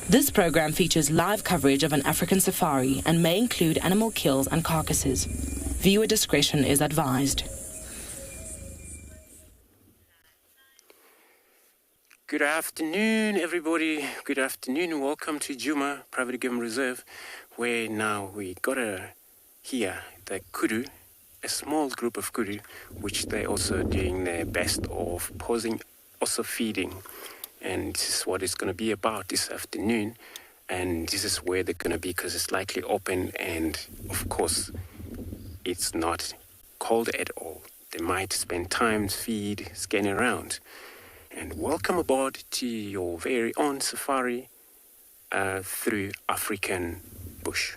This program features live coverage of an African safari and may include animal kills and carcasses. Viewer discretion is advised. Good afternoon, everybody. Good afternoon. Welcome to Djuma Private Game Reserve, where now we got here the kudu, a small group of kudu, which they're also doing their best of posing, also feeding. And this is what it's going to be about this afternoon. And this is where they're going to be because it's likely open. And of course, it's not cold at all. They might spend time feed, scanning around. And welcome aboard to your very own safari through African bush.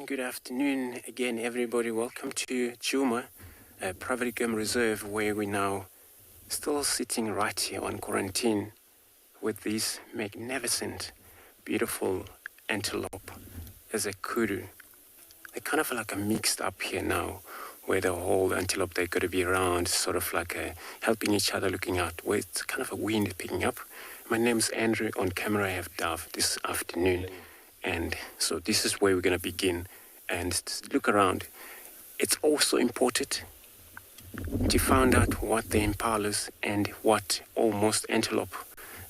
Good afternoon again, everybody. Welcome to Djuma, a private game reserve, where we now still sitting right here on quarantine with this magnificent, beautiful antelope as a kudu. They're kind of like a mixed up here now, where the whole antelope, they're going to be around, sort of like helping each other, looking out, where it's kind of a wind picking up. My name's Andrew. On camera, I have Dove this afternoon. And so this is where we're going to begin and look around. It's also important to find out what the impalas and what almost antelope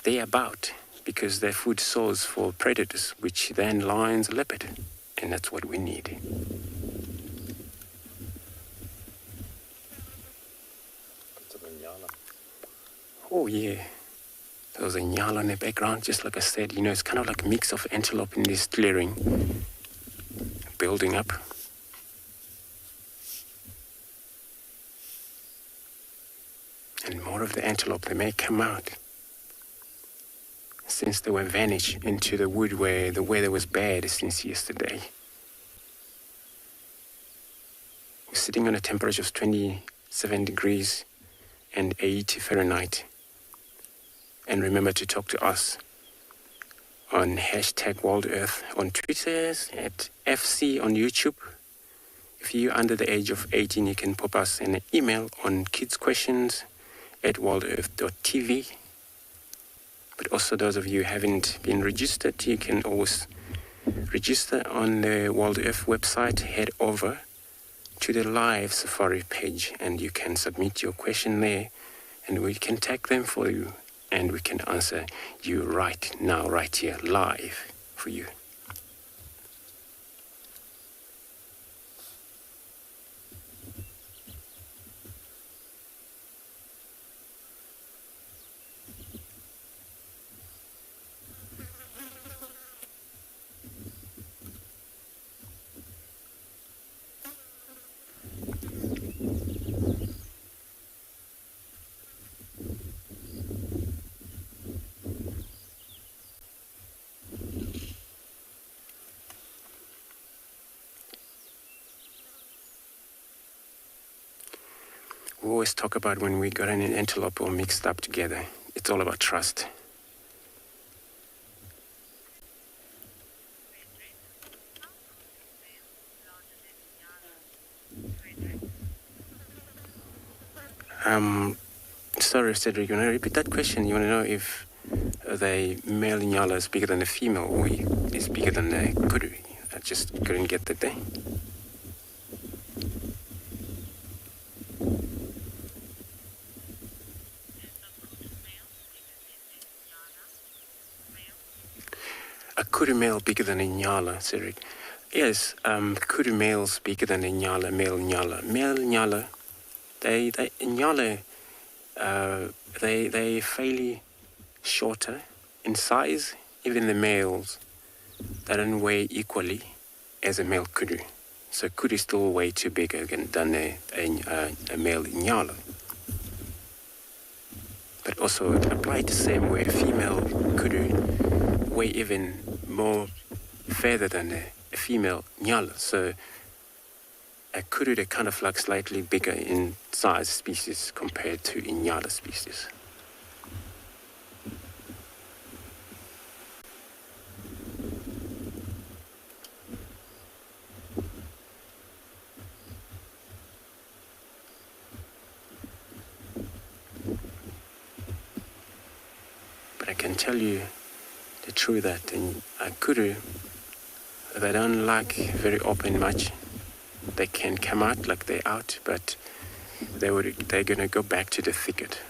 they're about, because they're food source for predators, which then lions, leopard, and that's what we need. Oh yeah. There was a nyala in the background, just like I said, it's kind of like a mix of antelope in this clearing, building up. And more of the antelope, they may come out, since they were vanished into the wood where the weather was bad since yesterday. We're sitting on a temperature of 27 degrees and 80 Fahrenheit. And remember to talk to us on #WorldEarth on Twitter, at FC on YouTube. If you're under the age of 18, you can pop us an email on kidsquestions@worldearth.tv. But also those of you who haven't been registered, you can always register on the World Earth website. Head over to the live safari page and you can submit your question there and we can tag them for you. And we can answer you right now, right here, live for you. We always talk about when we got an antelope all mixed up together. It's all about trust. Sorry, Cedric, you want to repeat that question? You want to know if the male nyala is bigger than the female or is bigger than the kudu? I just couldn't get that there. A kudu male bigger than a nyala, Cedric. Yes, kudu males bigger than a nyala, male nyala. Male nyala, they fairly shorter in size. Even the males, they don't weigh equally as a male kudu. So kudu is still way too big than a male nyala. but also it applied the same way. A female kudu weigh even more feather than a female nyala. So a kudu, they're kind of like slightly bigger in size species compared to inyala species. But I can tell you the truth that in a kudu, they don't like very open much. They can come out like they're out, but they're gonna go back to the thicket.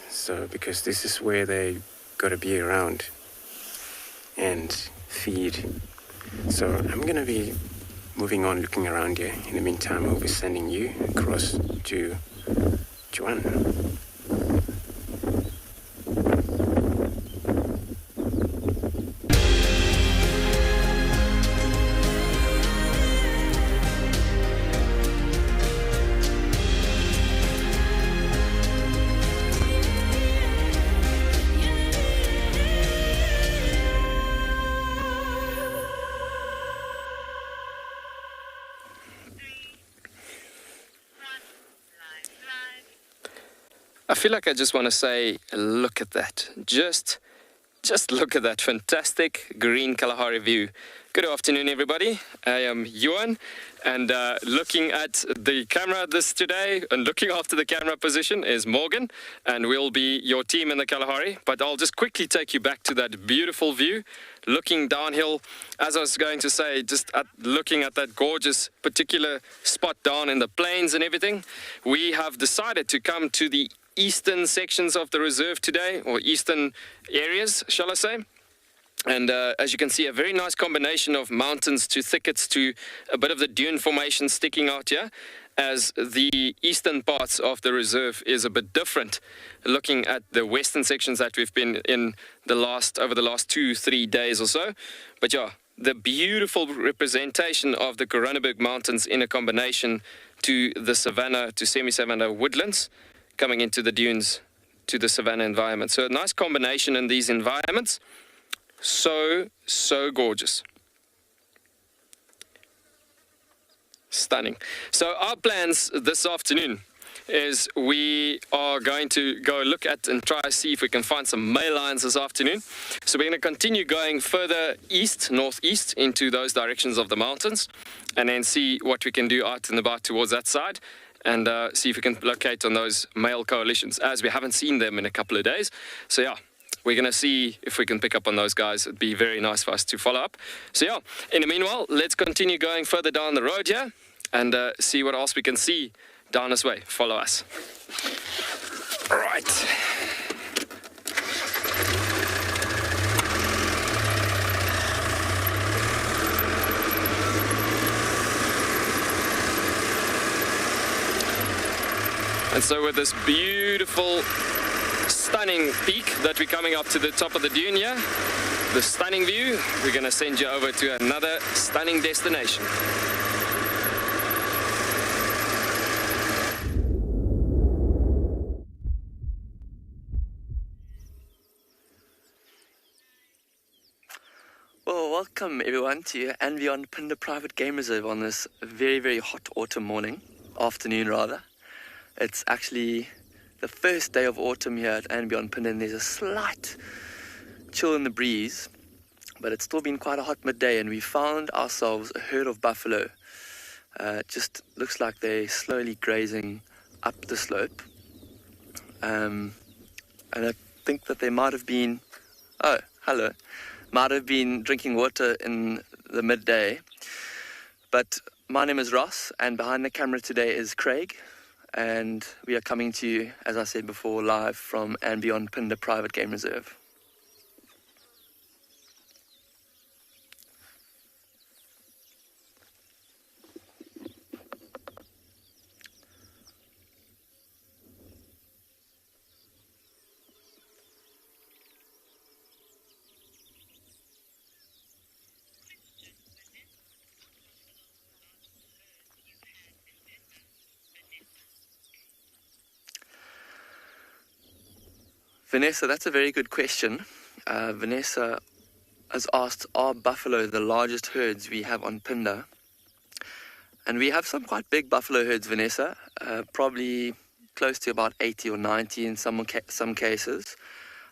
So because this is where they gotta be around and feed. So I'm gonna be moving on, looking around here. In the meantime, I'll be sending you across to Juan. I feel like I just want to say, look at that. Just look at that fantastic green Kalahari view. Good afternoon, everybody. I am Johan, and looking at the camera today, and looking after the camera position is Morgan, and we'll be your team in the Kalahari. But I'll just quickly take you back to that beautiful view, looking downhill. As I was going to say, looking at that gorgeous particular spot down in the plains and everything, we have decided to come to the eastern sections of the reserve today, or eastern areas, shall I say. And as you can see, a very nice combination of mountains to thickets to a bit of the dune formation sticking out here, as the eastern parts of the reserve is a bit different, looking at the western sections that we've been in over the last 2-3 days or so. But yeah, the beautiful representation of the Koranenberg Mountains in a combination to the savanna, to semi-savanna woodlands, coming into the dunes to the savanna environment. So a nice combination in these environments. So gorgeous. Stunning. So our plans this afternoon is we are going to go look at and try to see if we can find some male lions this afternoon. So we're going to continue going further east, northeast, into those directions of the mountains, and then see what we can do out and about towards that side, and see if we can locate on those male coalitions, as we haven't seen them in a couple of days. So yeah, we're going to see if we can pick up on those guys. It'd be very nice for us to follow up. So yeah, in the meanwhile, let's continue going further down the road here and see what else we can see down this way. Follow us. All right. And so with this beautiful, stunning peak that we're coming up to the top of the dune here, the stunning view, we're going to send you over to another stunning destination. Well, welcome everyone to and Beyond Phinda Private Game Reserve on this very, very hot autumn afternoon rather. It's actually the first day of autumn here at and Beyond Phinda, and there's a slight chill in the breeze, but it's still been quite a hot midday, and we found ourselves a herd of buffalo. Just looks like they're slowly grazing up the slope. And I think that they might have been, might have been drinking water in the midday. But my name is Ross, and behind the camera today is Craig, and we are coming to you, as I said before, live from and Beyond Phinda Private Game Reserve. Vanessa, that's a very good question. Vanessa has asked, are buffalo the largest herds we have on Phinda? And we have some quite big buffalo herds, Vanessa, probably close to about 80 or 90 in some cases.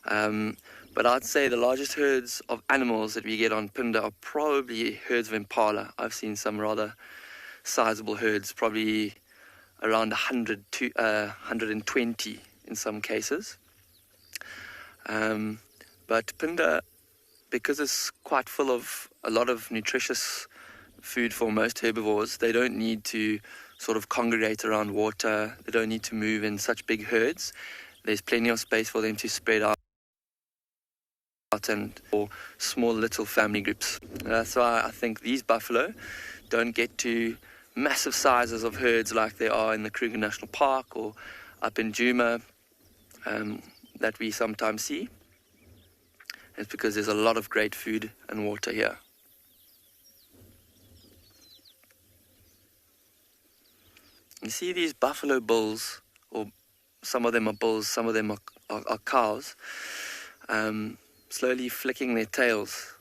But I'd say the largest herds of animals that we get on Phinda are probably herds of impala. I've seen some rather sizable herds, probably around 100 to 120 in some cases. But Phinda, because it's quite full of a lot of nutritious food for most herbivores, they don't need to sort of congregate around water. They don't need to move in such big herds. There's plenty of space for them to spread out and for small little family groups. That's why I think these buffalo don't get to massive sizes of herds like they are in the Kruger National Park or up in Djuma that we sometimes see. It's because there's a lot of great food and water here. You see these buffalo bulls, or some of them are bulls, some of them are cows, slowly flicking their tails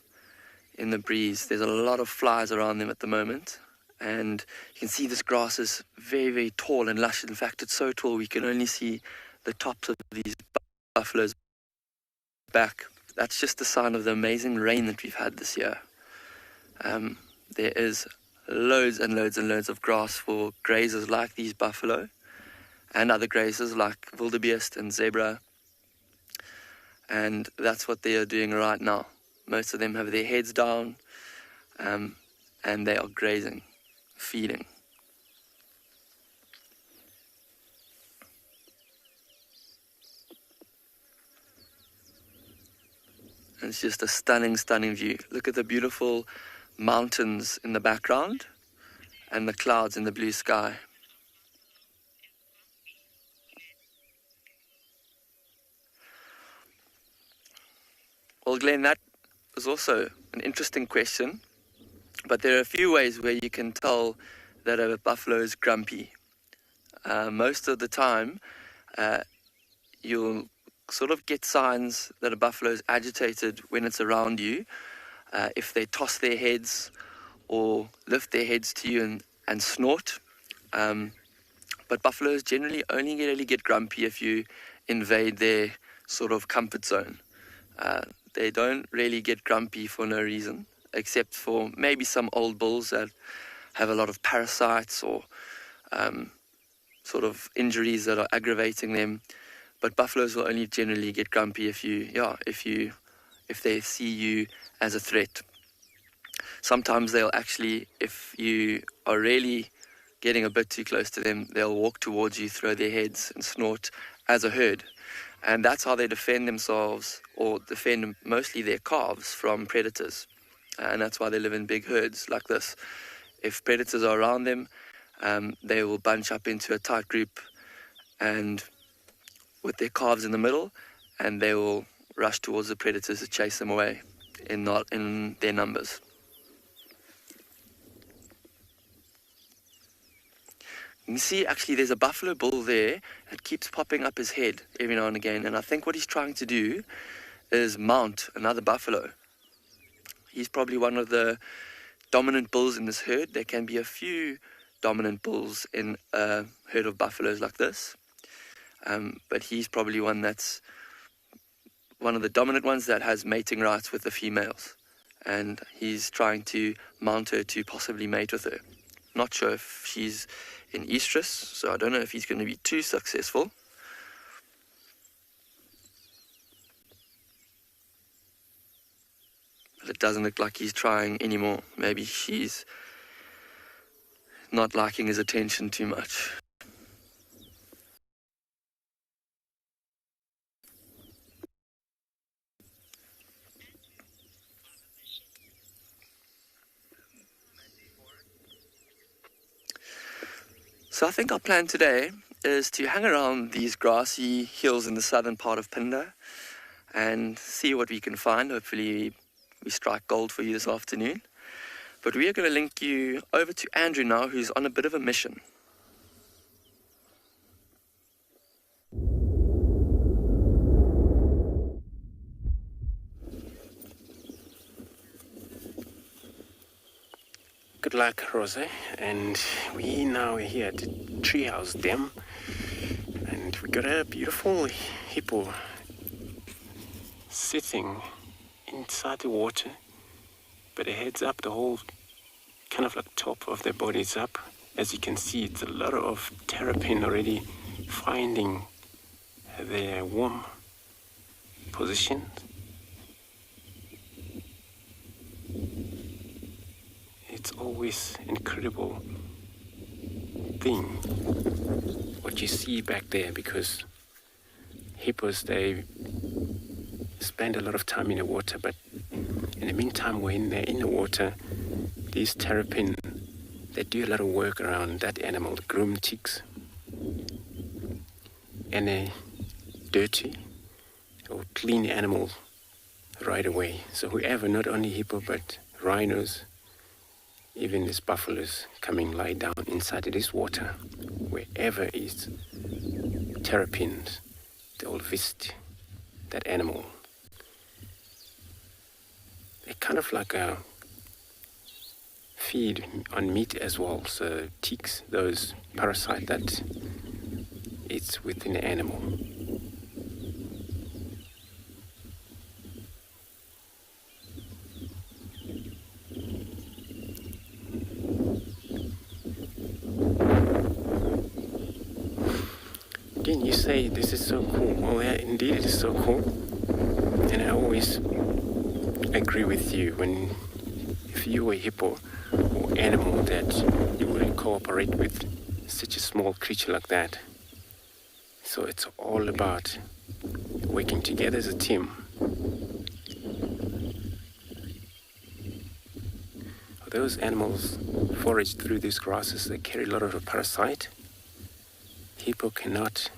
in the breeze. There's a lot of flies around them at the moment, and you can see this grass is very, very tall and lush. In fact, it's so tall we can only see the tops of these buffaloes' back. That's just a sign of the amazing rain that we've had this year. There is loads and loads and loads of grass for grazers like these buffalo and other grazers like wildebeest and zebra, and that's what they are doing right now. Most of them have their heads down and they are grazing, feeding. And it's just a stunning, stunning view. Look at the beautiful mountains in the background and the clouds in the blue sky. Well, Glenn, that was also an interesting question, but there are a few ways where you can tell that a buffalo is grumpy. Most of the time, you'll sort of get signs that a buffalo is agitated when it's around you. If they toss their heads or lift their heads to you and snort. But buffaloes generally only really get grumpy if you invade their sort of comfort zone. They don't really get grumpy for no reason, except for maybe some old bulls that have a lot of parasites or sort of injuries that are aggravating them. But buffaloes will only generally get grumpy if they see you as a threat. Sometimes they'll actually, if you are really getting a bit too close to them, they'll walk towards you, throw their heads and snort as a herd. And that's how they defend themselves, or defend mostly their calves from predators. And that's why they live in big herds like this. If predators are around them, they will bunch up into a tight group and with their calves in the middle, and they will rush towards the predators to chase them away in their numbers. You can see actually there's a buffalo bull there that keeps popping up his head every now and again, and I think what he's trying to do is mount another buffalo. He's probably one of the dominant bulls in this herd. There can be a few dominant bulls in a herd of buffaloes like this, but he's probably one that's one of the dominant ones that has mating rights with the females, and he's trying to mount her to possibly mate with her. Not sure if she's in estrus, so I don't know if he's going to be too successful. But it doesn't look like he's trying anymore. Maybe she's not liking his attention too much. So I think our plan today is to hang around these grassy hills in the southern part of Phinda and see what we can find. Hopefully we strike gold for you this afternoon. But we are going to link you over to Andrew now, who's on a bit of a mission. Good luck, Rose. And we now here at the Treehouse Dam, and we got a beautiful hippo sitting inside the water, but their head's up, the whole kind of like top of their body's up. As you can see, it's a lot of terrapin already finding their warm position. It's always incredible thing what you see back there, because hippos, they spend a lot of time in the water, but in the meantime when they're in the water, these terrapin, they do a lot of work around that animal, groom ticks, and they dirty or clean the animal right away. So whoever, not only hippo but rhinos, even these buffaloes coming lie down inside of this water, wherever is terrapins, they all visit that animal. They kind of like a feed on meat as well, so ticks, those parasites that it's within the animal. Again, you say this is so cool. Well, yeah, indeed it is so cool. And I always agree with you when, if you were a hippo or animal that you will cooperate with such a small creature like that. So it's all about working together as a team. Those animals forage through these grasses, they carry a lot of a parasite. Hippo cannot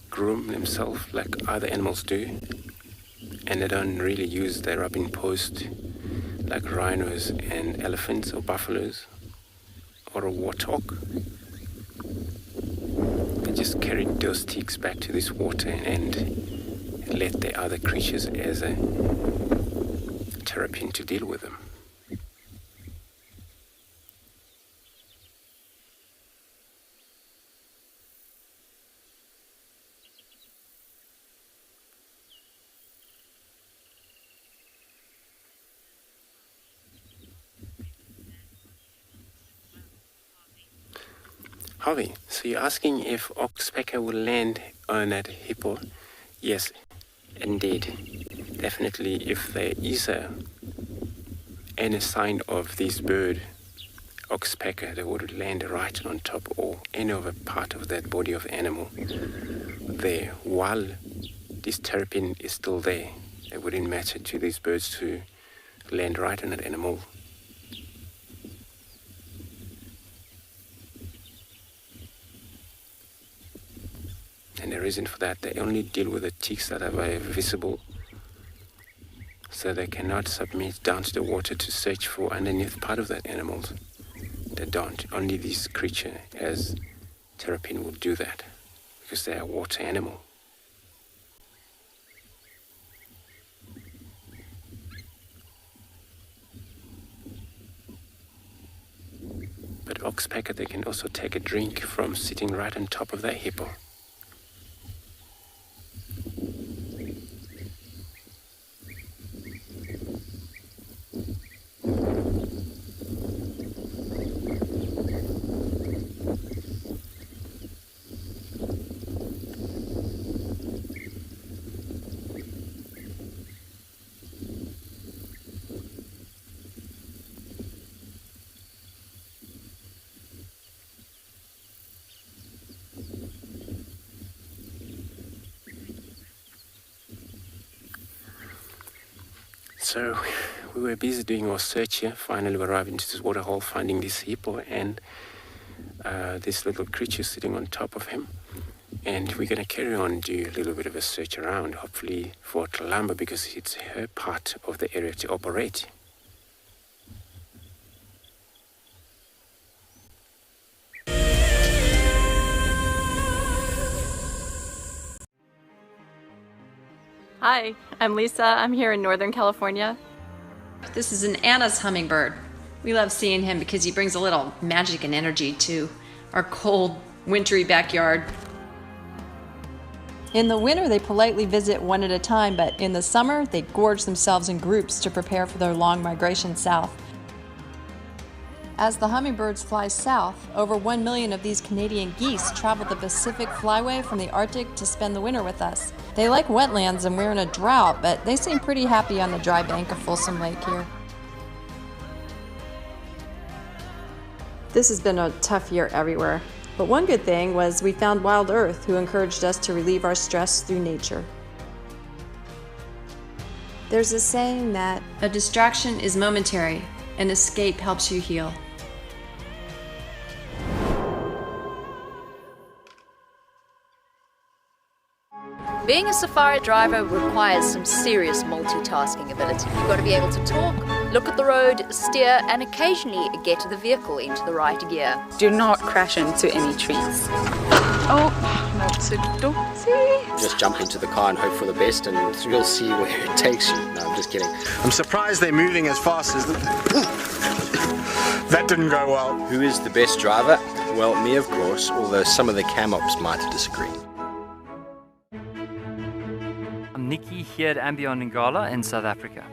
groom themselves like other animals do, and they don't really use their rubbing post like rhinos and elephants or buffaloes or a warthog. They just carry those ticks back to this water and let the other creatures as a terrapin to deal with them. Harvey, so you're asking if oxpecker will land on that hippo? Yes, indeed. Definitely, if there is any sign of this bird, oxpecker, they would land right on top or any other part of that body of animal there while this terrapin is still there. It wouldn't matter to these birds to land right on that animal. And the reason for that, they only deal with the ticks that are very visible, so they cannot submit down to the water to search for underneath part of that animal. They don't. Only this creature, as terrapin, will do that, because they are a water animal. But oxpecker, they can also take a drink from sitting right on top of that hippo. So we were busy doing our search here. Finally, we arrived into this waterhole, finding this hippo and this little creature sitting on top of him. And we're going to carry on, do a little bit of a search around, hopefully for Kalamba, because it's her part of the area to operate. Hi, I'm Lisa. I'm here in Northern California. This is an Anna's hummingbird. We love seeing him because he brings a little magic and energy to our cold, wintry backyard. In the winter, they politely visit one at a time, but in the summer, they gorge themselves in groups to prepare for their long migration south. As the hummingbirds fly south, over 1 million of these Canadian geese travel the Pacific Flyway from the Arctic to spend the winter with us. They like wetlands and we're in a drought, but they seem pretty happy on the dry bank of Folsom Lake here. This has been a tough year everywhere, but one good thing was we found Wild Earth, who encouraged us to relieve our stress through nature. There's a saying that a distraction is momentary, an escape helps you heal. Being a safari driver requires some serious multitasking ability. You've got to be able to talk, look at the road, steer, and occasionally get the vehicle into the right gear. Do not crash into any trees. Oh, not so dozy. Just jump into the car and hope for the best, and you'll see where it takes you. No, I'm just kidding. I'm surprised they're moving as fast as that didn't go well. Who is the best driver? Well, me, of course, although some of the cam ops might disagree. I'm Nikki here at Ambion Ngala in South Africa.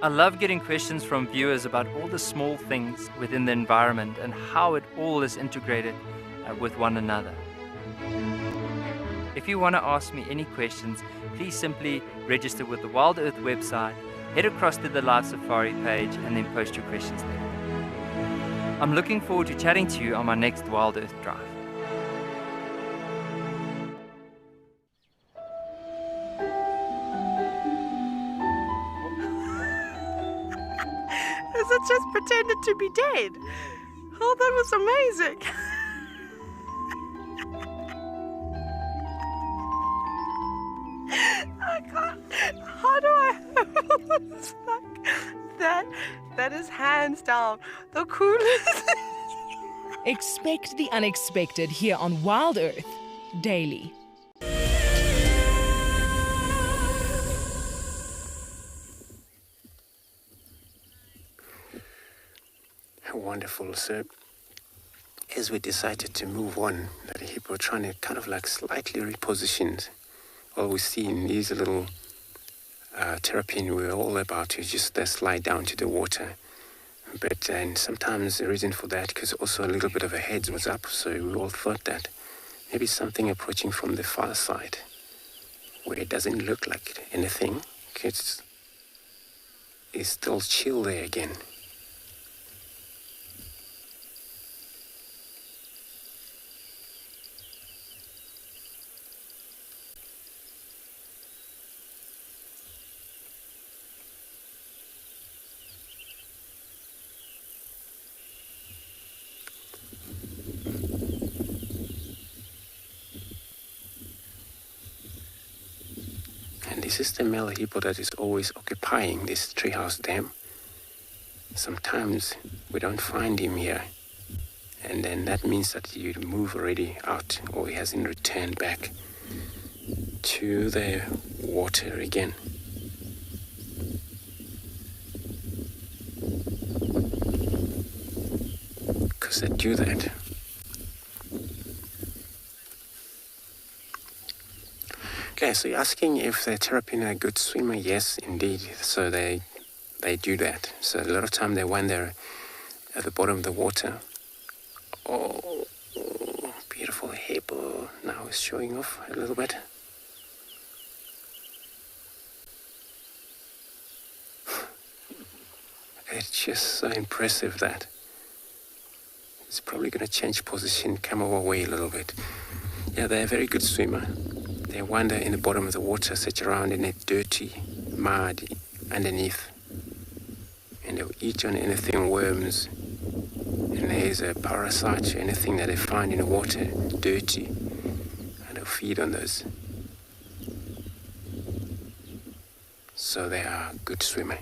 I love getting questions from viewers about all the small things within the environment and how it all is integrated with one another. If you want to ask me any questions, please simply register with the Wild Earth website, head across to the Live Safari page and then post your questions there. I'm looking forward to chatting to you on my next Wild Earth drive. It just pretended to be dead. Oh, that was amazing. I can't. How do I it's like that is hands down the coolest. Expect the unexpected here on Wild Earth daily. Wonderful. So as we decided to move on, that hippo trying to kind of like slightly reposition, all we see in these little terrapin, we're all about to just slide down to the water. But and sometimes the reason for that, because also a little bit of a head was up, so we all thought that maybe something approaching from the far side, where it doesn't look like anything, because it's still chill there again. This is the male hippo that is always occupying this treehouse dam. Sometimes we don't find him here, and then that means that he would move already out, or he hasn't returned back to the water again. Because they do that. Okay, so you're asking if the terrapin are a good swimmer? Yes, indeed. So they do that. So a lot of time they wander at the bottom of the water. Oh, beautiful hippo. Now it's showing off a little bit. It's just so impressive that it's probably going to change position, come our way a little bit. Yeah, they're a very good swimmer. They wander in the bottom of the water, sit around in a dirty mud underneath. And they'll eat on anything, worms. And there's a parasite, anything that they find in the water, dirty. And they'll feed on those. So they are a good swimmer.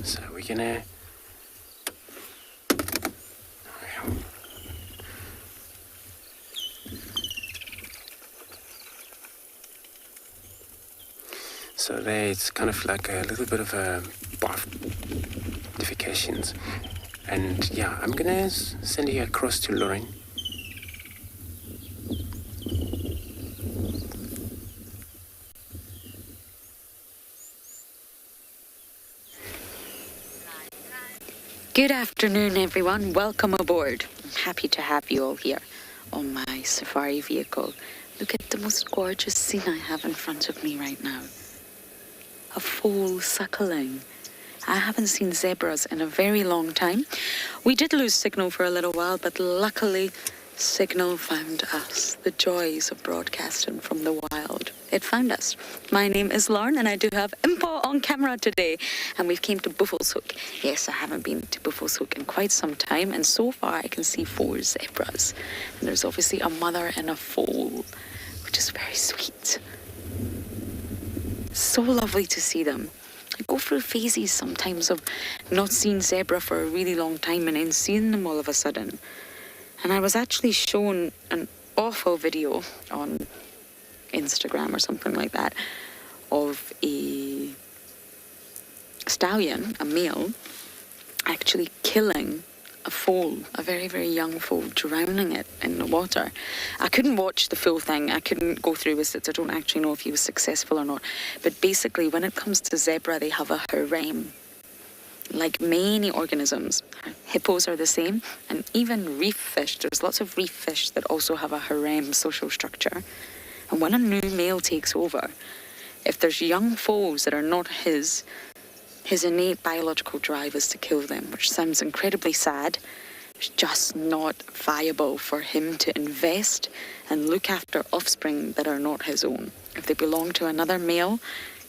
So we're gonna So there it's kind of like a little bit of a buff modifications. And yeah, I'm gonna send you across to Lauren. Good afternoon, everyone. Welcome aboard. I'm happy to have you all here on my safari vehicle. Look at the most gorgeous scene I have in front of me right now. A foal suckling. I haven't seen zebras in a very long time. We did lose signal for a little while, but luckily signal found us. The joys of broadcasting from the wild. It found us. My name is Lauren and I do have Impa on camera today. And we've came to Buffelshoek. Yes, I haven't been to Buffelshoek in quite some time. And so far I can see 4 zebras. And there's obviously a mother and a foal, which is very sweet. So lovely to see them. I go through phases sometimes of not seeing zebra for a really long time and then seeing them all of a sudden. And I was actually shown an awful video on Instagram or something like that of a stallion, a male, actually killing a foal, a very, very young foal, drowning it in the water. I couldn't watch the full thing. I couldn't go through with it. I don't actually know if he was successful or not. But basically, when it comes to zebra, they have a harem. Like many organisms, hippos are the same, and even reef fish. There's lots of reef fish that also have a harem social structure. And when a new male takes over, if there's young foals that are not his innate biological drive is to kill them, which sounds incredibly sad. It's just not viable for him to invest and look after offspring that are not his own. If they belong to another male,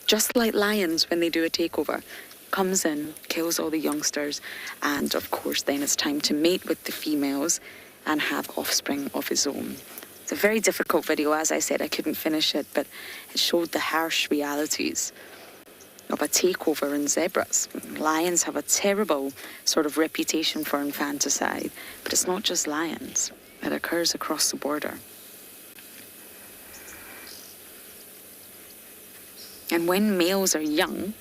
just like lions when they do a takeover, comes in, kills all the youngsters, and of course then it's time to mate with the females and have offspring of his own. It's a very difficult video. As I said, I couldn't finish it, but it showed the harsh realities of a takeover in zebras. Lions have a terrible sort of reputation for infanticide, but it's not just lions. It occurs across the border. And when males are young,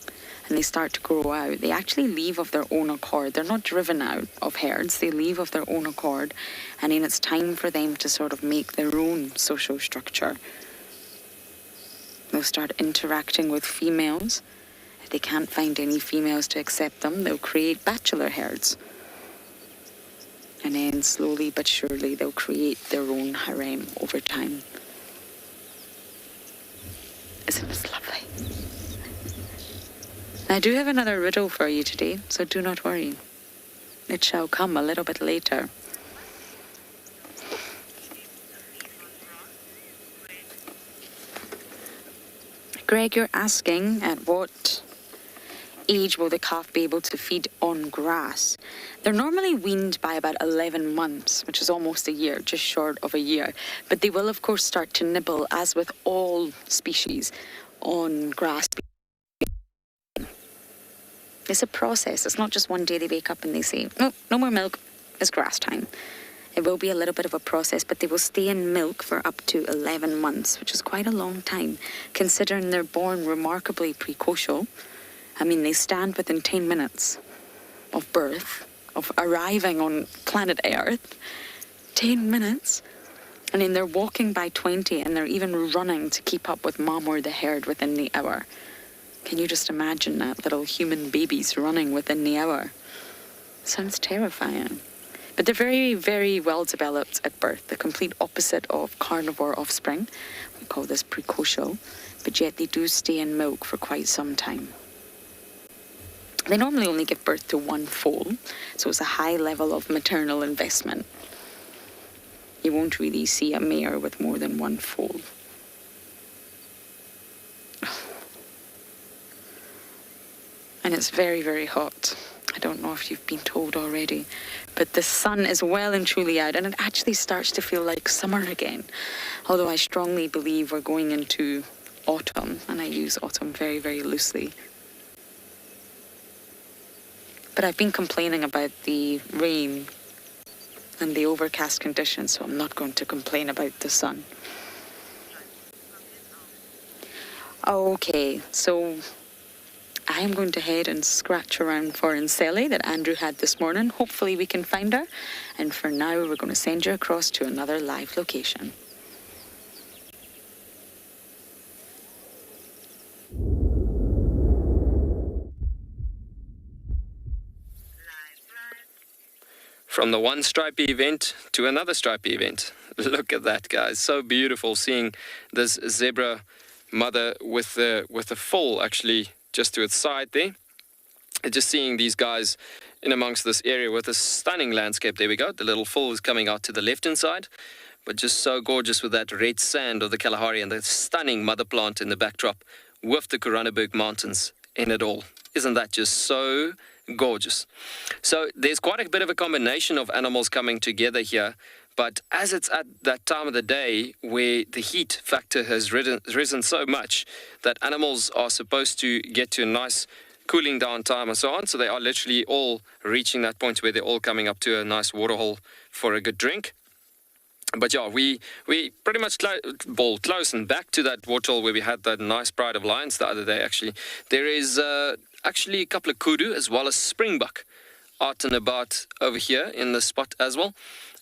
and they start to grow out, they actually leave of their own accord. They're not driven out of herds, they leave of their own accord, and then it's time for them to sort of make their own social structure. They'll start interacting with females. If they can't find any females to accept them, they'll create bachelor herds. And then slowly but surely they'll create their own harem over time. Isn't this lovely? I do have another riddle for you today, so do not worry. It shall come a little bit later. Greg, you're asking at what age will the calf be able to feed on grass? They're normally weaned by about 11 months, which is almost a year, just short of a year. But they will, of course, start to nibble, as with all species, on grass. It's a process. It's not just one day they wake up and they say, "Oh, no more milk, it's grass time." It will be a little bit of a process, but they will stay in milk for up to 11 months, which is quite a long time, considering they're born remarkably precocial. I mean, they stand within 10 minutes of birth, of arriving on planet Earth. 10 minutes. And then they're walking by 20, and they're even running to keep up with mom or the herd within the hour. Can you just imagine that? Little human babies running within the hour. Sounds terrifying. But they're very, very well developed at birth, the complete opposite of carnivore offspring. We call this precocial, but yet they do stay in milk for quite some time. They normally only give birth to one foal, so it's a high level of maternal investment. You won't really see a mare with more than one foal. And it's very, very hot. I don't know if you've been told already, but the sun is well and truly out, and it actually starts to feel like summer again. Although I strongly believe we're going into autumn, and I use autumn very, very loosely. But I've been complaining about the rain and the overcast conditions, so I'm not going to complain about the sun. Okay, so I'm going to head and scratch around for Inselli that Andrew had this morning. Hopefully we can find her. And for now, we're going to send you across to another live location. From the one stripey event to another stripey event. Look at that, guys. So beautiful seeing this zebra mother with the foal actually just to its side there. And just seeing these guys in amongst this area with a stunning landscape. There we go. The little foal is coming out to the left-hand side, but just so gorgeous with that red sand of the Kalahari and the stunning mother plant in the backdrop with the Kuranneberg Mountains in it all. Isn't that just so gorgeous? So there's quite a bit of a combination of animals coming together here, but as it's at that time of the day where the heat factor has risen so much that animals are supposed to get to a nice cooling down time and so on, so they are literally all reaching that point where they're all coming up to a nice waterhole for a good drink. But yeah, we pretty much ball close and back to that waterhole where we had that nice pride of lions the other day. Actually, there is actually a couple of kudu as well as springbuck out and about over here in the spot as well.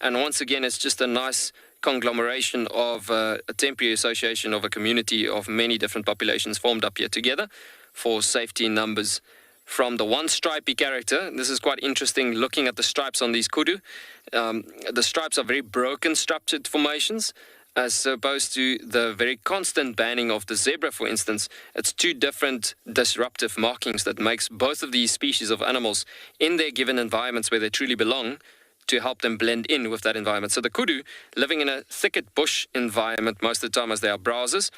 And once again, it's just a nice conglomeration of a temporary association of a community of many different populations formed up here together for safety in numbers. From the one stripy character, this is quite interesting looking at the stripes on these kudu. The stripes are very broken structured formations as opposed to the very constant banding of the zebra, for instance. It's two different disruptive markings that makes both of these species of animals in their given environments where they truly belong to help them blend in with that environment. So the kudu, living in a thicket bush environment most of the time as they are browsers,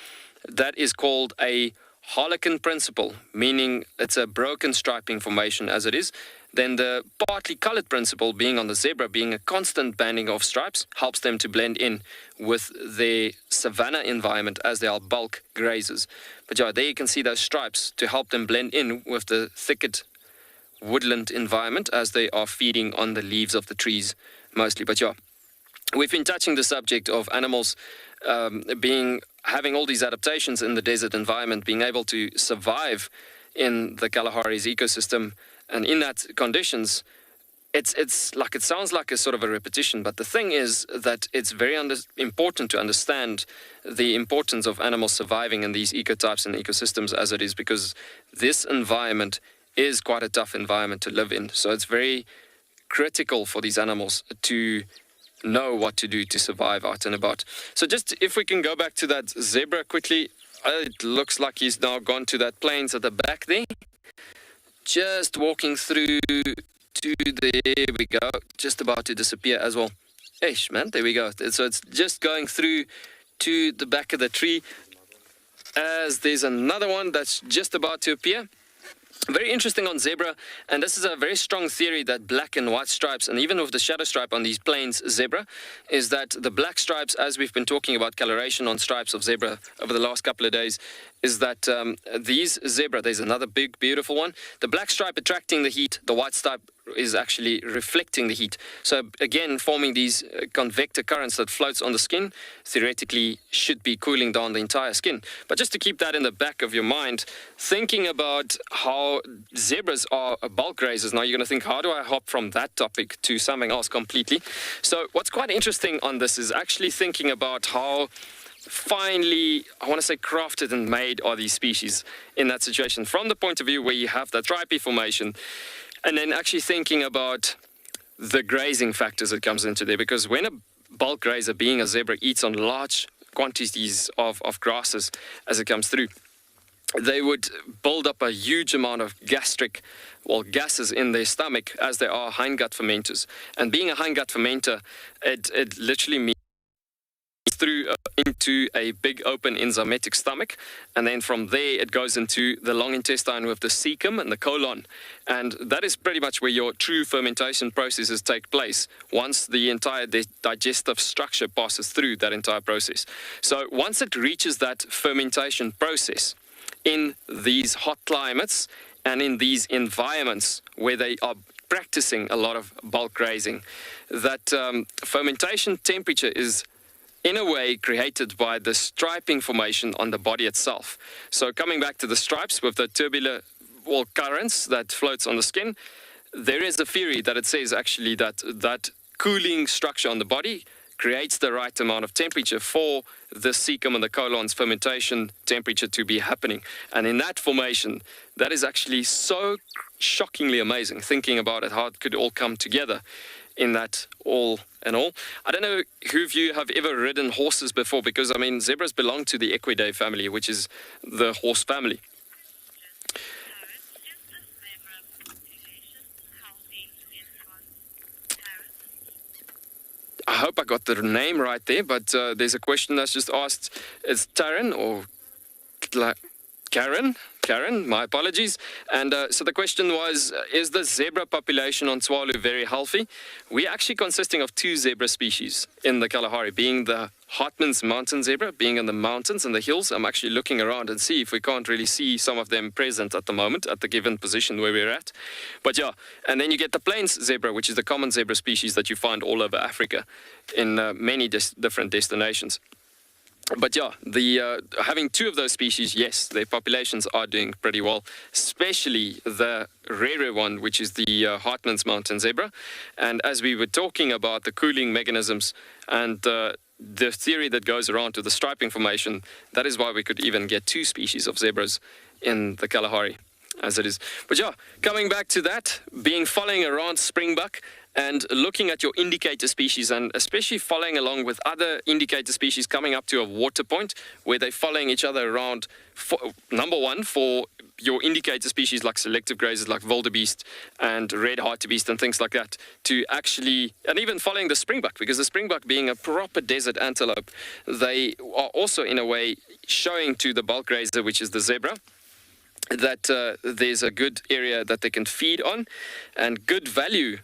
that is called a harlequin principle, meaning it's a broken striping formation as it is. Then the partly colored principle being on the zebra, being a constant banding of stripes, helps them to blend in with their savanna environment as they are bulk grazers. But yeah, there you can see those stripes to help them blend in with the thicket woodland environment as they are feeding on the leaves of the trees mostly. But yeah, we've been touching the subject of animals having all these adaptations in the desert environment, being able to survive in the Kalahari's ecosystem. And in that conditions, it's like, it sounds like a sort of a repetition, but the thing is that it's very important to understand the importance of animals surviving in these ecotypes and ecosystems as it is, because this environment is quite a tough environment to live in. So it's very critical for these animals to know what to do to survive out and about. So just if we can go back to that zebra quickly, it looks like he's now gone to that plains at the back there. Just walking through to there we go, just about to disappear as well. Eish, man, there we go. So it's just going through to the back of the tree as there's another one that's just about to appear. Very interesting on zebra, and this is a very strong theory that black and white stripes, and even with the shadow stripe on these plains zebra, is that the black stripes, as we've been talking about coloration on stripes of zebra over the last couple of days, is that these zebra, there's another big, beautiful one, the black stripe attracting the heat, the white stripe is actually reflecting the heat. So again, forming these convector currents that floats on the skin, theoretically should be cooling down the entire skin. But just to keep that in the back of your mind, thinking about how zebras are bulk grazers, now you're going to think, how do I hop from that topic to something else completely? So what's quite interesting on this is actually thinking about how finely, I want to say, crafted and made are these species in that situation, from the point of view where you have the stripy formation, and then actually thinking about the grazing factors that comes into there. Because when a bulk grazer, being a zebra, eats on large quantities of grasses as it comes through, they would build up a huge amount of gases in their stomach, as they are hindgut fermenters. And being a hindgut fermenter, it literally means through into a big open enzymatic stomach, and then from there it goes into the long intestine with the cecum and the colon, and that is pretty much where your true fermentation processes take place once the entire digestive structure passes through that entire process. So once it reaches that fermentation process in these hot climates and in these environments where they are practicing a lot of bulk grazing, that fermentation temperature is in a way created by the striping formation on the body itself. So coming back to the stripes with the tubular currents that floats on the skin, there is a theory that it says actually that cooling structure on the body creates the right amount of temperature for the cecum and the colon's fermentation temperature to be happening. And in that formation, that is actually so shockingly amazing, thinking about it, how it could all come together in that all in all. I don't know who of you have ever ridden horses before, because, I mean, zebras belong to the Equidae family, which is the horse family. I hope I got the name right there, but there's a question that's just asked. It's Taryn or Karen? Karen, my apologies. And so the question was, is the zebra population on Tswalu very healthy? We're actually consisting of 2 zebra species in the Kalahari, being the Hartmann's mountain zebra, being in the mountains and the hills. I'm actually looking around and see if we can't really see some of them present at the moment at the given position where we're at. But yeah, and then you get the plains zebra, which is the common zebra species that you find all over Africa in many different destinations. But yeah, having 2 of those species, yes, their populations are doing pretty well, especially the rarer one, which is the Hartmann's mountain zebra. And as we were talking about the cooling mechanisms and the theory that goes around to the striping formation, that is why we could even get 2 species of zebras in the Kalahari, as it is. But yeah, coming back to that, following around springbuck, and looking at your indicator species, and especially following along with other indicator species coming up to a water point where they're following each other around, number one, for your indicator species like selective grazers like wildebeest and red hartebeest and things like that, to actually, and even following the springbuck, because the springbuck being a proper desert antelope, they are also in a way showing to the bulk grazer, which is the zebra, that there's a good area that they can feed on and good value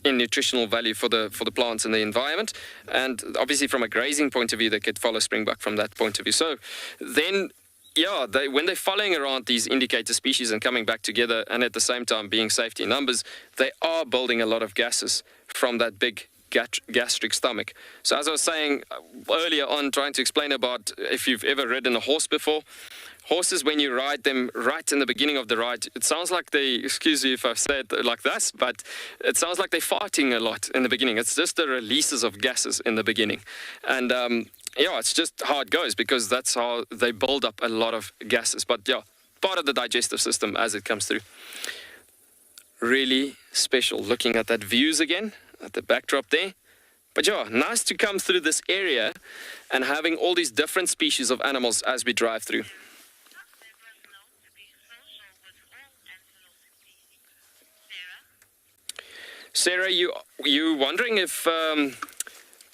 in nutritional value for the plants and the environment. And obviously from a grazing point of view, they could follow springbuck from that point of view. So then, yeah, when they're following around these indicator species and coming back together and at the same time being safety in numbers, they are building a lot of gases from that big gastric stomach. So as I was saying earlier on, trying to explain about if you've ever ridden a horse before, horses, when you ride them right in the beginning of the ride, it sounds like they, excuse me if I say it like this, but it sounds like they're farting a lot in the beginning. It's just the releases of gases in the beginning. And yeah, it's just how it goes, because that's how they build up a lot of gases. But yeah, part of the digestive system as it comes through. Really special looking at that views again, at the backdrop there. But yeah, nice to come through this area and having all these different species of animals as we drive through. Sarah, you wondering if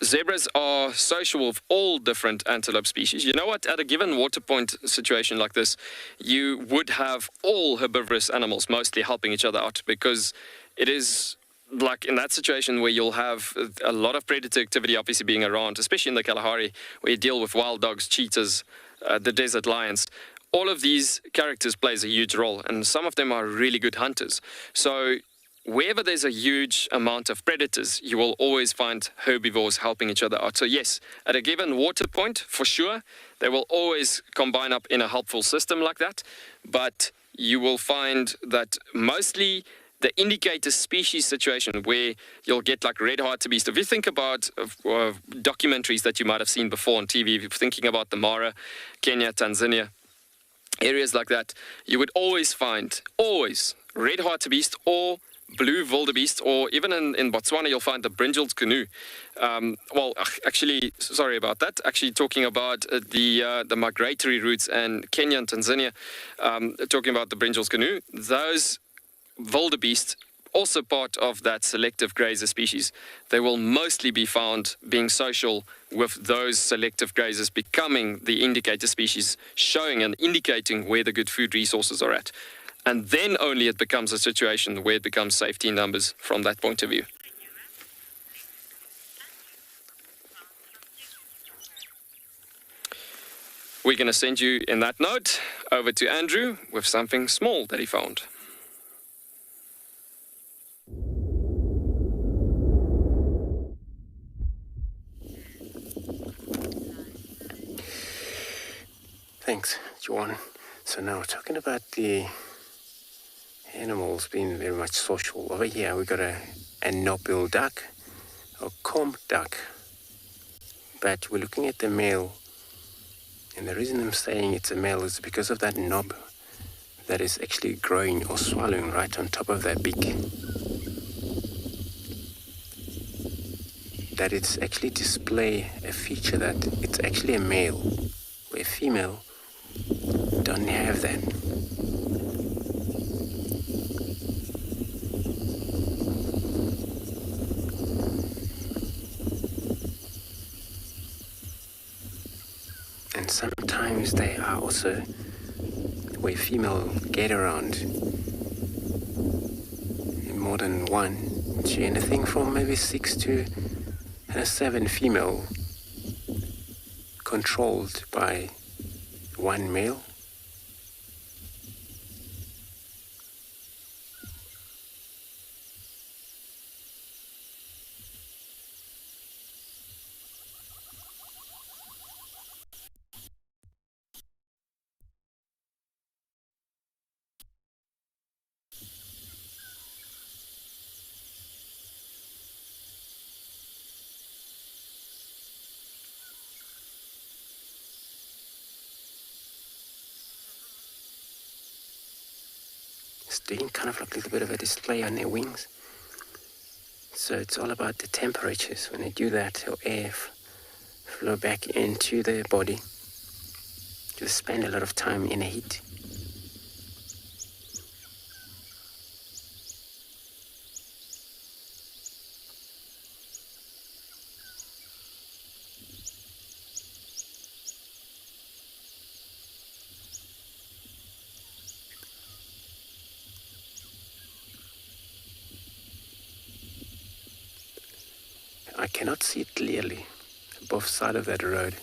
zebras are social with all different antelope species? You know what? At a given water point situation like this, you would have all herbivorous animals mostly helping each other out, because it is like in that situation where you'll have a lot of predator activity obviously being around, especially in the Kalahari, where you deal with wild dogs, cheetahs, the desert lions. All of these characters plays a huge role, and some of them are really good hunters. So wherever there's a huge amount of predators, you will always find herbivores helping each other out. So yes, at a given water point, for sure, they will always combine up in a helpful system like that. But you will find that mostly the indicator species situation where you'll get like red hartebeest. If you think about documentaries that you might have seen before on TV, if you're thinking about the Mara, Kenya, Tanzania, areas like that, you would always find, red hartebeest or blue wildebeest, or even in Botswana, you'll find the brindled canoe. Well, actually, sorry about that. Actually, talking about the migratory routes and Kenya and Tanzania, talking about the brindled canoe, those wildebeest, also part of that selective grazer species, they will mostly be found being social with those selective grazers, becoming the indicator species, showing and indicating where the good food resources are at. And then only it becomes a situation where it becomes safety in numbers from that point of view. We're going to send you, in that note, over to Andrew with something small that he found. Thanks, John. So now talking about the animals being very much social. Over here we got a knob-billed duck, or comb duck. But we're looking at the male, and the reason I'm saying it's a male is because of that knob that is actually growing or swallowing right on top of that beak. That it's actually display a feature that it's actually a male, where female don't have that. And sometimes they are also where female get around in more than one to anything from maybe 6 to 7 female controlled by one male. It's doing kind of like a little bit of a display on their wings. So it's all about the temperatures. When they do that, the air flow back into their body. Just spend a lot of time in the heat. I cannot see it clearly, both sides of that road.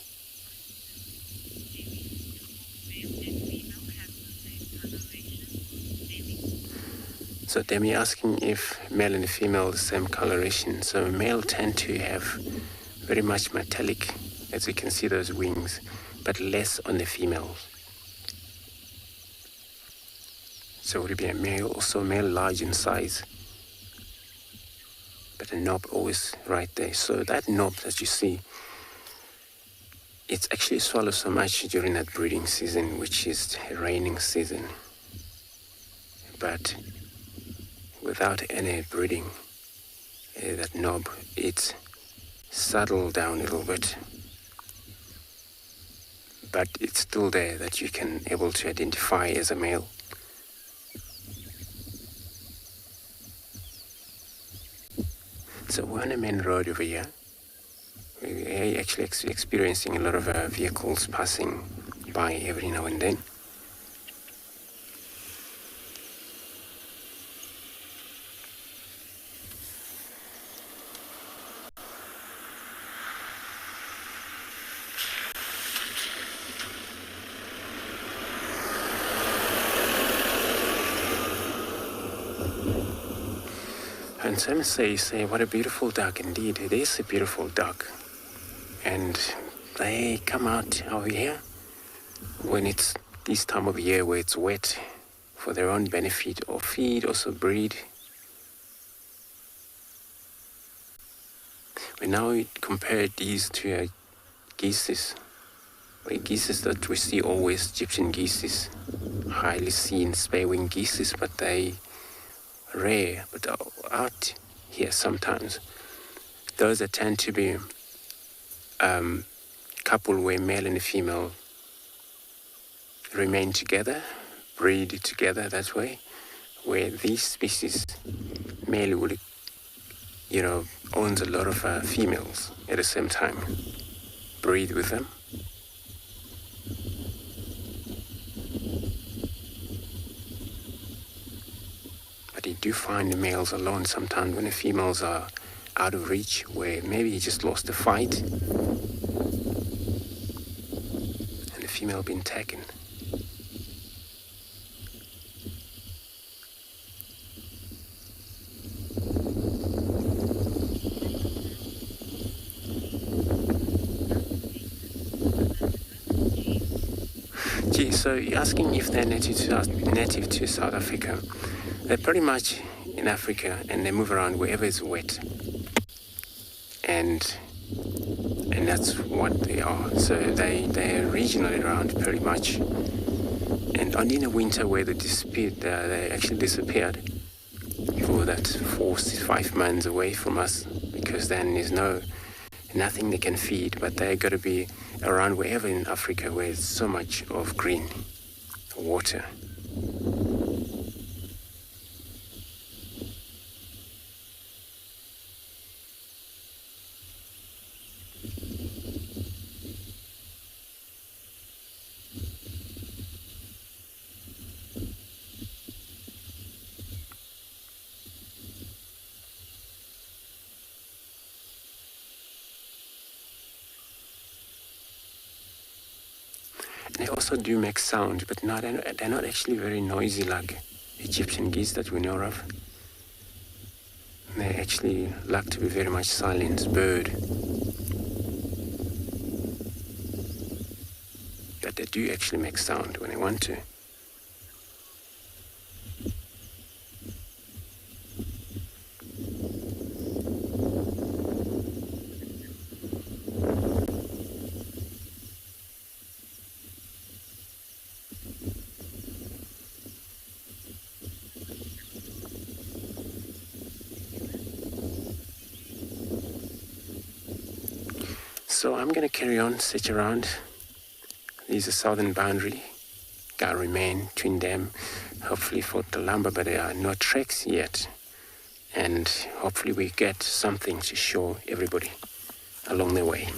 So Demi asking if male and female the same coloration. So male tend to have very much metallic, as you can see those wings, but less on the females. So would it be a male, also male large in size, but a knob always right there. So that knob that you see, it's actually swallowed so much during that breeding season, which is raining season. But without any breeding, that knob, it's saddled down a little bit. But it's still there that you can able to identify as a male. So we're on a main road over here. We're actually experiencing a lot of vehicles passing by every now and then. And some say, what a beautiful duck. Indeed, it is a beautiful duck. And they come out over here when it's this time of year where it's wet for their own benefit, or feed, also breed. We now compare these to geese. Geese that we see always, Egyptian geese, highly seen spare-winged geese, but they rare, but out here sometimes. Those that tend to be couple where male and female remain together, breed together that way, where these species, male will, owns a lot of females at the same time, breed with them. But you do find the males alone sometimes when the females are out of reach, where maybe he just lost a fight and the female been taken. Okay, so you're asking if they're native to South Africa. They're pretty much in Africa, and they move around wherever it's wet. And that's what they are. So they're regionally around pretty much. And only in the winter where they actually disappeared for that 4 to 5 months away from us, because then there's nothing they can feed, but they got to be around wherever in Africa where there's so much of green water. They also do make sound, but they're not actually very noisy like Egyptian geese that we know of. They actually like to be very much silent bird. But they do actually make sound when they want to. So I'm going to carry on, search around. There's a southern boundary. Got to remain between them. Hopefully for Kalamba, but there are no tracks yet. And hopefully we get something to show everybody along the way.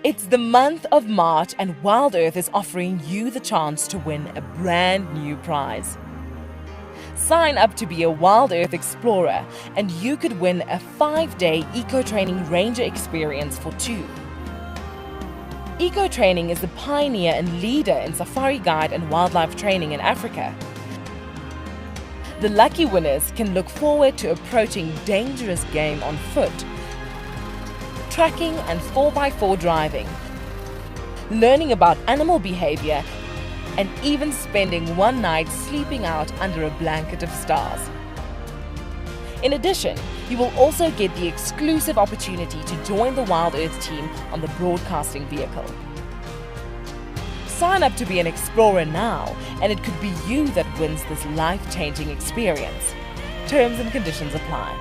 It's the month of March and Wild Earth is offering you the chance to win a brand new prize. Sign up to be a Wild Earth Explorer and you could win a 5-day eco-training ranger experience for 2. Eco-training is the pioneer and leader in safari guide and wildlife training in Africa. The lucky winners can look forward to approaching dangerous game on foot, tracking and 4x4 driving, learning about animal behavior, and even spending one night sleeping out under a blanket of stars. In addition, you will also get the exclusive opportunity to join the Wild Earth team on the broadcasting vehicle. Sign up to be an explorer now, and it could be you that wins this life-changing experience. Terms and conditions apply.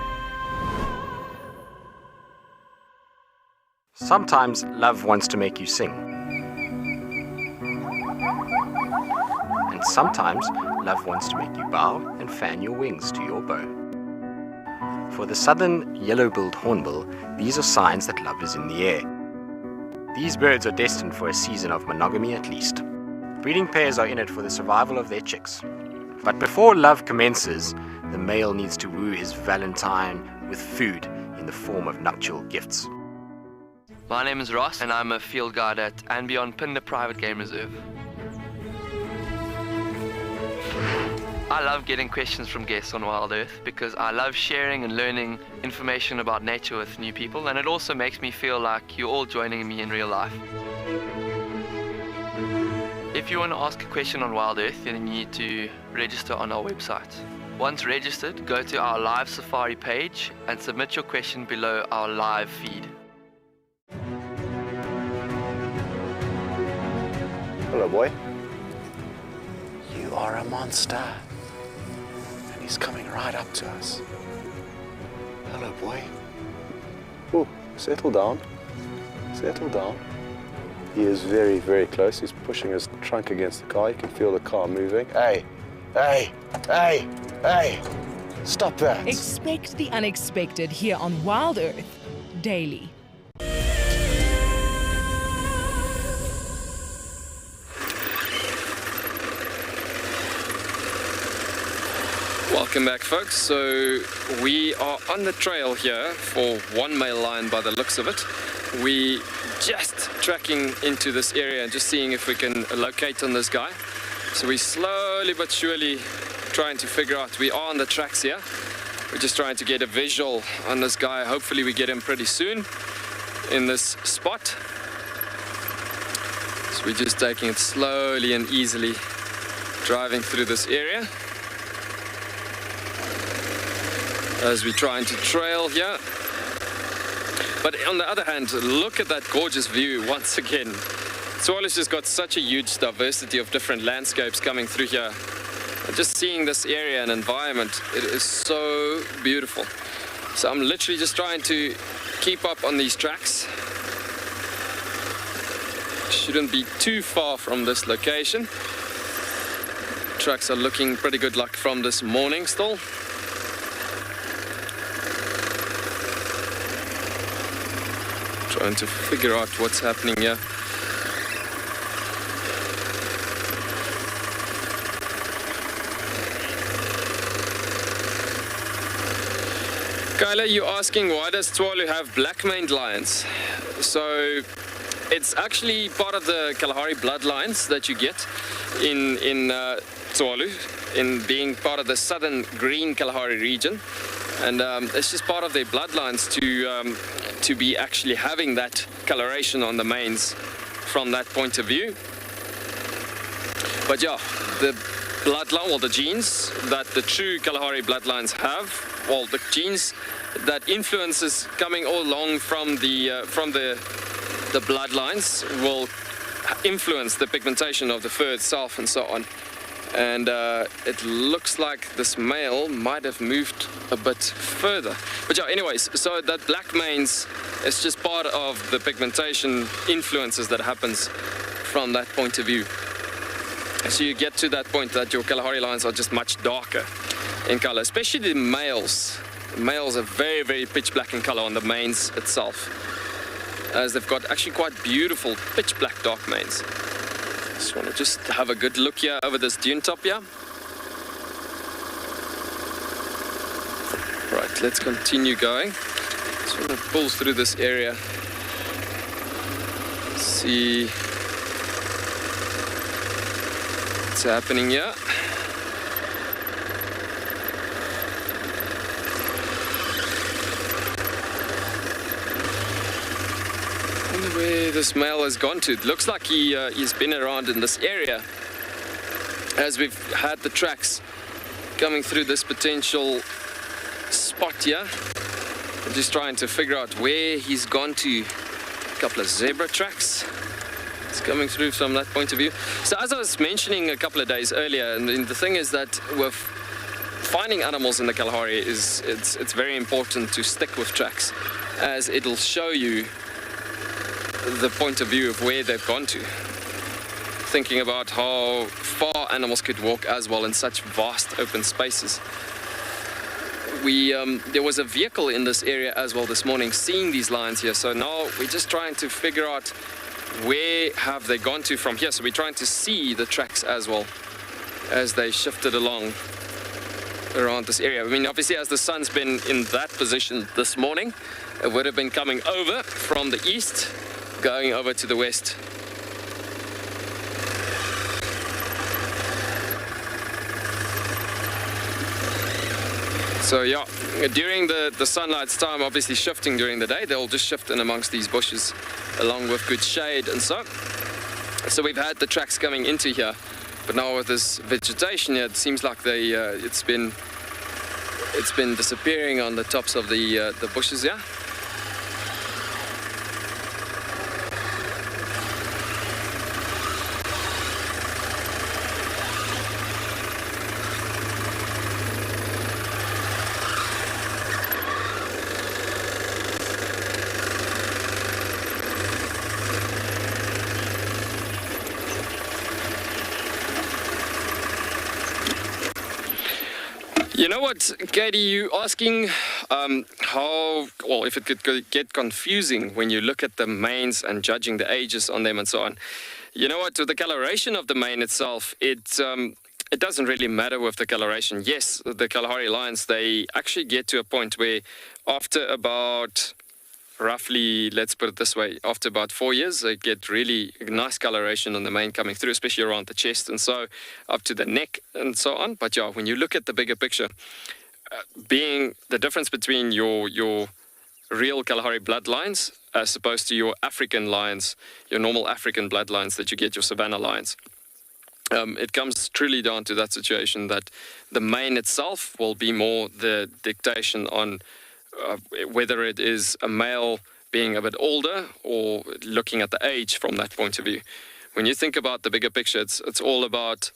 Sometimes love wants to make you sing. And sometimes love wants to make you bow and fan your wings to your bow. For the southern yellow-billed hornbill, these are signs that love is in the air. These birds are destined for a season of monogamy at least. Breeding pairs are in it for the survival of their chicks. But before love commences, the male needs to woo his valentine with food in the form of nuptial gifts. My name is Ross and I'm a field guide at and beyond Pinde Private Game Reserve. I love getting questions from guests on Wild Earth because I love sharing and learning information about nature with new people, and it also makes me feel like you're all joining me in real life. If you want to ask a question on Wild Earth, then you need to register on our website. Once registered, go to our live safari page and submit your question below our live feed. Hello, boy. You are a monster. And he's coming right up to us. Hello, boy. Oh, settle down. Settle down. He is very, very close. He's pushing his trunk against the car. You can feel the car moving. Hey, hey, hey, hey. Stop that. Expect the unexpected here on Wild Earth daily. Welcome back, folks. So we are on the trail here for one male lion by the looks of it. We just tracking into this area and just seeing if we can locate on this guy. So we slowly but surely trying to figure out, we are on the tracks here. We're just trying to get a visual on this guy. Hopefully we get him pretty soon in this spot. So we're just taking it slowly and easily, driving through this area as we're trying to trail here. But on the other hand, look at that gorgeous view once again. Tswalu's just got such a huge diversity of different landscapes coming through here. And just seeing this area and environment, it is so beautiful. So I'm literally just trying to keep up on these tracks. Shouldn't be too far from this location. Tracks are looking pretty good, like from this morning still. Trying to figure out what's happening here. Kyla, you're asking why does Tswalu have black-maned lions? So it's actually part of the Kalahari bloodlines that you get in Tswalu, in being part of the southern green Kalahari region. And it's just part of their bloodlines to be actually having that coloration on the manes from that point of view. But yeah, the bloodline, or the genes that the true Kalahari bloodlines have, well, the genes that influences coming all along from the bloodlines will influence the pigmentation of the fur itself and so on. And it looks like this male might have moved a bit further. But yeah, anyways, so that black manes is just part of the pigmentation influences that happens from that point of view. So you get to that point that your Kalahari lions are just much darker in color, especially the males. The males are very, very pitch black in color on the manes itself, as they've got actually quite beautiful pitch black dark manes. Just want to have a good look here over this dune top here. Right, let's continue going. Just want to pull through this area. See what's happening here. Where this male has gone to. It looks like he's been around in this area as we've had the tracks coming through this potential spot here. I'm just trying to figure out where he's gone to. A couple of zebra tracks. It's coming through from that point of view. So as I was mentioning a couple of days earlier, and the thing is that with finding animals in the Kalahari it's very important to stick with tracks, as it'll show you the point of view of where they've gone to. Thinking about how far animals could walk as well in such vast open spaces. There was a vehicle in this area as well this morning seeing these lions here, so now we're just trying to figure out where have they gone to from here. So we're trying to see the tracks as well as they shifted along around this area. I mean, obviously as the sun's been in that position this morning, it would have been coming over from the east, going over to the west. So yeah, during the sunlight's time, obviously shifting during the day, they'll just shift in amongst these bushes along with good shade and so. So we've had the tracks coming into here, but now with this vegetation here, it seems like it's been disappearing on the tops of the bushes here. You know what, Katie, you asking if it could get confusing when you look at the manes and judging the ages on them and so on. You know what, with the coloration of the mane itself, it doesn't really matter with the coloration. Yes, the Kalahari lions, they actually get to a point where after about roughly, let's put it this way, after about 4 years, they get really nice coloration on the mane coming through, especially around the chest and so up to the neck and so on. But yeah, when you look at the bigger picture, being the difference between your real Kalahari bloodlines as opposed to your African lions, your normal African bloodlines that you get, your savanna lions. It comes truly down to that situation that the mane itself will be more the dictation on whether it is a male being a bit older or looking at the age from that point of view. When you think about the bigger picture, it's all about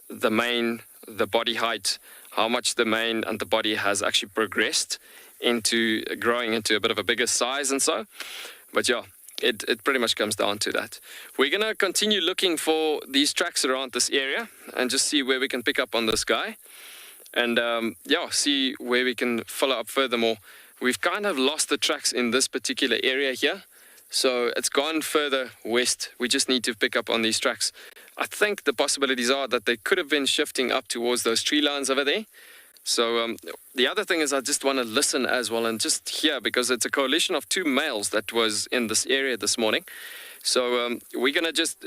the mane, the body height, how much the mane and the body has actually progressed into growing into a bit of a bigger size and so. But yeah, it pretty much comes down to that. We're going to continue looking for these tracks around this area and just see where we can pick up on this guy. And yeah, see where we can follow up furthermore. We've kind of lost the tracks in this particular area here. So it's gone further west. We just need to pick up on these tracks. I think the possibilities are that they could have been shifting up towards those tree lines over there. So the other thing is I just want to listen as well and just hear, because it's a coalition of 2 males that was in this area this morning. So we're going to just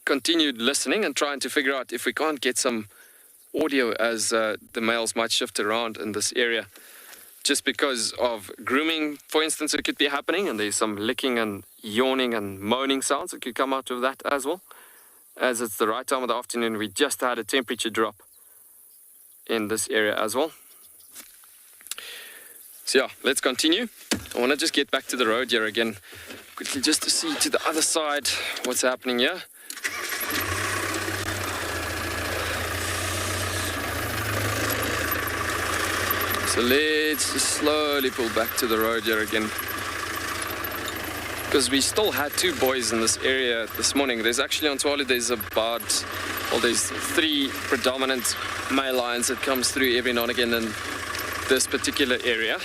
continue listening and trying to figure out if we can't get some audio as the males might shift around in this area. Just because of grooming, for instance, it could be happening, and there's some licking and yawning and moaning sounds that could come out of that as well. As it's the right time of the afternoon, we just had a temperature drop in this area as well. So yeah, let's continue. I want to just get back to the road here again, quickly just to see to the other side what's happening here. So let's just slowly pull back to the road here again, because we still had 2 boys in this area this morning. There's actually on Tswalu, there's 3 predominant male lions that comes through every now and again in this particular area.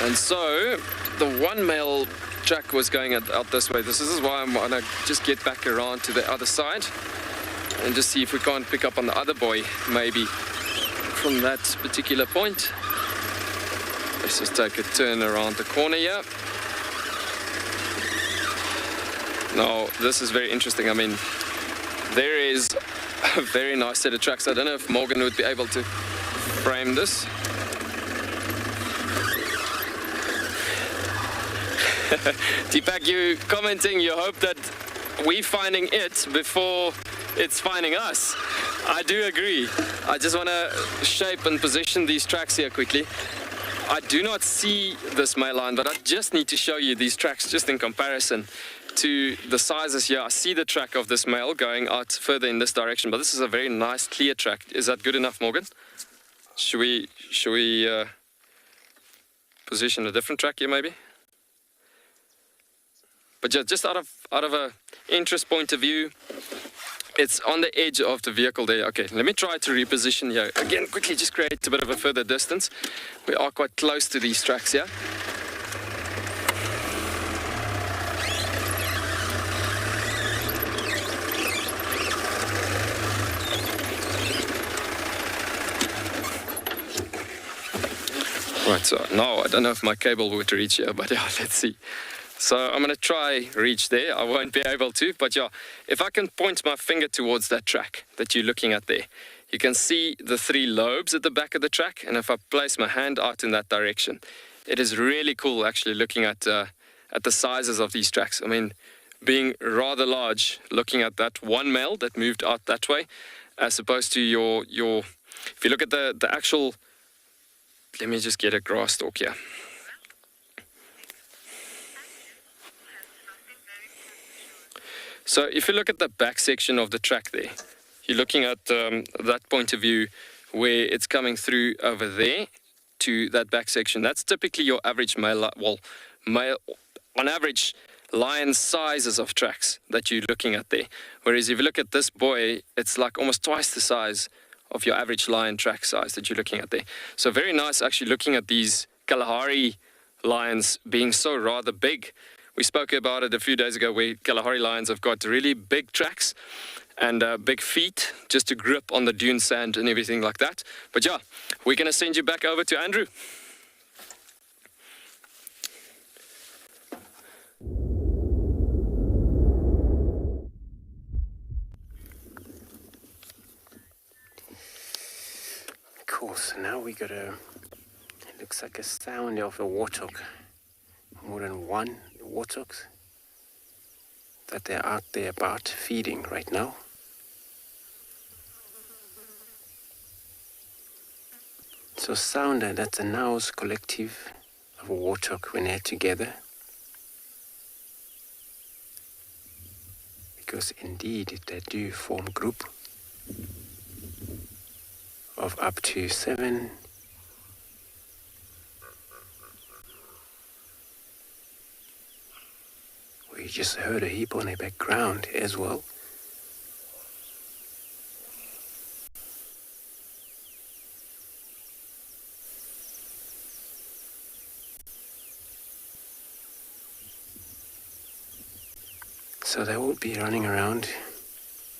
And so the 1 male track was going out this way. This is why I'm gonna just get back around to the other side and just see if we can't pick up on the other boy maybe from that particular point. Let's just take a turn around the corner here. Now, this is very interesting. I mean, there is a very nice set of tracks. I don't know if Morgan would be able to frame this. Deepak, you commenting, you hope that we're finding it before it's finding us. I do agree. I just want to shape and position these tracks here quickly. I do not see this male line, but I just need to show you these tracks just in comparison to the sizes here. I see the track of this male going out further in this direction, but this is a very nice clear track. Is that good enough, Morgan? Should we position a different track here maybe? But just out of a interest point of view, it's on the edge of the vehicle there. Okay, let me try to reposition here. Again, quickly just create a bit of a further distance. We are quite close to these tracks here. Right, so now I don't know if my cable would reach here, but yeah, let's see. So I'm going to try reach there. I won't be able to, but yeah, if I can point my finger towards that track that you're looking at there, you can see the 3 lobes at the back of the track. And if I place my hand out in that direction, it is really cool actually looking at the sizes of these tracks. I mean, being rather large, looking at that 1 male that moved out that way, as opposed to your if you look at the actual, let me just get a grass stalk here. So if you look at the back section of the track there, you're looking at that point of view where it's coming through over there to that back section. That's typically your average male, on average, lion sizes of tracks that you're looking at there. Whereas if you look at this boy, it's like almost twice the size of your average lion track size that you're looking at there. So very nice actually looking at these Kalahari lions being so rather big. We spoke about it a few days ago where Kalahari lions have got really big tracks and big feet just to grip on the dune sand and everything like that. But yeah, we're going to send you back over to Andrew. Cool, so now we got it looks like a sound of a warthog. More than one warthogs that they're out there about feeding right now. So sounder, that's a Naos collective of a warthog when they're together. Because indeed they do form a group of up to 7. We just heard a hippo in the background as well. So they will be running around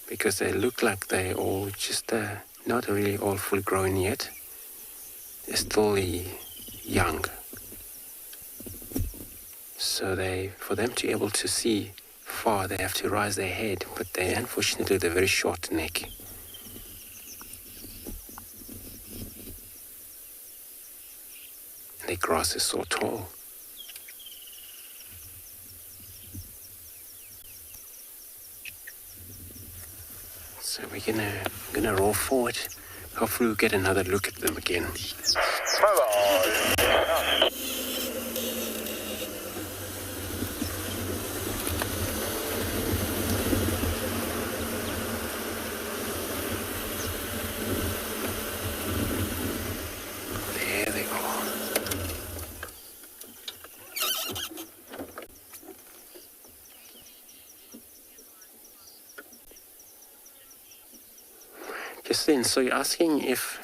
because they look like they all just not really all full grown yet. They're still young. So for them to be able to see far, they have to raise their head, but unfortunately they're very short neck. And the grass is so tall. So we're gonna roll forward. Hopefully we'll get another look at them again. There they are. Just then, so you're asking if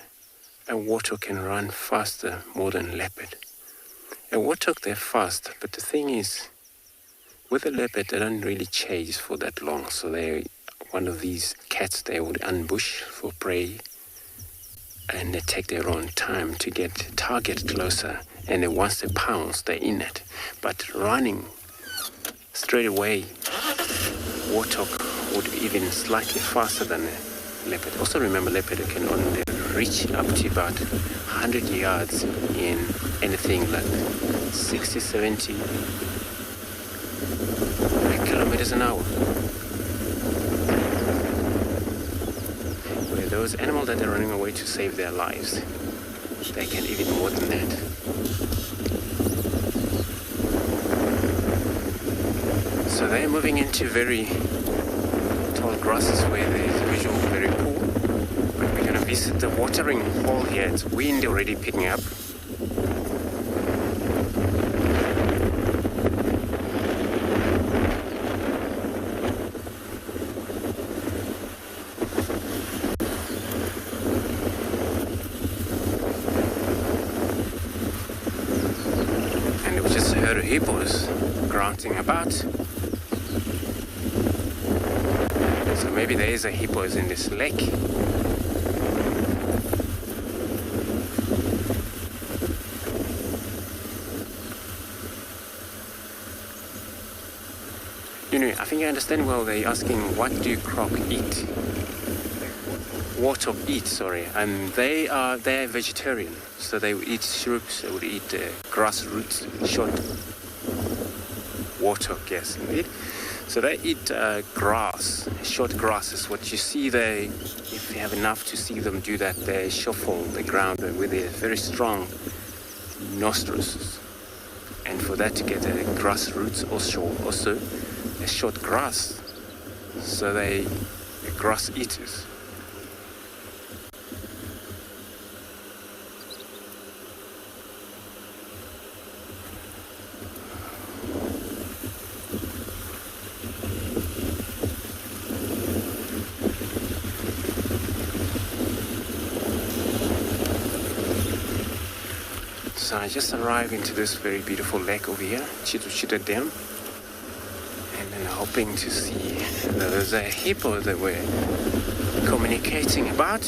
a warthog can run faster more than a leopard. A warthog, they're fast, but the thing is, with a leopard, they don't really chase for that long. So they're one of these cats, they would ambush for prey, and they take their own time to get target closer. And then once they pounce, they're in it. But running straight away, warthog would be even slightly faster than a leopard. Also remember, leopard can only reach up to about 100 yards in anything like 60, 70 kilometers an hour. Where those animals that are running away to save their lives, they can even more than that. So they're moving into very tall grasses where there is a visual very poor. But we're going to visit the watering hole here. It's wind already picking up. And we just heard hippos grunting about. So maybe there is a hippos in this lake. You know, I think I understand well. They're asking, what do croc eat? Warthog eat, sorry. And they're vegetarian. So they would eat shrubs, they would eat grass roots, short warthog, yes, indeed. So they eat grass, short grasses. What you see there, if you have enough to see them do that, they shuffle the ground with their very strong nostrils. And for that to get grass roots, also a short grass. So they're grass eaters. So I just arrived into this very beautiful lake over here, Tswalu Dam, and then hoping to see there's a hippo that we're communicating about.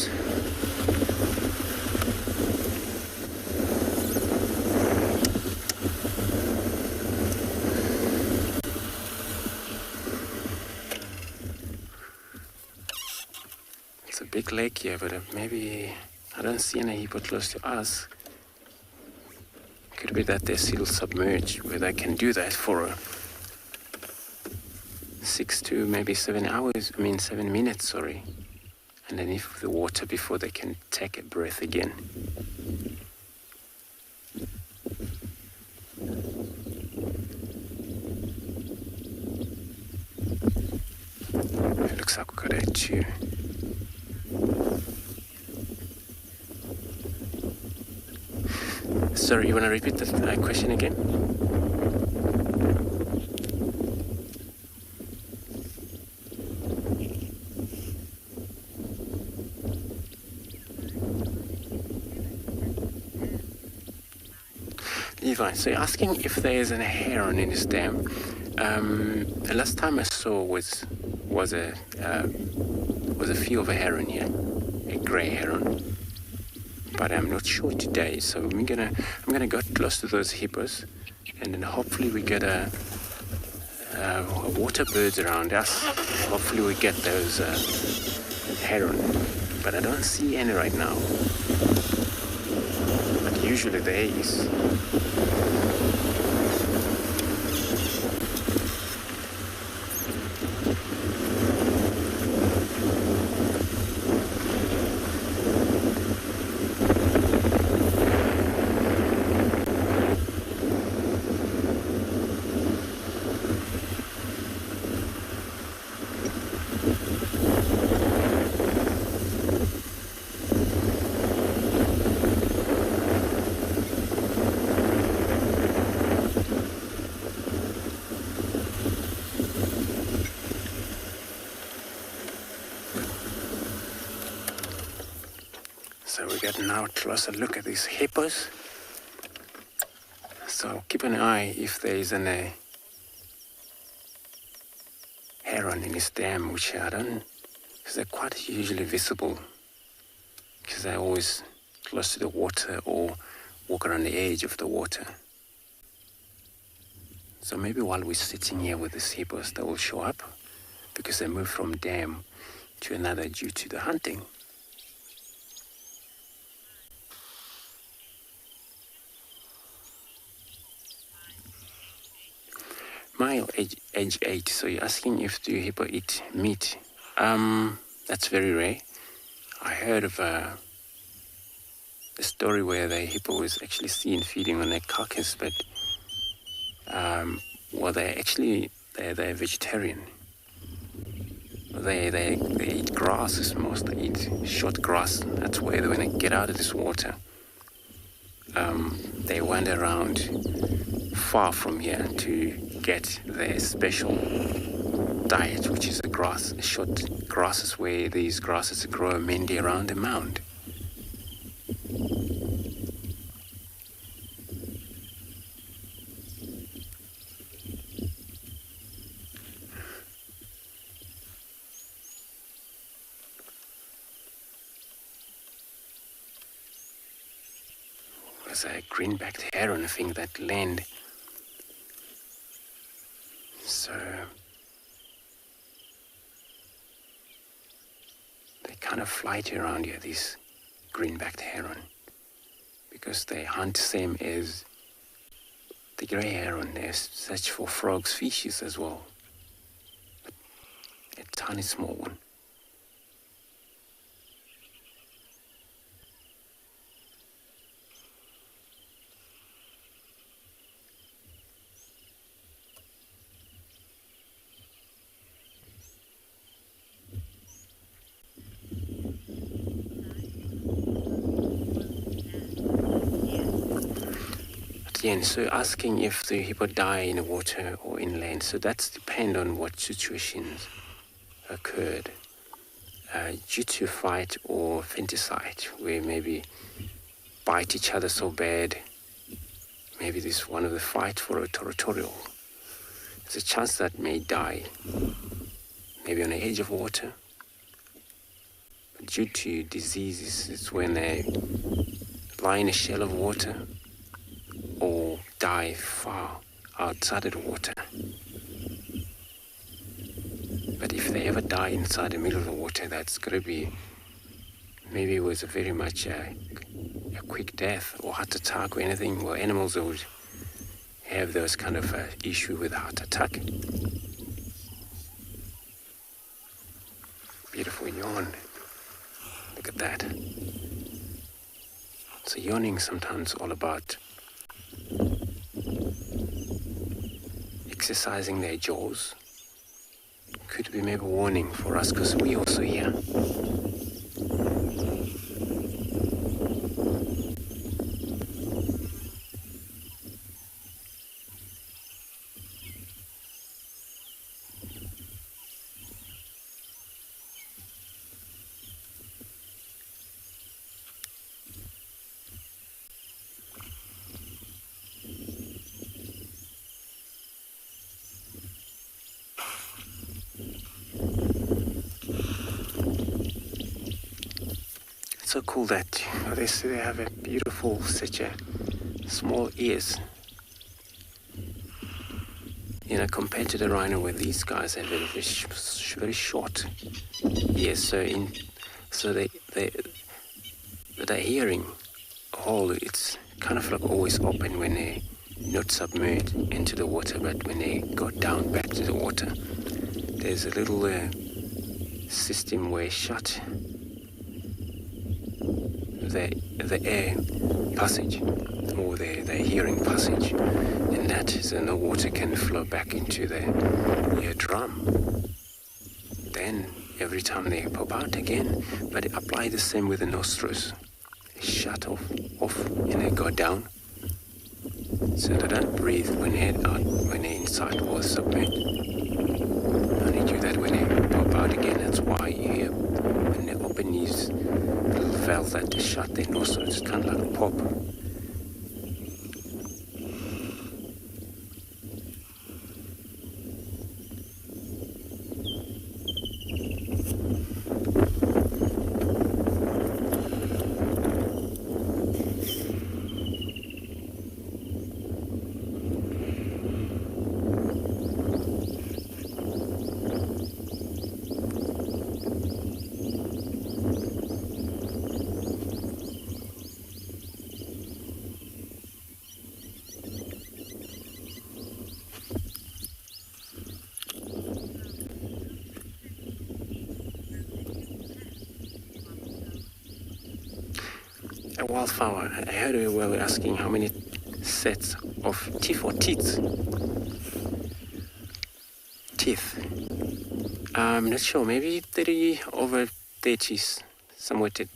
It's a big lake here, but maybe I don't see any hippo close to us. Could be that they're still submerged, where they can do that for 6 to maybe 7 hours, 7 minutes, sorry. Underneath the water before they can take a breath again. It looks like we've got a two. Sorry, you want to repeat the question again? Levi, so you're asking if there is a heron in this dam. The last time I saw was a few of a heron here, a grey heron. But I'm not sure today, so I'm gonna go close to those hippos, and then hopefully we get a water birds around us. Hopefully we get those heron, but I don't see any right now. But usually there is. So we get now a closer look at these hippos. So keep an eye if there is a heron in this dam, which I don't, because they're quite usually visible, because they're always close to the water or walk around the edge of the water. So maybe while we're sitting here with these hippos, they will show up, because they move from dam to another due to the hunting. Mile, age 8, so you're asking if the hippo eat meat. That's very rare. I heard of a story where the hippo was actually seen feeding on a carcass, but they're vegetarian. They eat grasses most. They eat short grass. That's where when they get out of this water, they wander around far from here to get their special diet, which is short grasses, where these grasses grow mainly around a mound. There's a green-backed heron, I think, that land. So they kind of flight around here, these green-backed heron, because they hunt same as the grey heron. They search for frog species as well, but a tiny small one. Again, so asking if the hippo die in the water or inland, so that's depend on what situations occurred. Due to fight or infanticide, where maybe bite each other so bad, maybe this one of the fight for a territorial. There's a chance that may die, maybe on the edge of water. But due to diseases, it's when they lie in a shell of water or die far outside of the water. But if they ever die inside the middle of the water, that's going to be maybe it was very much a quick death or heart attack or anything. Well, animals would have those kind of issue with heart attack. Beautiful yawn. Look at that. So yawning sometimes all about exercising their jaws. Could be maybe a warning for us because we also hear. So cool that they say they have a beautiful, such a small ears. You know, compared to the rhino, where these guys have very short ears. So their hearing hole, it's kind of like always open when they not submerged into the water, but when they go down back to the water, there's a little system where shut the air passage or the hearing passage, and that is the water can flow back into the eardrum. Then every time they pop out again, but apply the same with the nostrils. They shut off and they go down, so they don't breathe when they're inside or submerged. Only do that when they pop out again. That's why you hear when they open these little valves that they shut their nostrils, it's kind of like a pop. A wildflower. I heard we were asking how many sets of teeth or teeth. I'm not sure. Maybe 30 over 30, somewhere to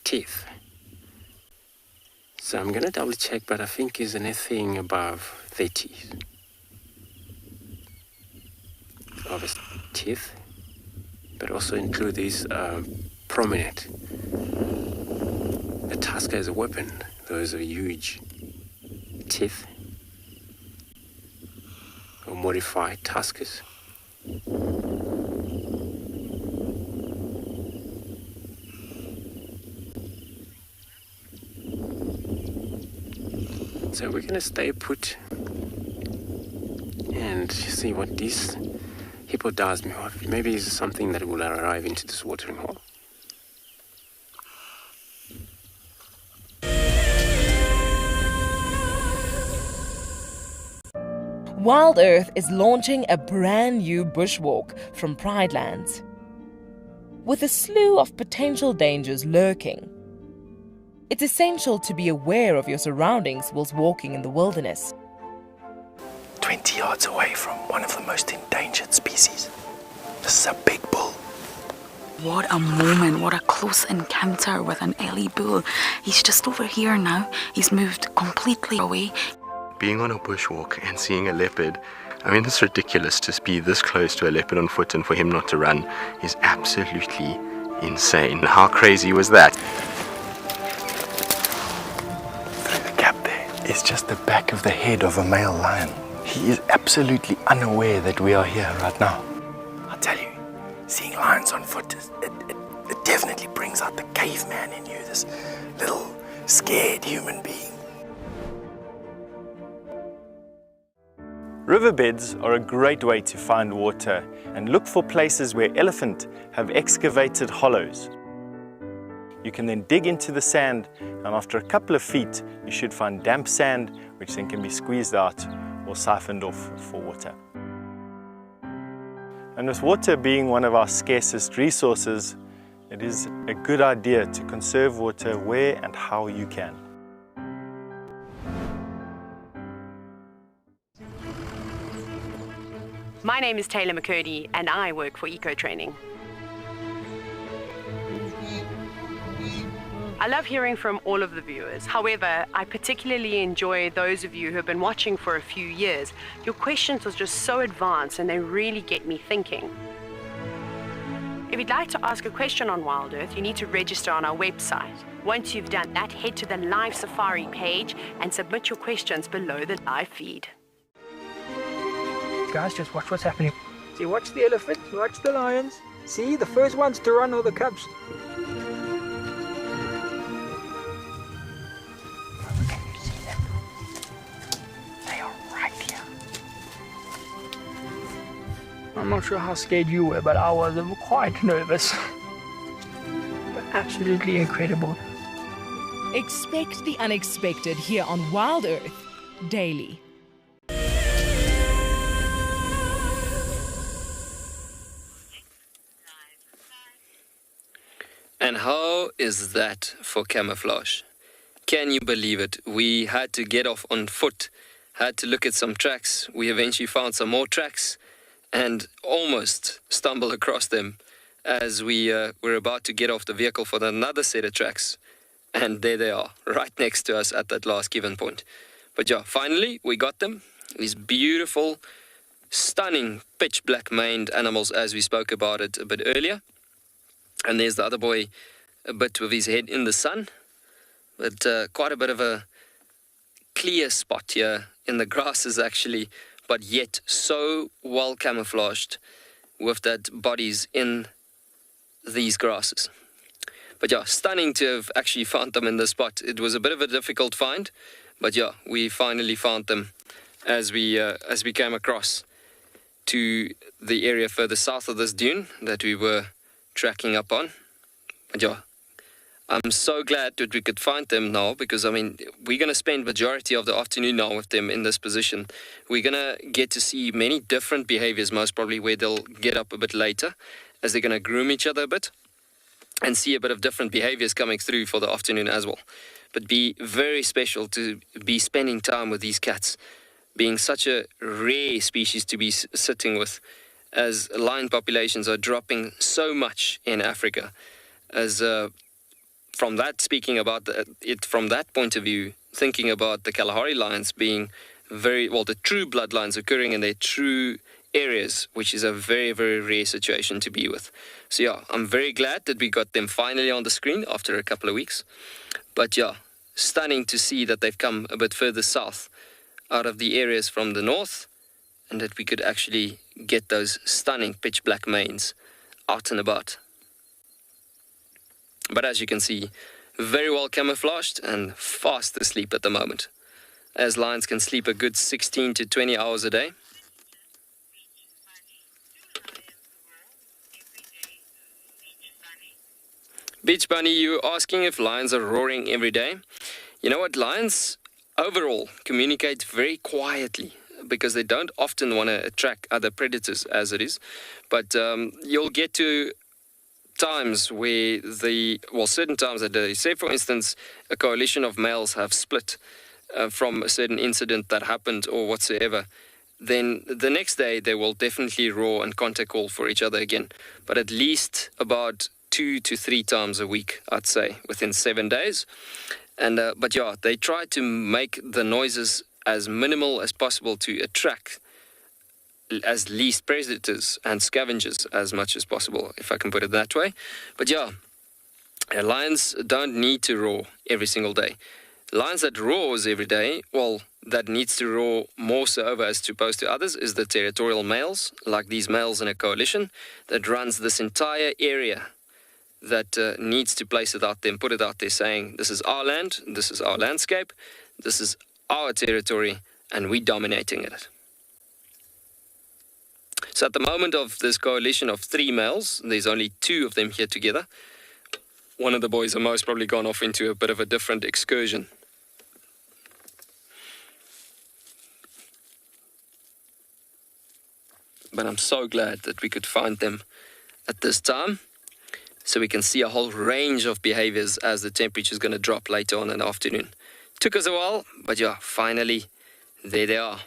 teeth. So I'm gonna double check, but I think is anything above 30 of his teeth. But also include these prominent. The tusker is a weapon. Those are huge teeth or modified tuskers. So we're gonna stay put and see what this hippo does. Maybe it's something that will arrive into this watering hole. Wild Earth is launching a brand new bushwalk from Pride Lands. With a slew of potential dangers lurking, it's essential to be aware of your surroundings whilst walking in the wilderness. 20 yards away from one of the most endangered species. This is a big bull. What a moment, what a close encounter with an Ellie bull. He's just over here now. He's moved completely away. Being on a bushwalk and seeing a leopard, I mean, it's ridiculous to be this close to a leopard on foot and for him not to run is absolutely insane. How crazy was that? Through the gap there is just the back of the head of a male lion. He is absolutely unaware that we are here right now. I'll tell you, seeing lions on foot, it definitely brings out the caveman in you, this little scared human being. Riverbeds are a great way to find water, and look for places where elephant have excavated hollows. You can then dig into the sand, and after a couple of feet you should find damp sand, which then can be squeezed out or siphoned off for water. And with water being one of our scarcest resources, it is a good idea to conserve water where and how you can. My name is Taylor McCurdy and I work for Eco Training. I love hearing from all of the viewers. However, I particularly enjoy those of you who have been watching for a few years. Your questions are just so advanced and they really get me thinking. If you'd like to ask a question on Wild Earth, you need to register on our website. Once you've done that, head to the live safari page and submit your questions below the live feed. Guys, just watch what's happening. See, watch the elephant, watch the lions. See, the first ones to run are the cubs. Can you see them? They are right here. I'm not sure how scared you were, but I was quite nervous. But absolutely incredible. Expect the unexpected here on Wild Earth daily. And how is that for camouflage? Can you believe it? We had to get off on foot, had to look at some tracks. We eventually found some more tracks and almost stumbled across them as we were about to get off the vehicle for another set of tracks. And there they are, right next to us at that last given point. But yeah, finally we got them. These beautiful, stunning, pitch black maned animals as we spoke about it a bit earlier. And there's the other boy a bit with his head in the sun. But quite a bit of a clear spot here in the grasses actually, but yet so well camouflaged with that bodies in these grasses. But yeah, stunning to have actually found them in this spot. It was a bit of a difficult find, but yeah, we finally found them as we came across to the area further south of this dune that we were tracking up on. But yeah, I'm so glad that we could find them now, because I mean, we're going to spend majority of the afternoon now with them in this position. We're going to get to see many different behaviors, most probably where they'll get up a bit later as they're going to groom each other a bit and see a bit of different behaviors coming through for the afternoon as well. But be very special to be spending time with these cats, being such a rare species to be sitting with, as lion populations are dropping so much in Africa. As from that, speaking about it from that point of view, thinking about the Kalahari lions being very, well, the true bloodlines occurring in their true areas, which is a very, very rare situation to be with. So yeah, I'm very glad that we got them finally on the screen after a couple of weeks. But yeah, stunning to see that they've come a bit further south out of the areas from the north, and that we could actually get those stunning pitch black manes out and about. But as you can see, very well camouflaged and fast asleep at the moment, as lions can sleep a good 16 to 20 hours a day. Beach Bunny, you asking if lions are roaring every day? You know what, lions overall communicate very quietly, because they don't often want to attract other predators as it is. But you'll get to times where certain times that they say, for instance, a coalition of males have split from a certain incident that happened or whatsoever, then the next day they will definitely roar and contact call for each other again. But at least about 2 to 3 times a week, I'd say, within 7 days. And but yeah, they try to make the noises as minimal as possible to attract as least predators and scavengers as much as possible, if I can put it that way. But yeah, lions don't need to roar every single day. Lions that roars every day, well, that needs to roar more so over as opposed to others, is the territorial males, like these males in a coalition that runs this entire area, that needs to place it out there and put it out there saying, this is our land, this is our landscape, this is our territory, and we're dominating it. So at the moment of this coalition of 3 males, there's only 2 of them here together. One of the boys are most probably gone off into a bit of a different excursion. But I'm so glad that we could find them at this time, so we can see a whole range of behaviors as the temperature is going to drop later on in the afternoon. Took us a while, but yeah, finally, there they are.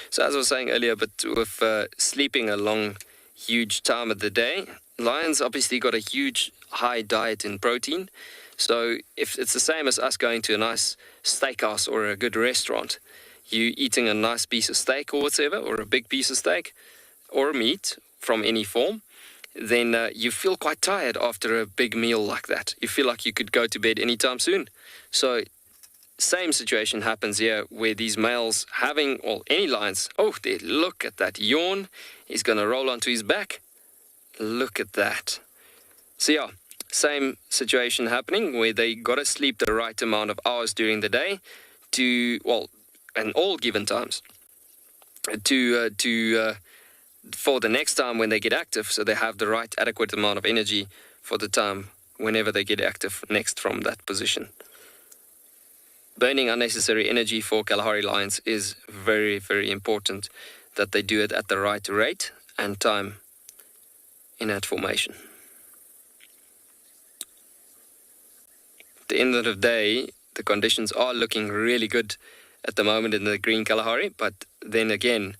So as I was saying earlier, but with sleeping a long, huge time of the day, lions obviously got a huge, high diet in protein. So if it's the same as us going to a nice steakhouse or a good restaurant, you eating a nice piece of steak or whatever, or a big piece of steak, or meat from any form, then you feel quite tired after a big meal like that. You feel like you could go to bed anytime soon. So same situation happens here, where these males having, or any lions, oh, there, look at that yawn. He's going to roll onto his back. Look at that. So yeah, same situation happening, where they got to sleep the right amount of hours during the day to, well, and all given times, for the next time when they get active, so they have the right adequate amount of energy for the time whenever they get active next from that position. Burning unnecessary energy for Kalahari lions is very, very important, that they do it at the right rate and time in that formation. At the end of the day, the conditions are looking really good at the moment in the green Kalahari, but then again,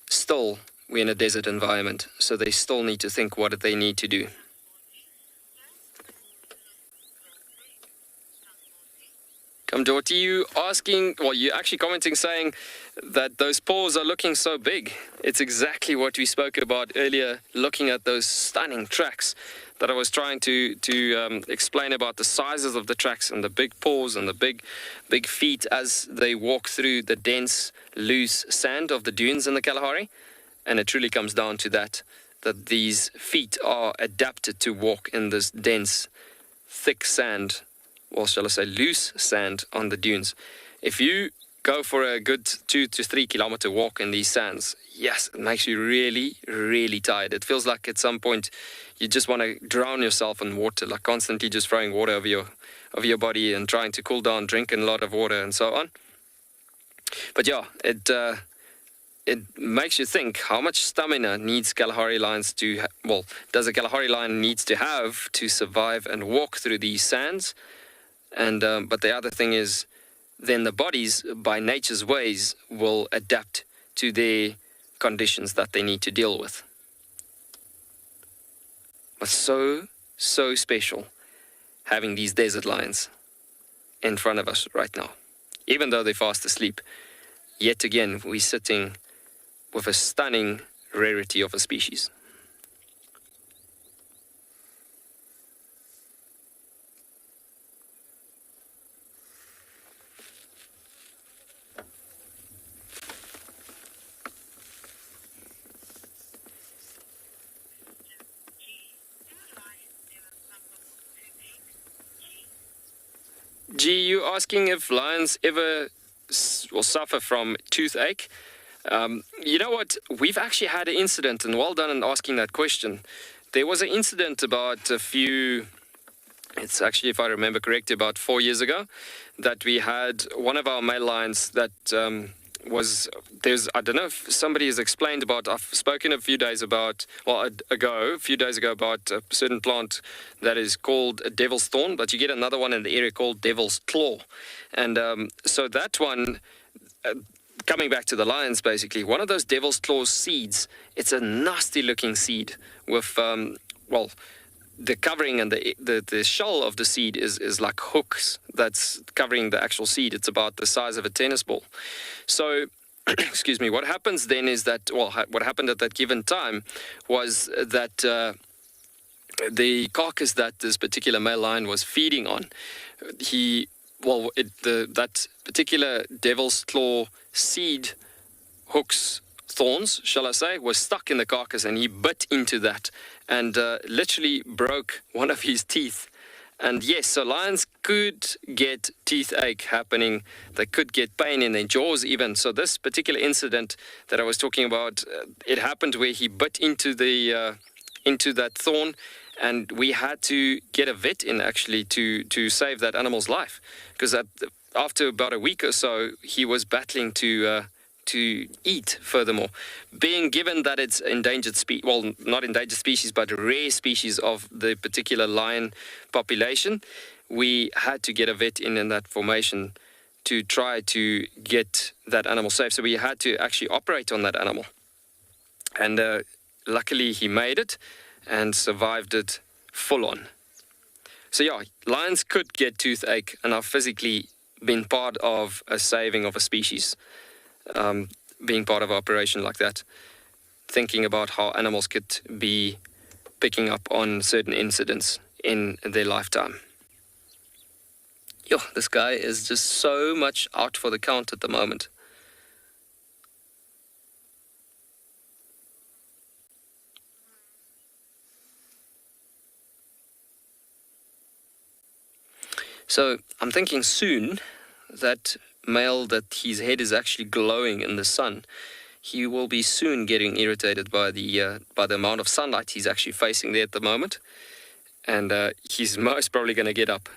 still we're in a desert environment, so they still need to think what they need to do. Come, Dorothy, you asking, well, you're actually commenting saying that those paws are looking so big. It's exactly what we spoke about earlier, looking at those stunning tracks that I was trying to explain about the sizes of the tracks and the big paws and the big feet as they walk through the dense, loose sand of the dunes in the Kalahari. And it truly comes down to that these feet are adapted to walk in this dense, thick sand, or shall I say loose sand on the dunes. If you go for a good 2 to 3 kilometer walk in these sands, yes, it makes you really, really tired. It feels like at some point you just want to drown yourself in water, like constantly just throwing water over your body and trying to cool down, drinking a lot of water and so on. But yeah, it makes you think how much stamina needs Kalahari lions to, does a Kalahari lion needs to have to survive and walk through these sands? And but the other thing is, then the bodies, by nature's ways, will adapt to their conditions that they need to deal with. But so special having these desert lions in front of us right now. Even though they're fast asleep, yet again, we're sitting with a stunning rarity of a species. G, you asking if lions ever will suffer from toothache? You know what? We've actually had an incident, and well done in asking that question. There was an incident about it's actually, if I remember correctly, about 4 years ago, that we had one of our male lions that I don't know if somebody has explained about, I've spoken a few days ago about a certain plant that is called a devil's thorn, but you get another one in the area called devil's claw. And so that one, coming back to the lions, basically, one of those devil's claw seeds, it's a nasty looking seed with, the covering and the shell of the seed is like hooks that's covering the actual seed. It's about the size of a tennis ball. So, excuse me, what happens then is that, what happened at that given time was that the carcass that this particular male lion was feeding on, that particular devil's claw seed hooks, thorns, shall I say, was stuck in the carcass, and he bit into that and literally broke one of his teeth. And yes, so lions could get toothache happening. They could get pain in their jaws even. So this particular incident that I was talking about, it happened where he bit into that thorn, and we had to get a vet in actually to save that animal's life, because after about a week or so, he was battling to eat furthermore. Being given that it's endangered species, well, not endangered species, but rare species of the particular lion population, we had to get a vet in that formation to try to get that animal safe. So we had to actually operate on that animal. And luckily he made it and survived it full on. So yeah, lions could get toothache and are physically been part of a saving of a species. Being part of an operation like that, thinking about how animals could be picking up on certain incidents in their lifetime. Yo, this guy is just so much out for the count at the moment. So I'm thinking soon that male, that his head is actually glowing in the sun, he will be soon getting irritated by the amount of sunlight he's actually facing there at the moment, and he's most probably going to get up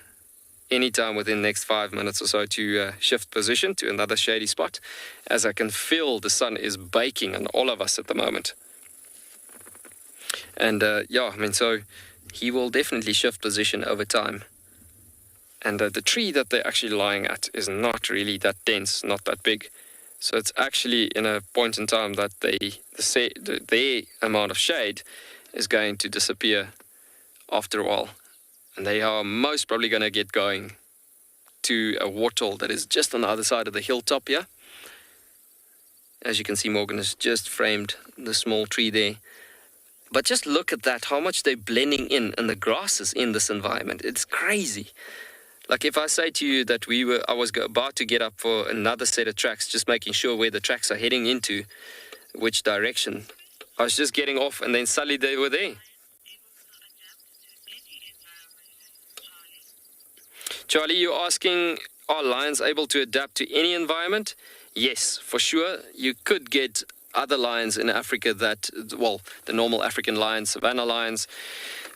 anytime within the next 5 minutes or so to shift position to another shady spot, as I can feel the sun is baking on all of us at the moment. And yeah, I mean, so he will definitely shift position over time. And the tree that they're actually lying at is not really that dense, not that big. So it's actually in a point in time that their amount of shade is going to disappear after a while. And they are most probably going to get going to a wattle that is just on the other side of the hilltop here. As you can see, Morgan has just framed the small tree there. But just look at that, how much they're blending in, and the grasses in this environment. It's crazy. Like if I say to you that I was about to get up for another set of tracks, just making sure where the tracks are heading into, which direction. I was just getting off and then suddenly they were there. Charlie, you're asking, are lions able to adapt to any environment? Yes, for sure. You could get other lions in Africa that, well, the normal African lions, savanna lions,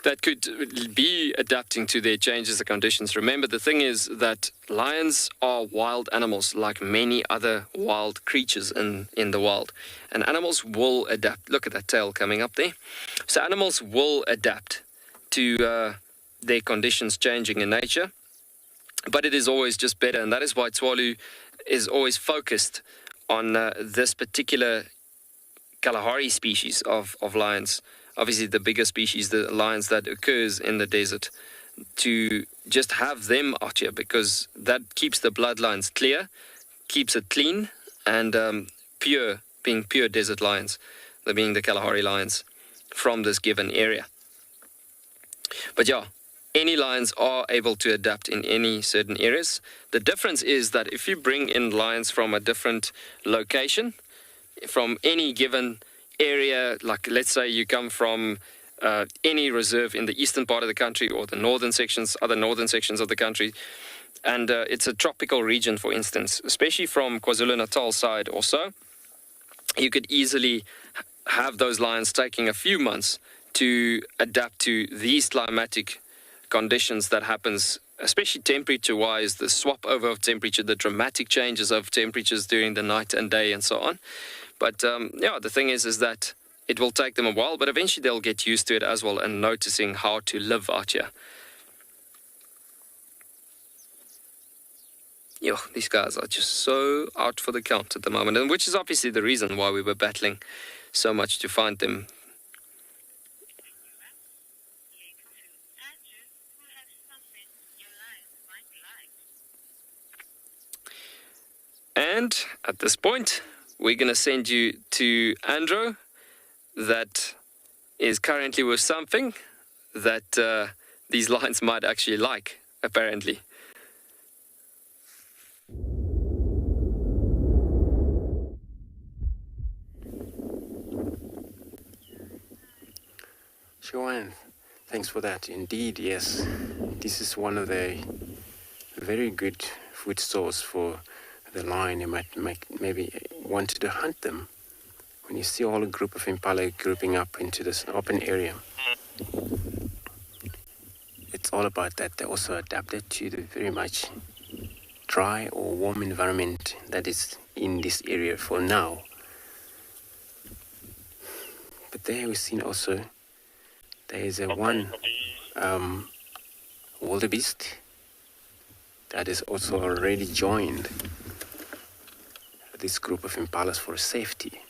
that could be adapting to their changes of conditions. Remember, the thing is that lions are wild animals like many other wild creatures in the wild. And animals will adapt. Look at that tail coming up there. So animals will adapt to their conditions changing in nature. But it is always just better. And that is why Tswalu is always focused on this particular Kalahari species of lions. Obviously the bigger species, the lions that occurs in the desert, to just have them out here, because that keeps the bloodlines clear, keeps it clean, and pure, being pure desert lions, being the Kalahari lions from this given area. But yeah, any lions are able to adapt in any certain areas. The difference is that if you bring in lions from a different location, from any given area, like let's say you come from any reserve in the eastern part of the country or the northern sections, other northern sections of the country, and it's a tropical region, for instance, especially from KwaZulu-Natal side or so, you could easily have those lions taking a few months to adapt to these climatic conditions that happens, especially temperature-wise, the swap over of temperature, the dramatic changes of temperatures during the night and day and so on. But yeah, the thing is that it will take them a while, but eventually they'll get used to it as well and noticing how to live out here. Yo, these guys are just so out for the count at the moment, and which is obviously the reason why we were battling so much to find them. And at this point, we're going to send you to Andrew, that is currently with something that these lions might actually like, apparently. Joanne, Thanks for that. Indeed, yes. This is one of the very good food source for the lion. You might maybe want to hunt them. When you see all a group of impala grouping up into this open area, it's all about that. They're also adapted to the very much dry or warm environment that is in this area for now. But there we've seen also there is one wildebeest that is also already joined this group of impalas for safety.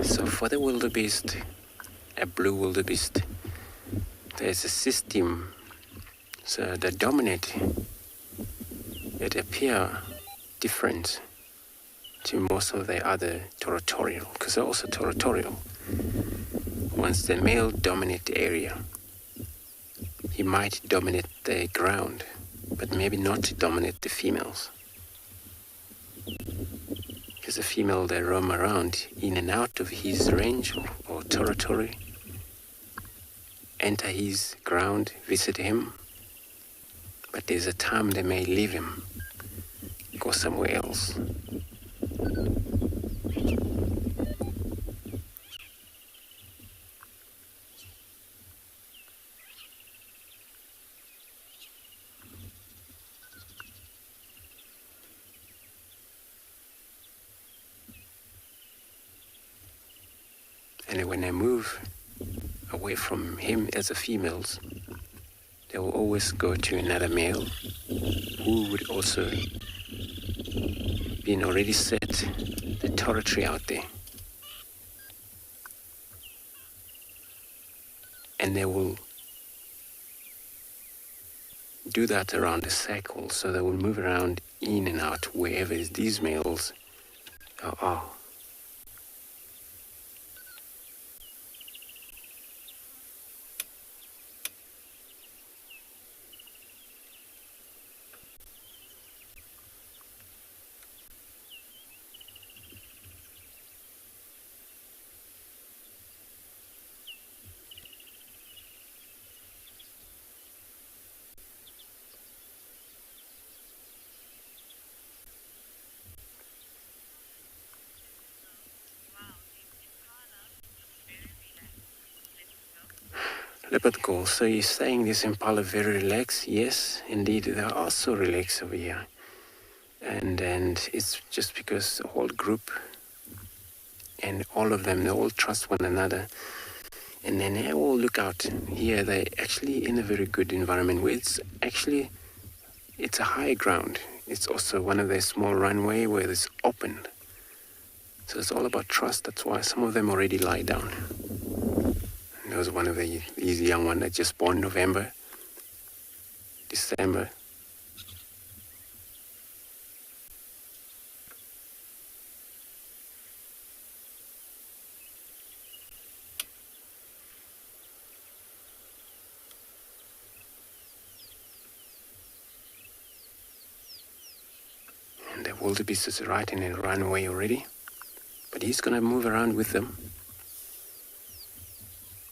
So for the wildebeest, a blue wildebeest, there's a system so that dominate. It appear different to most of the other territorial, because they're also territorial. Once the male dominate the area, he might dominate the ground, but maybe not dominate the females. Because the female, they roam around in and out of his range or territory, enter his ground, visit him, but there's a time they may leave him, go somewhere else. And when they move away from him as the females, they will always go to another male who would also be already set the territory out there. And they will do that around a circle, so they will move around in and out wherever these males are. Leopard call. So you're saying this impala very relaxed? Yes, indeed, they are also relaxed over here. And it's just because the whole group and all of them, they all trust one another. And then they all look out here. They're actually in a very good environment where it's a high ground. It's also one of their small runway where it's open. So it's all about trust. That's why some of them already lie down. There was one of these young one that just born November, December. And the wildebeest is right in a runway already, but he's gonna move around with them.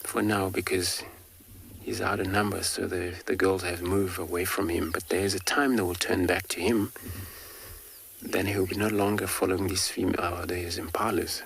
For now, because he's out of numbers, so the girls have moved away from him. But there's a time they will turn back to him. Then he will be no longer following these these impalas.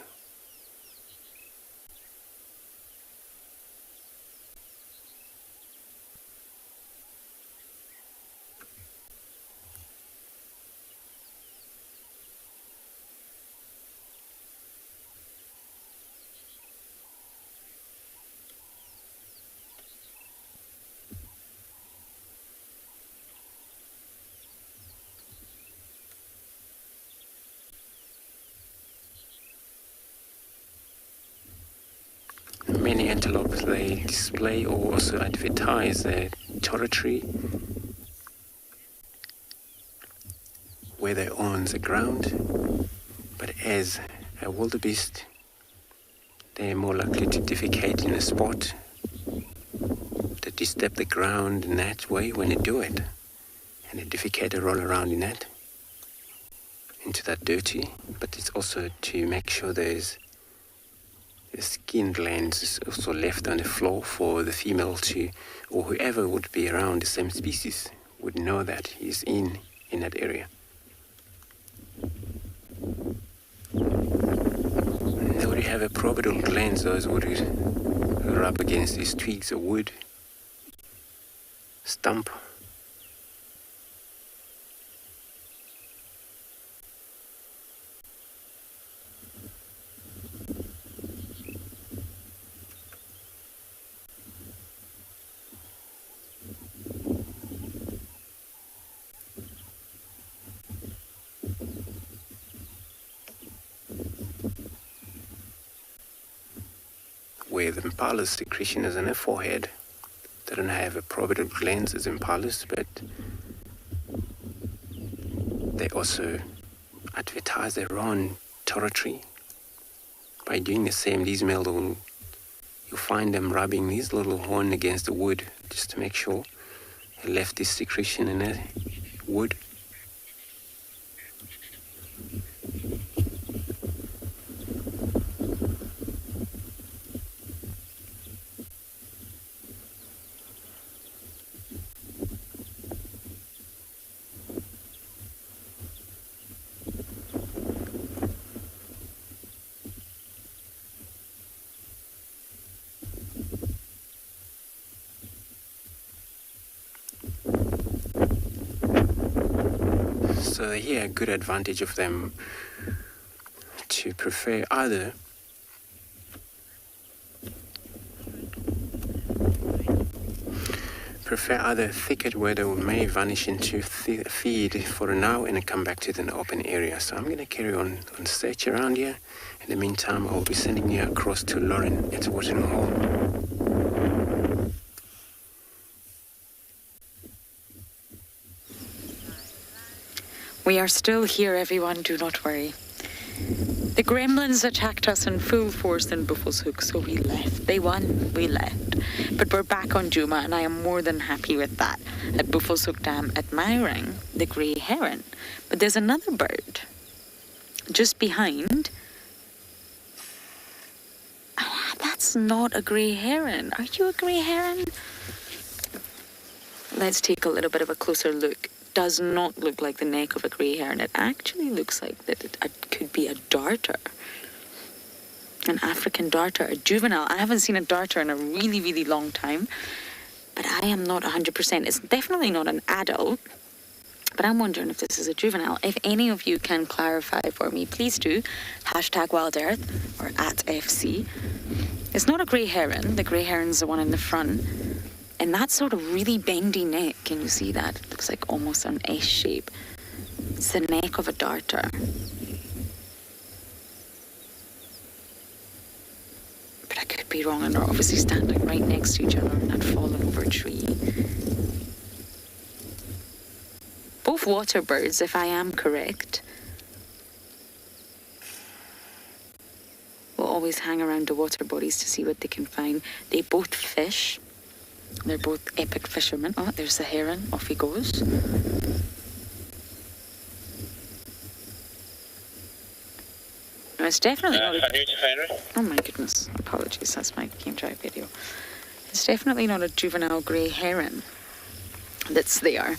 Many antelopes, they display or also advertise their territory where they own the ground, but as a wildebeest, they're more likely to defecate in a spot, to disturb the ground in that way when they do it, and they defecate and roll around in that, into that dirty. But it's also to make sure there's the skin glands is also left on the floor for the female to, or whoever would be around the same species would know that he's in that area. They would have a probable glands, those would rub against these twigs of wood, stump. Where the impala's secretion is in their forehead. They don't have a probable glands as impalas, but they also advertise their own territory by doing the same. These males, you find them rubbing these little horn against the wood just to make sure they left this secretion in the wood. So here, a good advantage of them to prefer either thicket where they may vanish into feed for now and come back to the open area. So I'm going to carry on search around here. In the meantime, I'll be sending you across to Lauren at Tswalu Hall. We are still here, everyone, do not worry. The gremlins attacked us in full force in Buffelshoek, so we left. They won, we left. But we're back on Djuma, and I am more than happy with that. At Buffelshoek Dam, admiring the grey heron. But there's another bird just behind. That's not a grey heron. Are you a grey heron? Let's take a little bit of a closer look. Does not look like the neck of a grey heron. It actually looks like that it could be a darter. An African darter, a juvenile. I haven't seen a darter in a really, really long time, but I am not 100%. It's definitely not an adult, but I'm wondering if this is a juvenile. If any of you can clarify for me, please do. #WildEarth or @FC. It's not a grey heron. The grey heron's the one in the front. And that sort of really bendy neck, can you see that? It looks like almost an S shape. It's the neck of a darter. But I could be wrong, and they're obviously standing right next to each other and fallen over a tree. Both water birds, if I am correct, will always hang around the water bodies to see what they can find. They both fish. They're both epic fishermen. Oh, there's the heron. Off he goes. No, it's definitely not a... Oh my goodness. Apologies, that's my Game Drive video. It's definitely not a juvenile grey heron that's there.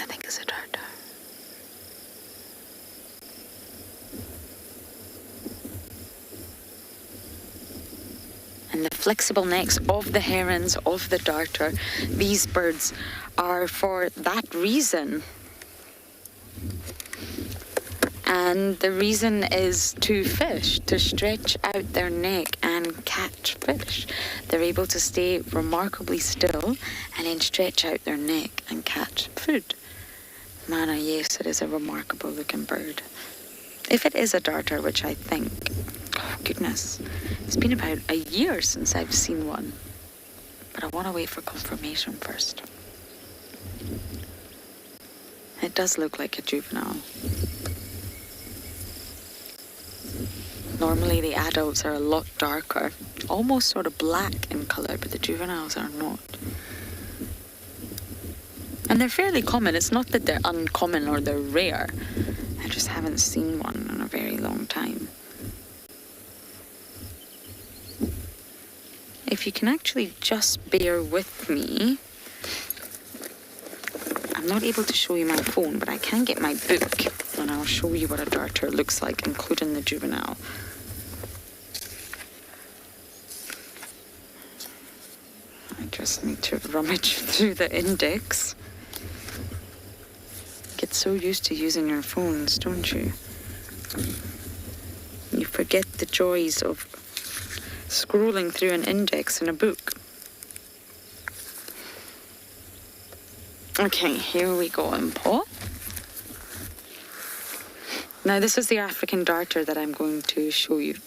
I think it's a darter. And the flexible necks of the herons, of the darter, these birds are for that reason. And the reason is to fish, to stretch out their neck and catch fish. They're able to stay remarkably still and then stretch out their neck and catch food. Mana, yes, it is a remarkable looking bird. If it is a darter, which I think, oh goodness, it's been about a year since I've seen one. But I want to wait for confirmation first. It does look like a juvenile. Normally the adults are a lot darker, almost sort of black in colour, but the juveniles are not. And they're fairly common. It's not that they're uncommon or they're rare. I just haven't seen one in a very long time. If you can actually just bear with me, I'm not able to show you my phone, but I can get my book and I'll show you what a darter looks like, including the juvenile. I just need to rummage through the index. Get so used to using your phones, don't you? You forget the joys of scrolling through an index in a book. Okay, here we go, Paul. Now this is the African darter that I'm going to show you.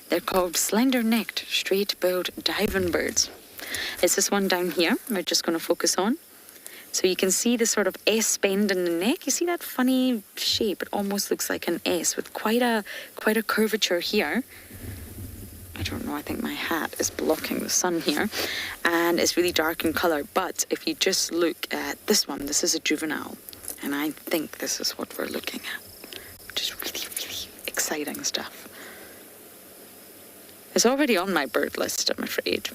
They're called slender-necked, straight-billed diving birds. It's this one down here we're just going to focus on. So you can see the sort of S bend in the neck. You see that funny shape? It almost looks like an S with quite a curvature here. I don't know, I think my hat is blocking the sun here. And it's really dark in colour. But if you just look at this one, this is a juvenile. And I think this is what we're looking at. Which is really, really exciting stuff. It's already on my bird list, I'm afraid.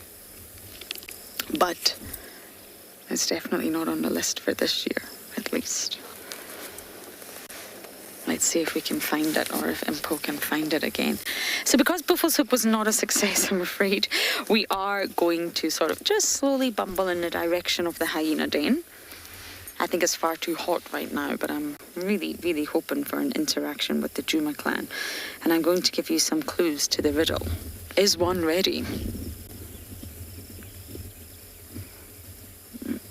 But it's definitely not on the list for this year, at least. Let's see if we can find it, or if Impo can find it again. So because Buffalo's Hook was not a success, I'm afraid, we are going to sort of just slowly bumble in the direction of the hyena den. I think it's far too hot right now, but I'm really, really hoping for an interaction with the Juma clan. And I'm going to give you some clues to the riddle. Is one ready?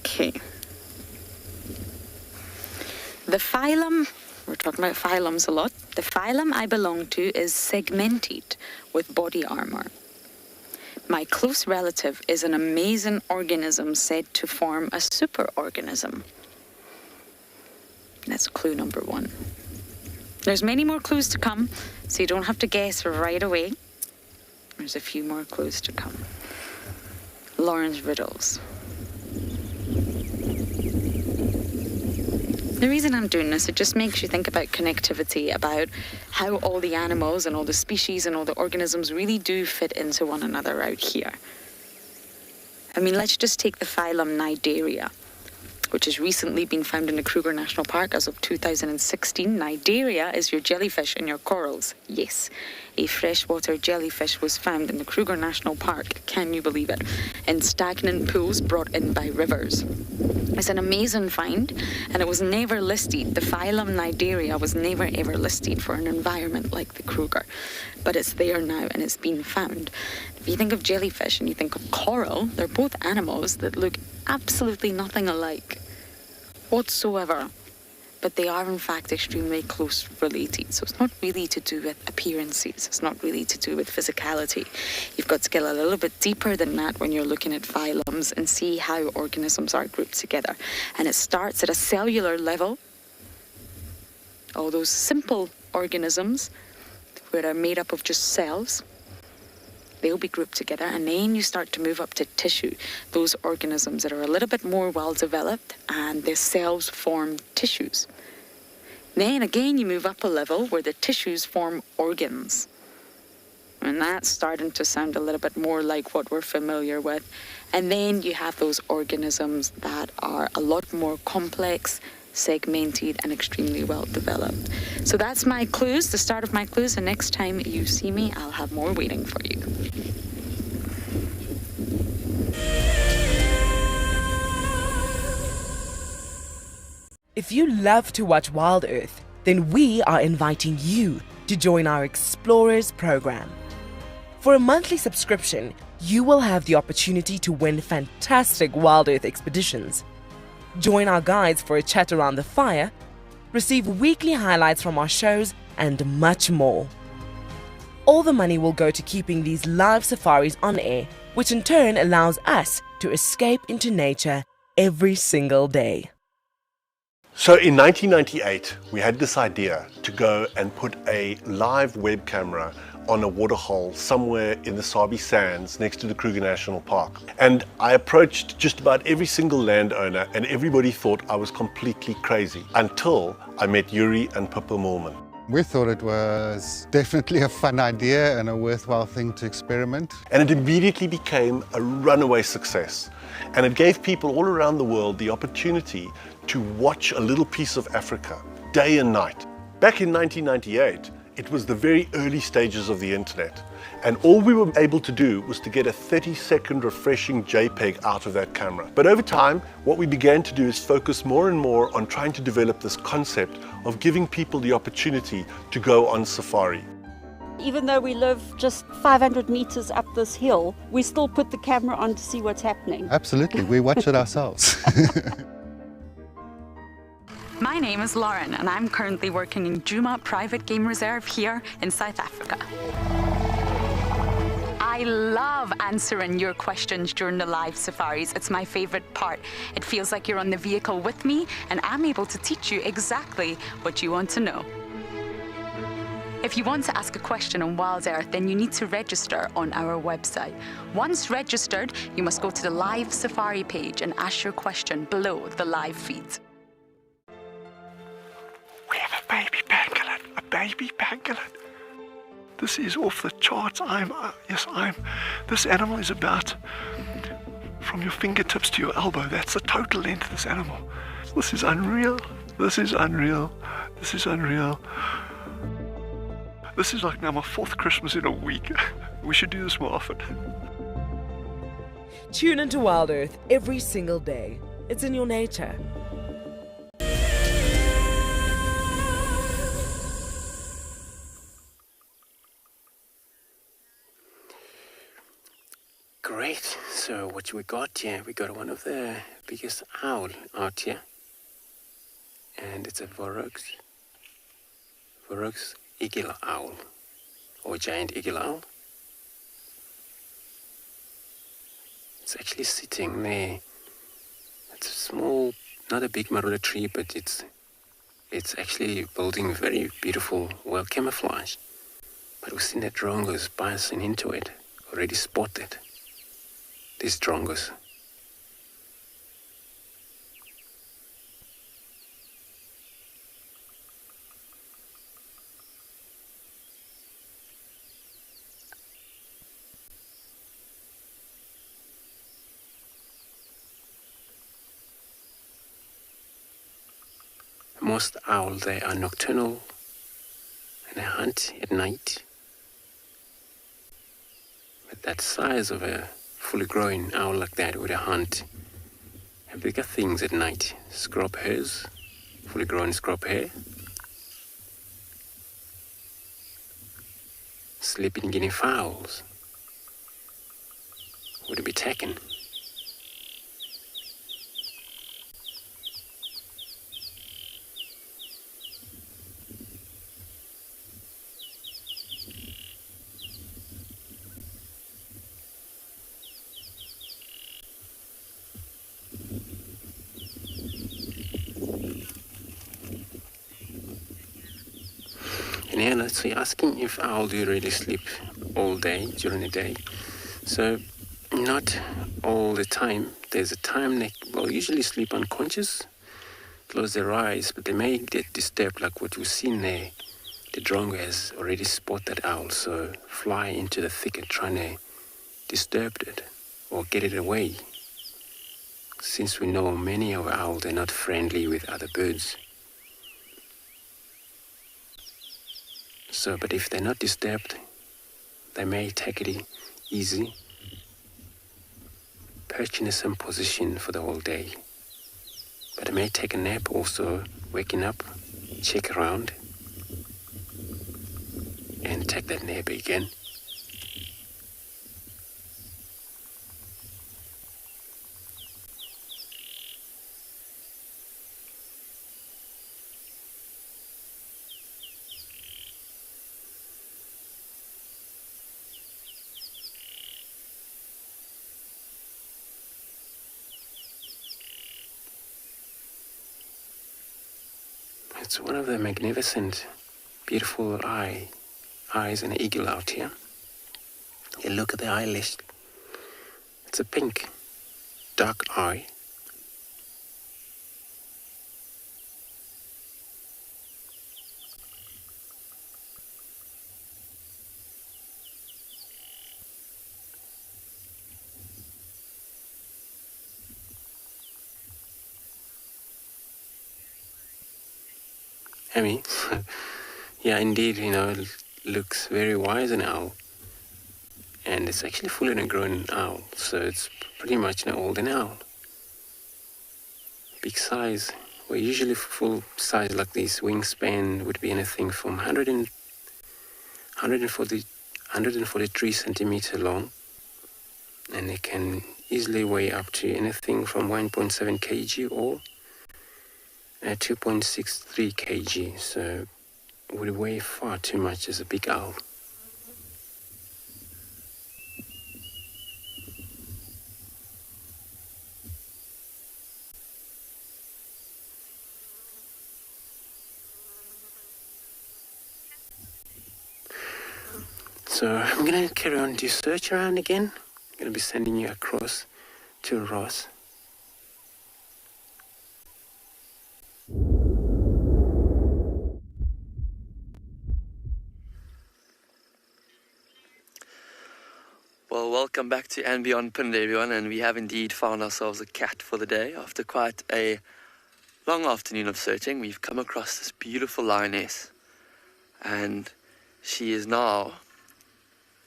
Okay. The phylum, we're talking about phylums a lot. The phylum I belong to is segmented with body armor. My close relative is an amazing organism said to form a superorganism. That's clue number one. There's many more clues to come, so you don't have to guess right away. There's a few more clues to come. Lauren's riddles. The reason I'm doing this, it just makes you think about connectivity, about how all the animals and all the species and all the organisms really do fit into one another out here. I mean, let's just take the phylum Cnidaria, which has recently been found in the Kruger National Park as of 2016. Cnidaria is your jellyfish in your corals. Yes, a freshwater jellyfish was found in the Kruger National Park, can you believe it, in stagnant pools brought in by rivers. It's an amazing find, and it was never listed. The phylum Cnidaria was never ever listed for an environment like the Kruger, but it's there now and it's been found. If you think of jellyfish and you think of coral, they're both animals that look absolutely nothing alike whatsoever, but they are in fact extremely close related. So it's not really to do with appearances, it's not really to do with physicality. You've got to get a little bit deeper than that when you're looking at phylums and see how organisms are grouped together. And it starts at a cellular level. All those simple organisms where they're made up of just cells, they'll be grouped together, and then you start to move up to tissue, those organisms that are a little bit more well developed and their cells form tissues. Then again you move up a level where the tissues form organs. And that's starting to sound a little bit more like what we're familiar with. And then you have those organisms that are a lot more complex, segmented and extremely well developed. So that's my clues, the start of my clues, and next time you see me, I'll have more waiting for you. If you love to watch Wild Earth, then we are inviting you to join our Explorers program. For a monthly subscription, you will have the opportunity to win fantastic Wild Earth expeditions. Join our guides for a chat around the fire, receive weekly highlights from our shows, and much more. All the money will go to keeping these live safaris on air, which in turn allows us to escape into nature every single day. So in 1998, we had this idea to go and put a live web camera on a waterhole somewhere in the Sabi Sands next to the Kruger National Park. And I approached just about every single landowner and everybody thought I was completely crazy until I met Yuri and Pippa Moorman. We thought it was definitely a fun idea and a worthwhile thing to experiment. And it immediately became a runaway success. And it gave people all around the world the opportunity to watch a little piece of Africa day and night. Back in 1998, it was the very early stages of the internet. And all we were able to do was to get a 30-second refreshing JPEG out of that camera. But over time, what we began to do is focus more and more on trying to develop this concept of giving people the opportunity to go on safari. Even though we live just 500 meters up this hill, we still put the camera on to see what's happening. Absolutely, we watch it ourselves. My name is Lauren and I'm currently working in Djuma Private Game Reserve here in South Africa. I love answering your questions during the live safaris. It's my favorite part. It feels like you're on the vehicle with me and I'm able to teach you exactly what you want to know. If you want to ask a question on Wild Earth, then you need to register on our website. Once registered, you must go to the live safari page and ask your question below the live feed. We have a baby pangolin, a baby pangolin. This is off the charts. This animal is about from your fingertips to your elbow. That's the total length of this animal. This is unreal. This is unreal. This is unreal. This is like now my 4th Christmas in a week. We should do this more often. Tune into Wild Earth every single day. It's in your nature. Great. So what we got here, we got one of the biggest owl out here. And it's a Vorux eagle owl, or giant eagle owl. It's actually sitting there. It's a small, not a big marula tree, but it's actually building very beautiful, well camouflaged. But we've seen that drongos passing into it, already spotted. These drongos. Most owls, they are nocturnal and they hunt at night. But that size of a fully grown owl like that would hunt bigger things at night. Scrub hares, fully grown scrub hare. Sleeping guinea fowls would be taken. And yeah, let's see, asking if owl do really sleep all day, during the day. So, not all the time. There's a time they usually sleep unconscious, close their eyes, but they may get disturbed like what we've seen there. The drongo has already spotted that owl, so fly into the thicket trying to disturb it or get it away. Since we know many of owls are not friendly with other birds. So, but if they're not disturbed, they may take it easy, perch in the same position for the whole day. But they may take a nap also, waking up, check around, and take that nap again. It's one of the magnificent, beautiful eyes in an eagle out here. You look at the eyelash. It's a pink, dark eye. Emmy, yeah, indeed, it looks very wise, an owl. And it's actually fully grown owl, so it's pretty much an older owl. Big size. Well, usually full size like this, wingspan would be anything from 143 centimeter long, and it can easily weigh up to anything from 1.7 kg or 2.63 kg, so would weigh far too much as a big owl. So I'm going to carry on to search around again. I'm going to be sending you across to Ross. Well, welcome back to And Beyond Pinned, everyone, and we have indeed found ourselves a cat for the day. After quite a long afternoon of searching, we've come across this beautiful lioness, and she is now,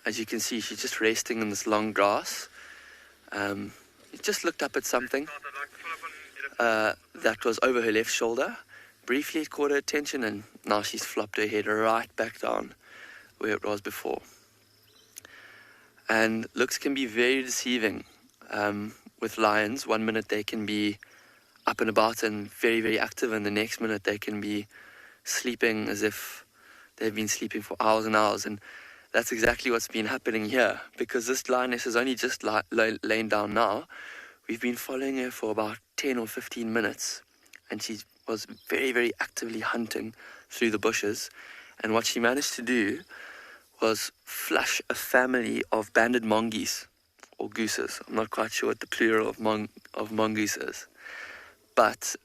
as you can see, she's just resting in this long grass. She just looked up at something that was over her left shoulder. Briefly it caught her attention, and now she's flopped her head right back down where it was before. And looks can be very deceiving with lions. One minute they can be up and about and very, very active, and the next minute they can be sleeping as if they've been sleeping for hours and hours. And that's exactly what's been happening here, because this lioness has only just lain down now. We've been following her for about 10 or 15 minutes, and she was very, very actively hunting through the bushes. And what she managed to do was flush a family of banded mongoose, or gooses. I'm not quite sure what the plural of mongoose is. But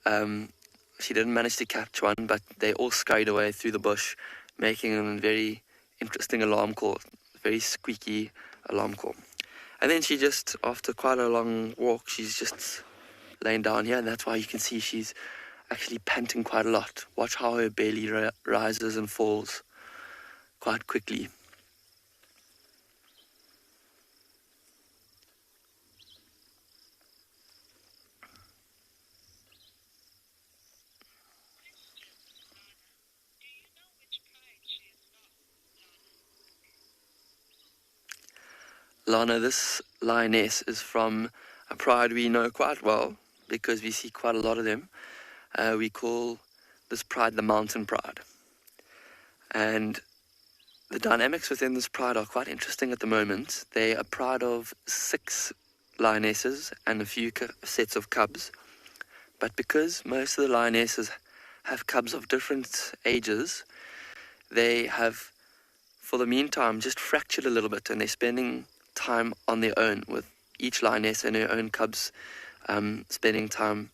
she didn't manage to catch one, but they all scurried away through the bush, making a very interesting alarm call, very squeaky alarm call. And then she just, after quite a long walk, she's just laying down here, and that's why you can see she's actually panting quite a lot. Watch how her belly rises and falls quite quickly. Lana, this lioness is from a pride we know quite well because we see quite a lot of them. We call this pride the mountain pride. And the dynamics within this pride are quite interesting at the moment. They are a pride of 6 lionesses and a few sets of cubs. But because most of the lionesses have cubs of different ages, they have, for the meantime, just fractured a little bit, and they're spending time on their own, with each lioness and her own cubs spending time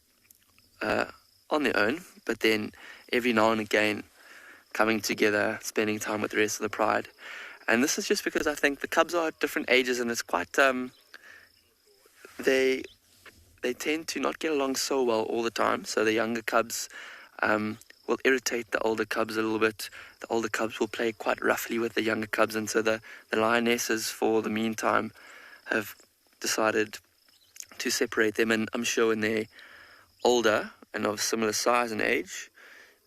on their own, but then every now and again coming together, spending time with the rest of the pride. And this is just because I think the cubs are at different ages, and it's quite they tend to not get along so well all the time. So the younger cubs will irritate the older cubs a little bit. The older cubs will play quite roughly with the younger cubs, and so the lionesses, for the meantime, have decided to separate them. And I'm sure when they're older and of similar size and age,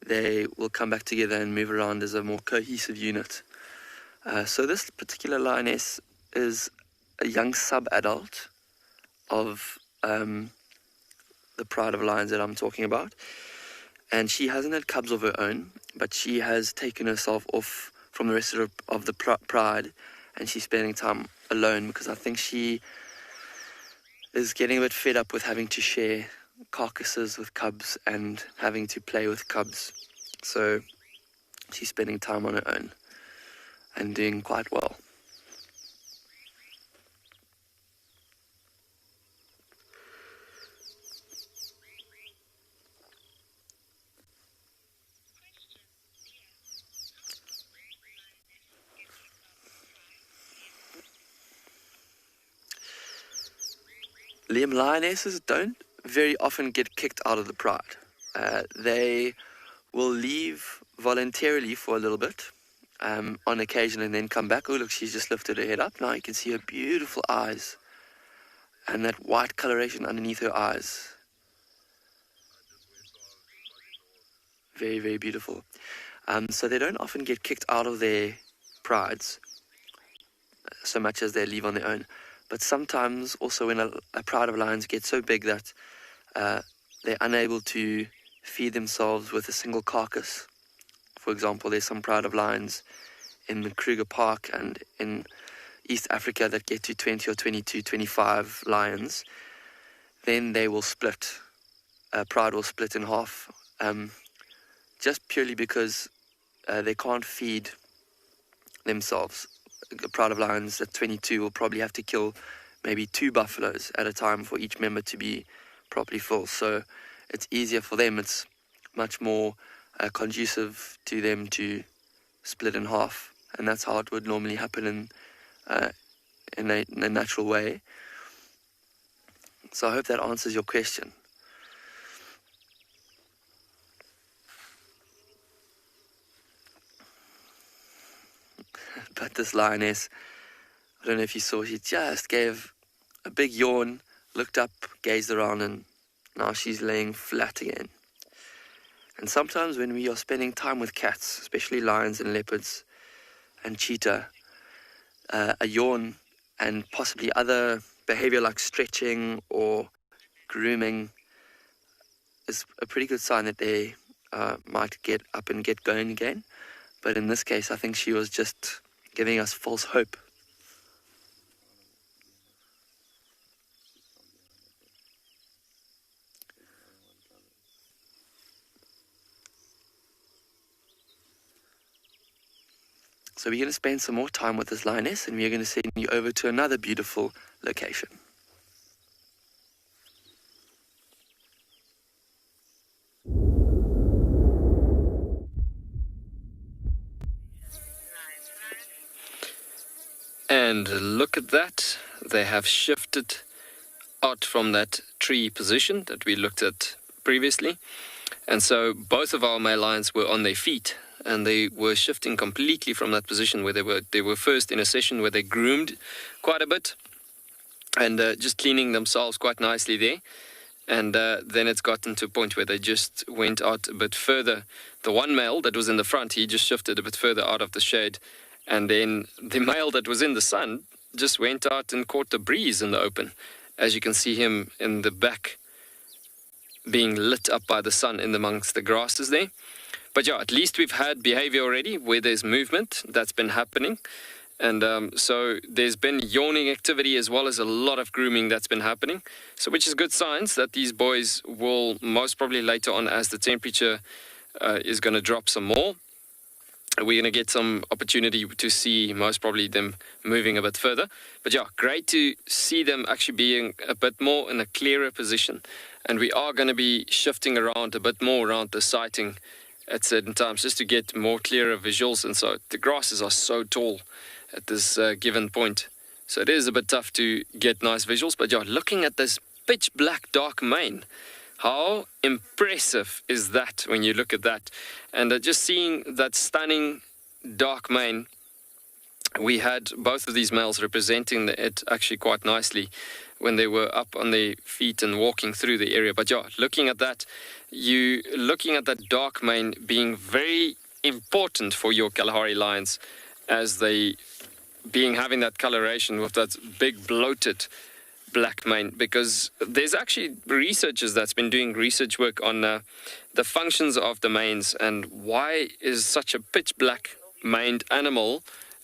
they will come back together and move around as a more cohesive unit. So this particular lioness is a young sub-adult of the pride of lions that I'm talking about. And she hasn't had cubs of her own, but she has taken herself off from the rest of the pride, and she's spending time alone because I think she is getting a bit fed up with having to share carcasses with cubs and having to play with cubs So she's spending time on her own and doing quite well. Liam, lionesses don't very often get kicked out of the pride. They will leave voluntarily for a little bit on occasion and then come back. Oh, look, she's just lifted her head up. Now you can see her beautiful eyes and that white coloration underneath her eyes. Very, very beautiful. So they don't often get kicked out of their prides so much as they leave on their own. But sometimes also when a pride of lions gets so big that they're unable to feed themselves with a single carcass. For example, there's some pride of lions in the Kruger Park and in East Africa that get to 20 or 22, 25 lions. Then they will split. Pride will split in half, just purely because they can't feed themselves. A pride of lions at 22 will probably have to kill maybe 2 buffaloes at a time for each member to be properly full. So it's easier for them. It's much more conducive to them to split in half, and that's how it would normally happen in a natural way. So I hope that answers your question. But this lioness, I don't know if you saw, she just gave a big yawn, looked up, gazed around, and now she's laying flat again. And sometimes when we are spending time with cats, especially lions and leopards and cheetah, a yawn and possibly other behavior like stretching or grooming is a pretty good sign that they might get up and get going again. But in this case, I think she was just giving us false hope. So we're going to spend some more time with this lioness, and we're going to send you over to another beautiful location. And look at that, they have shifted out from that tree position that we looked at previously. And so both of our male lions were on their feet, and they were shifting completely from that position where they were first in a session where they groomed quite a bit and just cleaning themselves quite nicely there. And then it's gotten to a point where they just went out a bit further. The one male that was in the front, he just shifted a bit further out of the shade. And then the male that was in the sun just went out and caught the breeze in the open. As you can see him in the back being lit up by the sun in amongst the grasses there. But yeah, at least we've had behavior already where there's movement that's been happening. And so there's been yawning activity as well as a lot of grooming that's been happening. So which is good signs that these boys will most probably later on, as the temperature is going to drop some more, we're going to get some opportunity to see most probably them moving a bit further. But yeah, great to see them actually being a bit more in a clearer position. And we are going to be shifting around a bit more around the sighting at certain times just to get more clearer visuals. And so the grasses are so tall at this given point. So it is a bit tough to get nice visuals. But yeah, looking at this pitch black dark mane, how impressive is that when you look at that? And just seeing that stunning dark mane, we had both of these males representing it actually quite nicely when they were up on their feet and walking through the area. But yeah, looking at that dark mane being very important for your Kalahari lions, as they having that coloration with that big bloated black mane, because there's actually researchers that's been doing research work on the functions of the manes and why is such a pitch black maned animal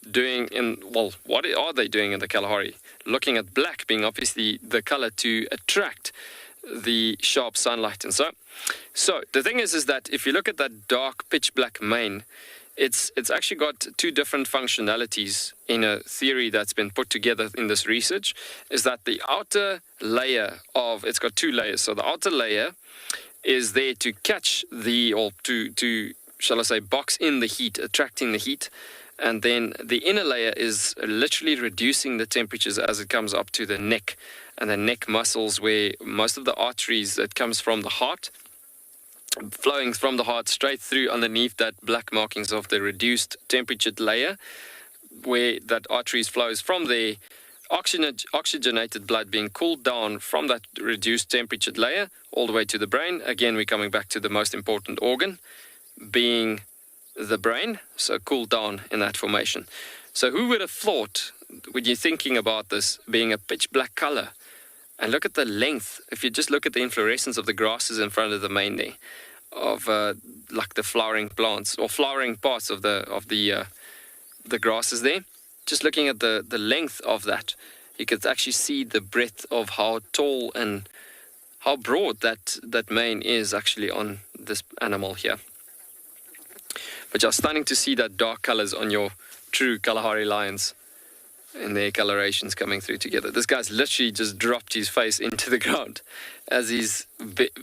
doing what are they doing in the Kalahari? Looking at black being obviously the color to attract the sharp sunlight and so. So the thing is that if you look at that dark pitch black mane, it's actually got two different functionalities in a theory that's been put together in this research. Is that the outer layer of, it's got two layers. So the outer layer is there to catch the, or to shall I say, box in the heat, attracting the heat. And then the inner layer is literally reducing the temperatures as it comes up to the neck and the neck muscles, where most of the arteries that comes from the heart, flowing from the heart straight through underneath that black markings of the reduced temperature layer, where that arteries flows from the oxygenated blood being cooled down from that reduced temperature layer all the way to the brain. Again, we're coming back to the most important organ, being the brain, so cool down in that formation. So who would have thought, when you're thinking about this being a pitch black color, and look at the length, if you just look at the inflorescence of the grasses in front of the mane there, of like the flowering plants or flowering parts of the grasses there, just looking at the length of that, you could actually see the breadth of how tall and how broad that mane is actually on this animal here. But you're starting to see that dark colors on your true Kalahari lions and their colorations coming through together. This guy's literally just dropped his face into the ground as he's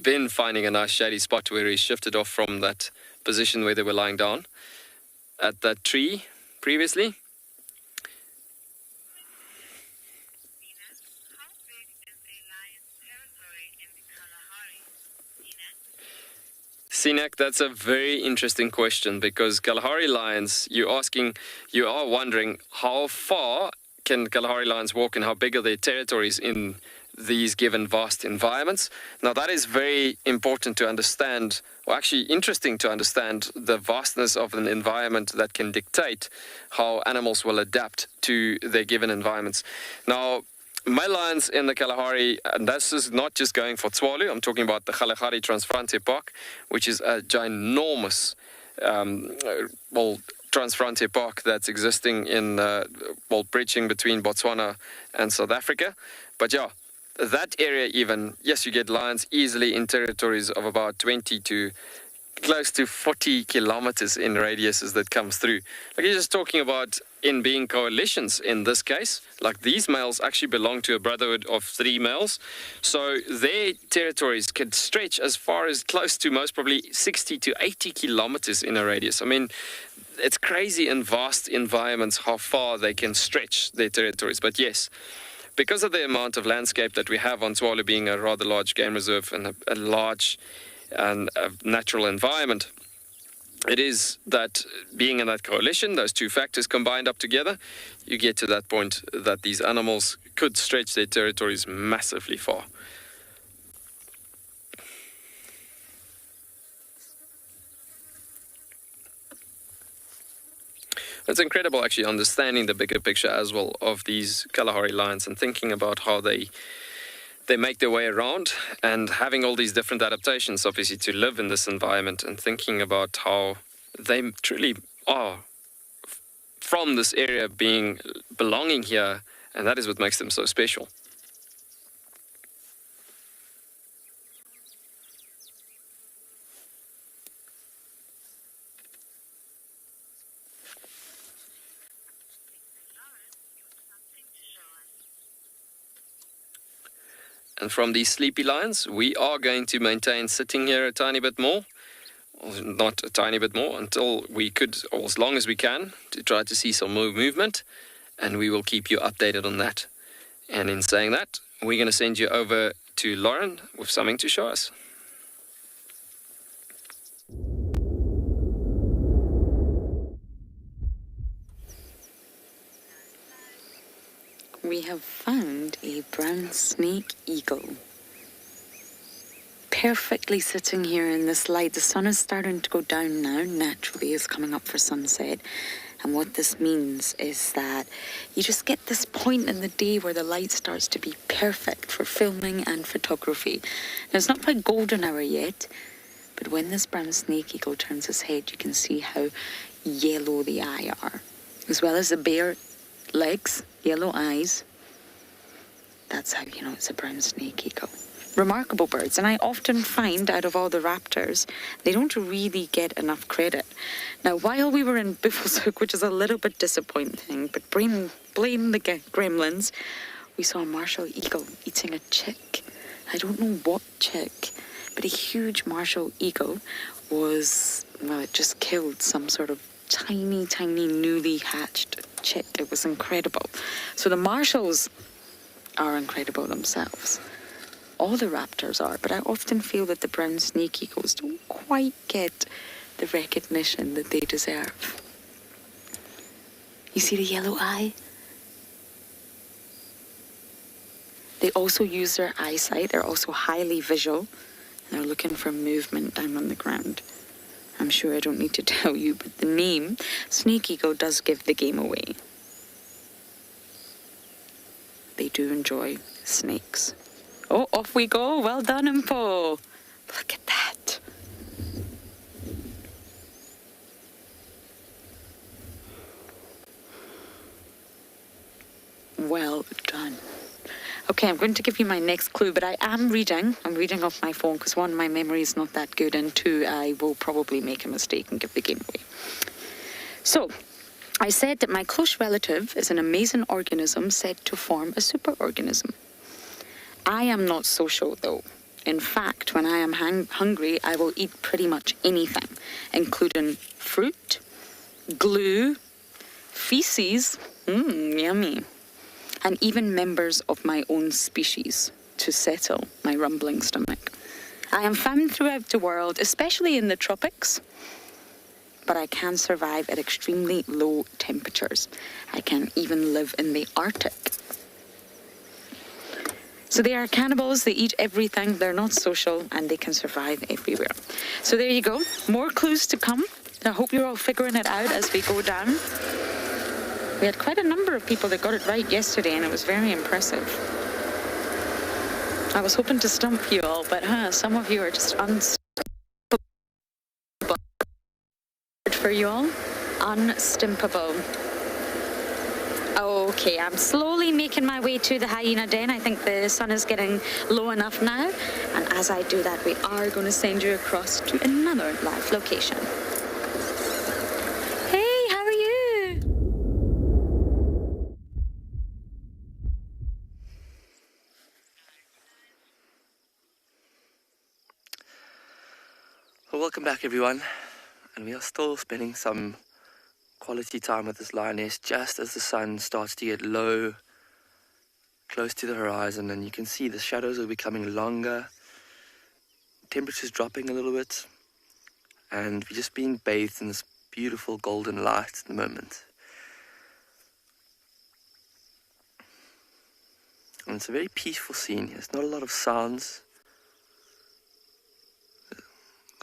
been finding a nice shady spot where he shifted off from that position where they were lying down at that tree previously. Sinek, that's a very interesting question, because Kalahari lions, you are wondering how far can Kalahari lions walk and how big are their territories in these given vast environments. Now that is very important to understand, or actually interesting to understand, the vastness of an environment that can dictate how animals will adapt to their given environments. Now, my lions in the Kalahari, and this is not just going for Tswalu, I'm talking about the Kalahari Transfrontier Park, which is a ginormous Transfrontier Park that's existing in, bridging between Botswana and South Africa. But yeah, that area even, yes, you get lions easily in territories of about 20 to close to 40 kilometers in radiuses that comes through. Like you're just talking about in being coalitions in this case, like these males actually belong to a brotherhood of 3 males. So their territories could stretch as far as close to most probably 60 to 80 kilometers in a radius. I mean, it's crazy in vast environments how far they can stretch their territories. But yes, because of the amount of landscape that we have on Tswalu being a rather large game reserve and a large and a natural environment, it is that being in that coalition, those two factors combined up together, you get to that point that these animals could stretch their territories massively far. It's incredible actually understanding the bigger picture as well of these Kalahari lions and thinking about how they make their way around and having all these different adaptations, obviously, to live in this environment, and thinking about how they truly are from this area, belonging here, and that is what makes them so special. And from these sleepy lions, we are going to maintain sitting here a tiny bit more, not a tiny bit more, until we could, or as long as we can, to try to see some more movement, and we will keep you updated on that. And in saying that, we're going to send you over to Lauren with something to show us. We have found a brown snake eagle. Perfectly sitting here in this light. The sun is starting to go down now, naturally. It's coming up for sunset. And what this means is that you just get this point in the day where the light starts to be perfect for filming and photography. Now, it's not quite golden hour yet, but when this brown snake eagle turns his head, you can see how yellow the eyes are, as well as the bare legs, yellow eyes. That's how you know it's a brown snake eagle. remarkable birds, and I often find out of all the raptors, they don't really get enough credit. Now, while we were in Buffelshoek, which is a little bit disappointing, but blame the gremlins, we saw a martial eagle eating a chick. I don't know what chick, but a huge martial eagle it just killed some sort of tiny, newly hatched chick. It was incredible. So the marshals are incredible themselves. All the raptors are, but I often feel that the brown snake eagles don't quite get the recognition that they deserve. You see the yellow eye? They also use their eyesight. They're also highly visual. They're looking for movement down on the ground. I'm sure I don't need to tell you, but the name snake eagle does give the game away. They do enjoy snakes. Oh, off we go. Well done, Impo. Look at that. Well done. Okay, I'm going to give you my next clue, but I am reading. I'm reading off my phone because one, my memory is not that good, and two, I will probably make a mistake and give the game away. So, I said that my close relative is an amazing organism said to form a superorganism. I am not social, though. In fact, when I am hungry, I will eat pretty much anything, including fruit, glue, feces, yummy, and even members of my own species to settle my rumbling stomach. I am found throughout the world, especially in the tropics, but I can survive at extremely low temperatures. I can even live in the Arctic. So they are cannibals, they eat everything, they're not social, and they can survive everywhere. So there you go, more clues to come. I hope you're all figuring it out as we go down. We had quite a number of people that got it right yesterday, and it was very impressive. I was hoping to stump you all, but some of you are just unstumpable. For you all, unstumpable. Okay, I'm slowly making my way to the hyena den. I think the sun is getting low enough now. And as I do that, we are going to send you across to another live location. Hey, how are you? Well, welcome back, everyone. And we are still spending some quality time with this lioness just as the sun starts to get low, close to the horizon, and you can see the shadows are becoming longer, temperature's dropping a little bit, and we're just being bathed in this beautiful golden light at the moment. And it's a very peaceful scene. There's not a lot of sounds,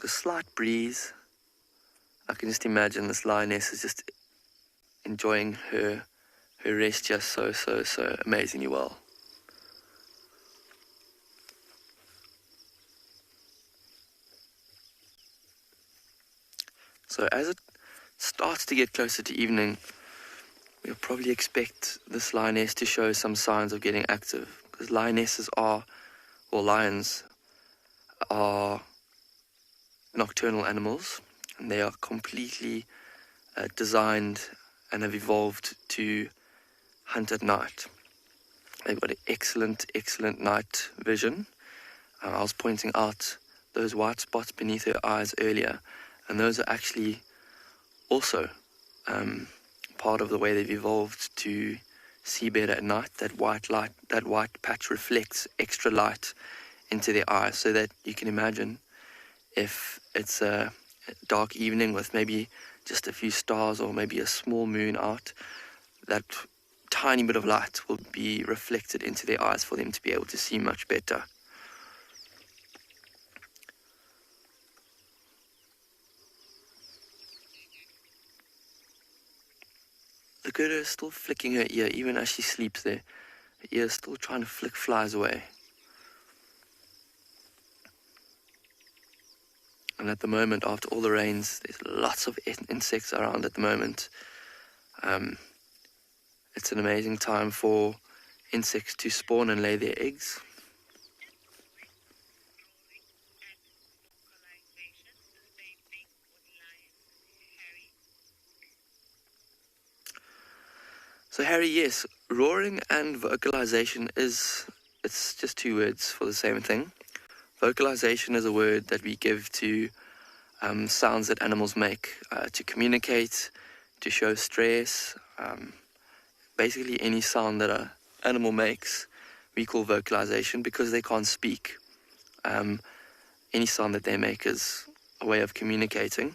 a slight breeze. I can just imagine this lioness is just enjoying her rest just so amazingly well. So as it starts to get closer to evening, we'll probably expect this lioness to show some signs of getting active, because lions are nocturnal animals, and they are completely designed and have evolved to hunt at night. They've got an excellent night vision. I was pointing out those white spots beneath her eyes earlier, and those are actually also part of the way they've evolved to see better at night. That white patch reflects extra light into their eyes, so that you can imagine if it's a dark evening with maybe just a few stars or maybe a small moon out, that tiny bit of light will be reflected into their eyes for them to be able to see much better. Look at her still flicking her ear even as she sleeps there. Her ear is still trying to flick flies away. And at the moment, after all the rains, there's lots of insects around at the moment. It's an amazing time for insects to spawn and lay their eggs. So Harry, yes, roaring and vocalization it's just two words for the same thing. Vocalization is a word that we give to sounds that animals make to communicate, to show stress. Basically any sound that an animal makes, we call vocalization because they can't speak. Any sound that they make is a way of communicating.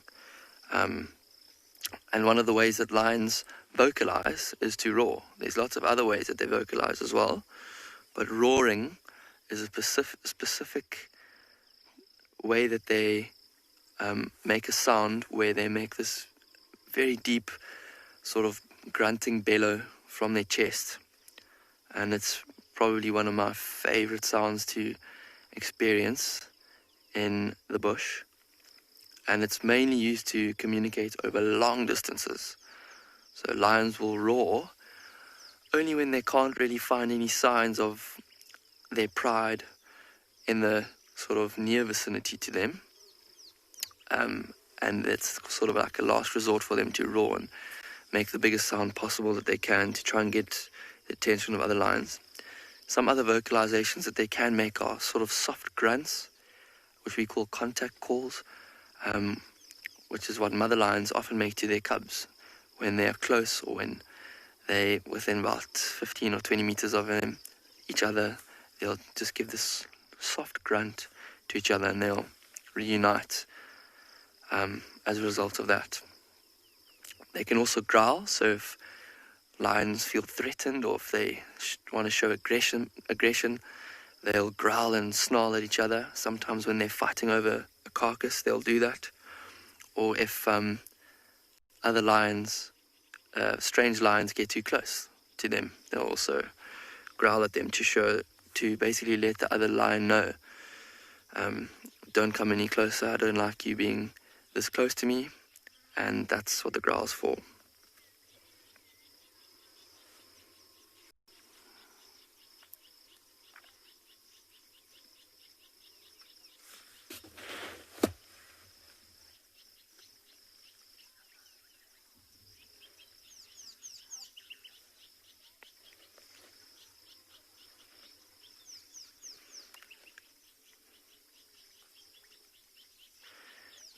And one of the ways that lions vocalize is to roar. There's lots of other ways that they vocalize as well, but roaring is a specific way that they make a sound where they make this very deep sort of grunting bellow from their chest. And it's probably one of my favorite sounds to experience in the bush. And it's mainly used to communicate over long distances. So lions will roar only when they can't really find any signs of their pride in the sort of near vicinity to them. And it's sort of like a last resort for them to roar and make the biggest sound possible that they can to try and get the attention of other lions. Some other vocalizations that they can make are sort of soft grunts, which we call contact calls, which is what mother lions often make to their cubs when they are close or when they're within about 15 or 20 meters of each other. They'll just give this soft grunt to each other and they'll reunite as a result of that. They can also growl, so if lions feel threatened or if they want to show aggression, they'll growl and snarl at each other. Sometimes when they're fighting over a carcass, they'll do that. Or if other lions, strange lions, get too close to them, they'll also growl at them to basically let the other lion know, don't come any closer, I don't like you being this close to me, and that's what the growl's for.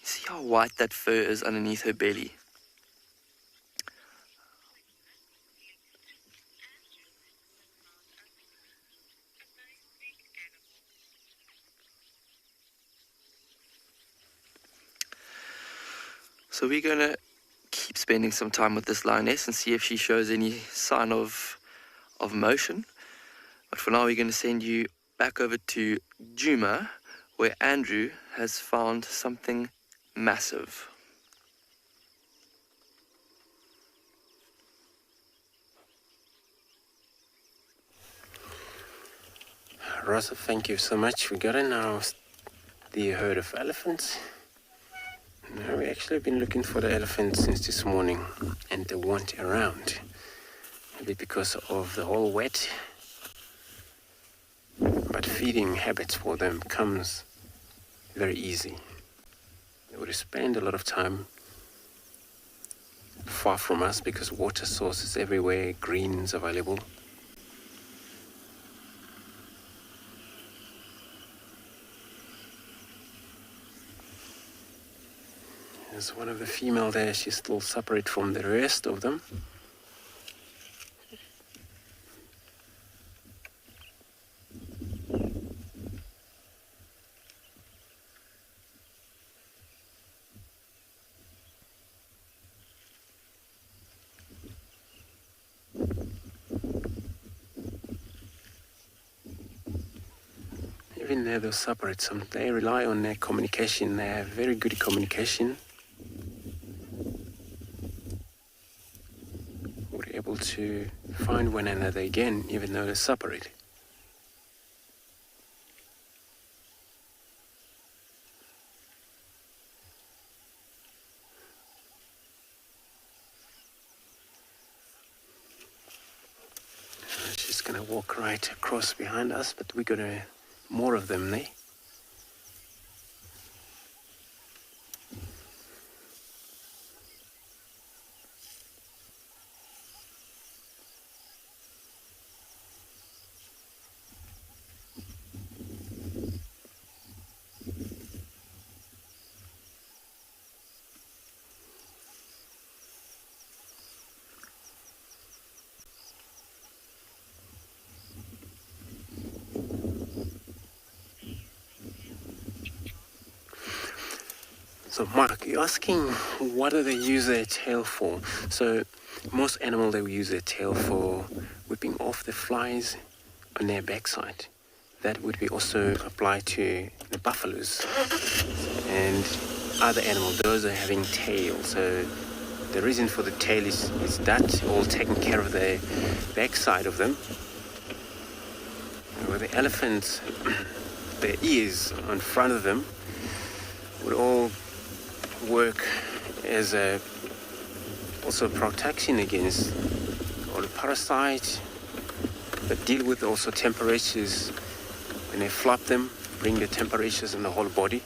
See how white that fur is underneath her belly? So we're going to keep spending some time with this lioness and see if she shows any sign of motion. But for now we're going to send you back over to Djuma, where Andrew has found something massive. Rosa, thank you so much. We got in now the herd of elephants. Now we actually been looking for the elephants since this morning and they weren't around. Maybe because of the whole wet. But feeding habits for them comes very easy. They would spend a lot of time far from us because water sources everywhere, greens available. There's one of the female there, she's still separate from the rest of them. Even though they're separate, they rely on their communication. They have very good communication. We're able to find one another again, even though they're separate. She's gonna walk right across behind us, but we got more of them there. So Mark, you're asking what do they use their tail for? So most animals, they will use their tail for whipping off the flies on their backside. That would be also applied to the buffaloes and other animals. Those are having tails. So the reason for the tail is that all taking care of the backside of them. And with the elephants, the ears on front of them would all work as a also protection against all the parasites, but deal with also temperatures when they flop them, bring the temperatures in the whole body.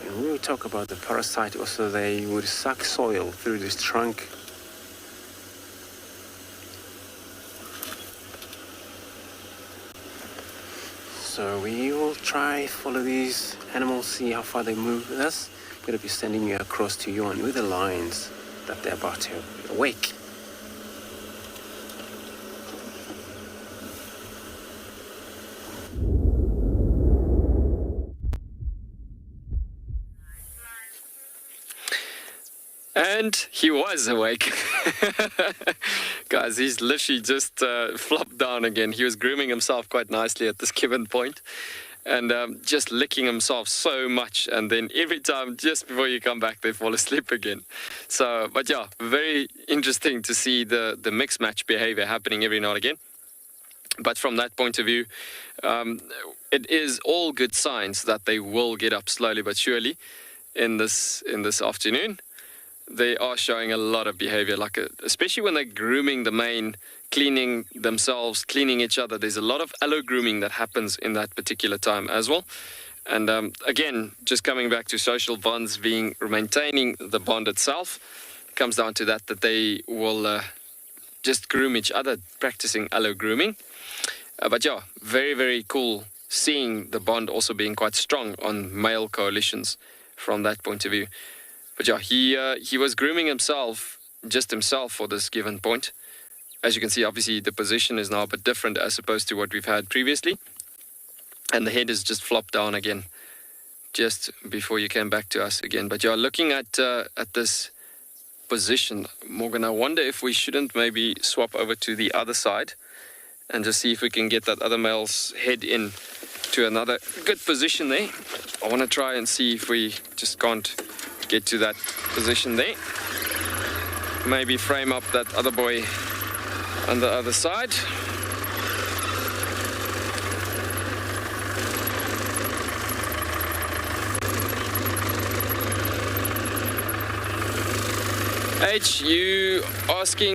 And when we talk about the parasite, also they would suck soil through this trunk. So we will try follow these animals, see how far they move with us. I'm going to be sending you across to Yuan with the lions that they're about to awake. And he was awake. Guys, he's literally just flopped down again. He was grooming himself quite nicely at this given point and just licking himself so much. And then every time, just before you come back, they fall asleep again. So, but yeah, very interesting to see the mixed match behavior happening every now and again. But from that point of view, it is all good signs that they will get up slowly but surely in this afternoon. They are showing a lot of behavior, like especially when they're grooming the mane, cleaning themselves, cleaning each other. There's a lot of allo grooming that happens in that particular time as well. And again, just coming back to social bonds maintaining the bond itself, comes down to that they will just groom each other, practicing allo grooming. But yeah, very, very cool seeing the bond also being quite strong on male coalitions from that point of view. But yeah, he was grooming himself, just himself for this given point. As you can see, obviously the position is now a bit different as opposed to what we've had previously. And the head is just flopped down again, just before you came back to us again. But yeah, looking at this position, Morgan, I wonder if we shouldn't maybe swap over to the other side and just see if we can get that other male's head in to another good position there. I want to try and see if we just can't get to that position there. Maybe frame up that other boy on the other side. H, you asking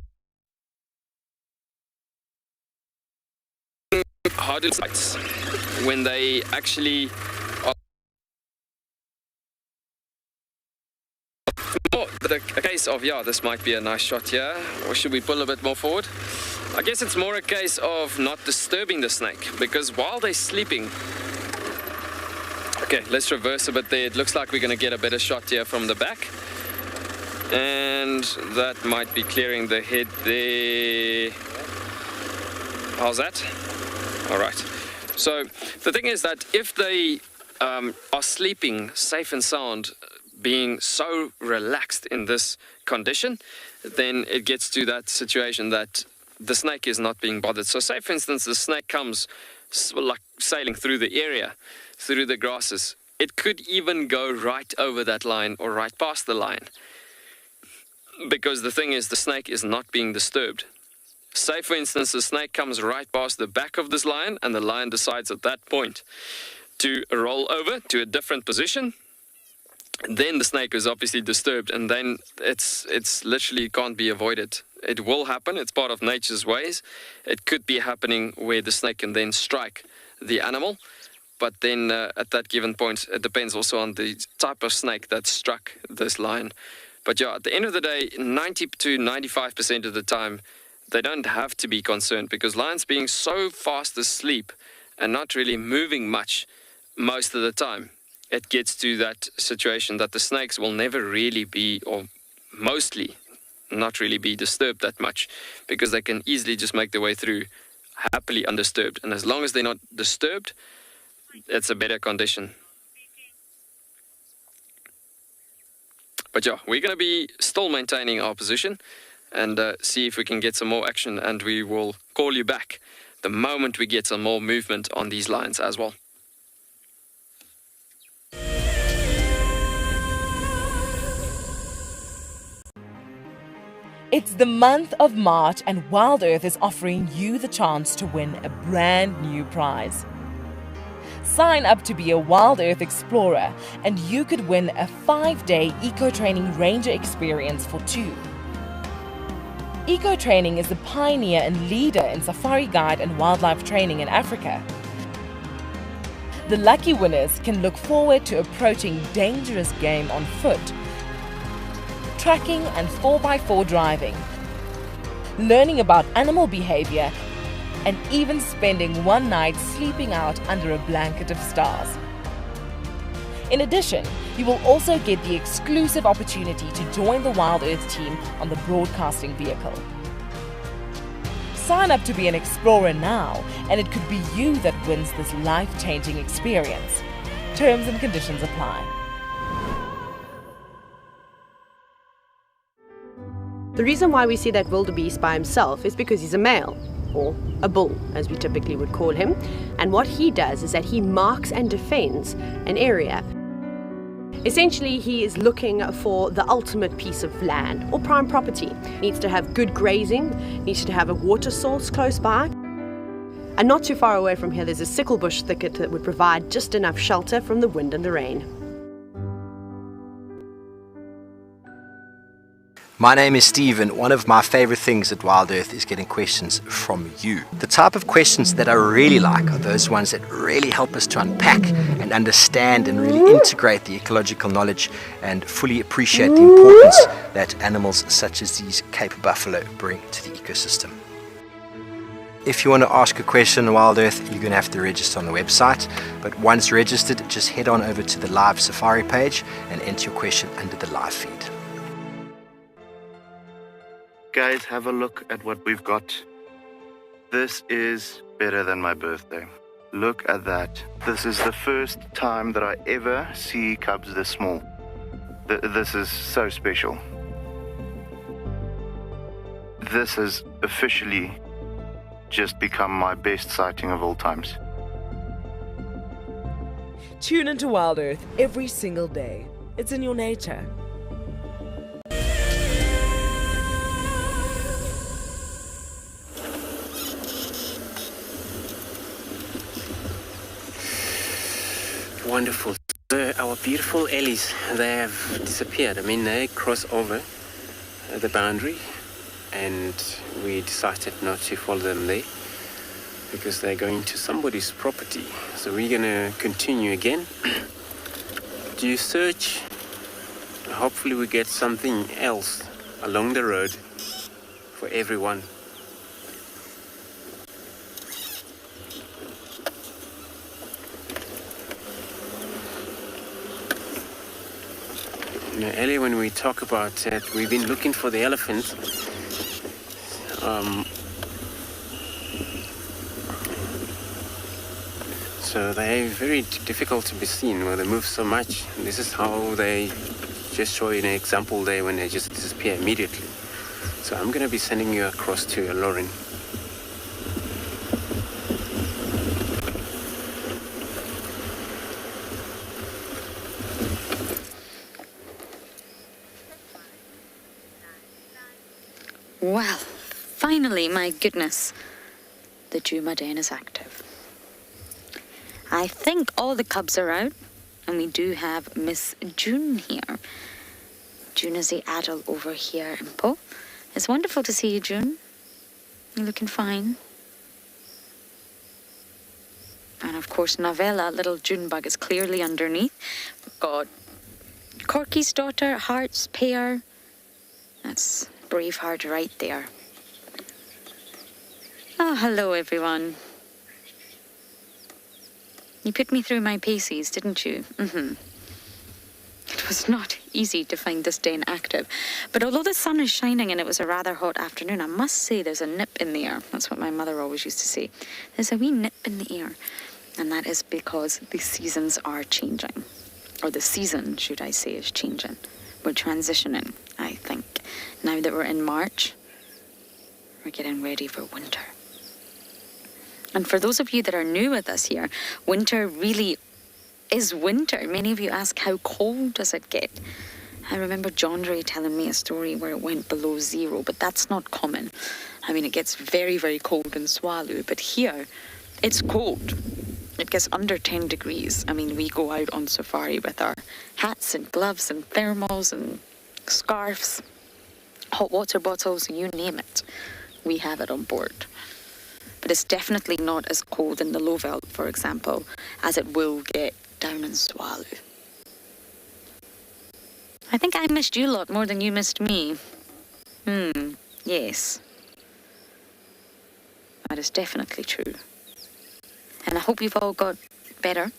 how do sites when they actually are the case of, yeah, this might be a nice shot here, or should we pull a bit more forward? I guess it's more a case of not disturbing the snake, because while they're sleeping, okay, let's reverse a bit there. It looks like we're going to get a better shot here from the back, and that might be clearing the head there. How's that? All right. So the thing is that if they are sleeping safe and sound, being so relaxed in this condition, then it gets to that situation that the snake is not being bothered. So say, for instance, the snake comes like sailing through the area, through the grasses. It could even go right over that line or right past the line, because the thing is, the snake is not being disturbed. Say, for instance, the snake comes right past the back of this lion, and the lion decides at that point to roll over to a different position. Then the snake is obviously disturbed, and then it's literally can't be avoided. It will happen. It's part of nature's ways. It could be happening where the snake can then strike the animal, but then at that given point, it depends also on the type of snake that struck this lion. But yeah, at the end of the day, 90 to 95% of the time, they don't have to be concerned, because lions being so fast asleep and not really moving much most of the time, it gets to that situation that the snakes will never really be, or mostly not really be disturbed that much, because they can easily just make their way through happily undisturbed. And as long as they're not disturbed, it's a better condition. But yeah, we're going to be still maintaining our position and see if we can get some more action, and we will call you back the moment we get some more movement on these lines as well. It's the month of March and Wild Earth is offering you the chance to win a brand new prize. Sign up to be a Wild Earth Explorer and you could win a 5-day eco-training ranger experience for 2. Eco-training is the pioneer and leader in safari guide and wildlife training in Africa. The lucky winners can look forward to approaching dangerous game on foot, tracking and 4x4 driving, learning about animal behavior, and even spending one night sleeping out under a blanket of stars. In addition, you will also get the exclusive opportunity to join the Wild Earth team on the broadcasting vehicle. Sign up to be an explorer now, and it could be you that wins this life-changing experience. Terms and conditions apply. The reason why we see that wildebeest by himself is because he's a male, or a bull, as we typically would call him. And what he does is that he marks and defends an area. Essentially, he is looking for the ultimate piece of land or prime property. Needs to have good grazing, needs to have a water source close by. And not too far away from here, there's a sickle bush thicket that would provide just enough shelter from the wind and the rain. My name is Steve, and one of my favorite things at Wild Earth is getting questions from you. The type of questions that I really like are those ones that really help us to unpack and understand and really integrate the ecological knowledge and fully appreciate the importance that animals such as these Cape buffalo bring to the ecosystem. If you want to ask a question on Wild Earth, you're going to have to register on the website. But once registered, just head on over to the live safari page and enter your question under the live feed. Guys, have a look at what we've got. This is better than my birthday. Look at that. This is the first time that I ever see cubs this small. This is so special. This has officially just become my best sighting of all times. Tune into Wild Earth every single day. It's in your nature. Wonderful. Our beautiful ellies, they have disappeared. I mean, they cross over the boundary, and we decided not to follow them there because they're going to somebody's property. So we're going to continue again. Do search. Hopefully we get something else along the road for everyone. Now, earlier when we talk about that, we've been looking for the elephants. So they're very difficult to be seen when they move so much. And this is how they just show you an example there when they just disappear immediately. So I'm going to be sending you across to Lauren. Well, finally, my goodness, the Djuma den is active. I think all the cubs are out, and we do have Miss June here. June is the adult over here in Po. It's wonderful to see you, June. You're looking fine. And of course, Novella, little Junebug, is clearly underneath. We've got Corky's daughter, Heart's pair. That's Braveheart right there. Oh, hello, everyone. You put me through my paces, didn't you? It It was not easy to find this day inactive. But although the sun is shining and it was a rather hot afternoon, I must say there's a nip in the air. That's what my mother always used to say. There's a wee nip in the air. And that is because the seasons are changing. Or the season, should I say, is changing. We're transitioning, I think. Now that we're in March, we're getting ready for winter. And for those of you that are new with us here, winter really is winter. Many of you ask, how cold does it get? I remember John Ray telling me a story where it went below 0, but that's not common. I mean, it gets very, very cold in Tswalu, but here, it's cold. It gets under 10 degrees. I mean, we go out on safari with our hats and gloves and thermals and scarves, hot water bottles, you name it. We have it on board. But it's definitely not as cold in the low veld, for example, as it will get down in Tswalu. I think I missed you a lot more than you missed me. Yes. That is definitely true. And I hope you've all got better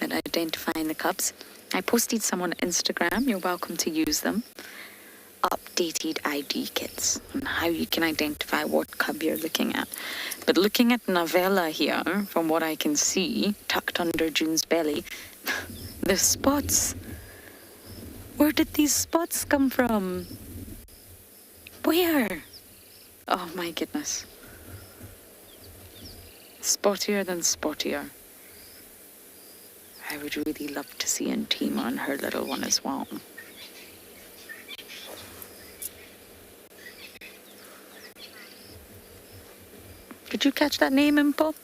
at identifying the cubs. I posted some on Instagram. You're welcome to use them. Updated ID kits on how you can identify what cub you're looking at. But looking at Novella here, from what I can see, tucked under June's belly, the spots. Where did these spots come from? Where? Oh my goodness. Spottier than spottier. I would really love to see Intima and her little one as well. Did you catch that name, Impo?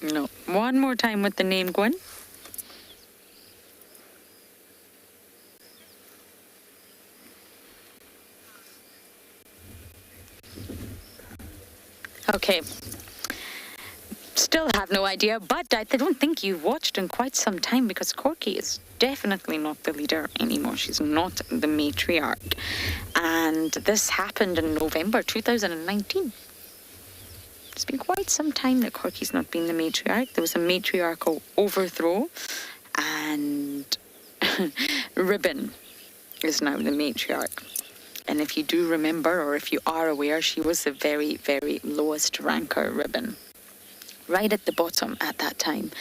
No. One more time with the name, Gwen. Okay. Still have no idea, but I don't think you've watched in quite some time because Corky is definitely not the leader anymore. She's not the matriarch. And this happened in November 2019. It's been quite some time that Corky's not been the matriarch. There was a matriarchal overthrow, and Ribbon is now the matriarch. And if you do remember, or if you are aware, she was the very, very lowest ranker, Ribbon. Right at the bottom at that time.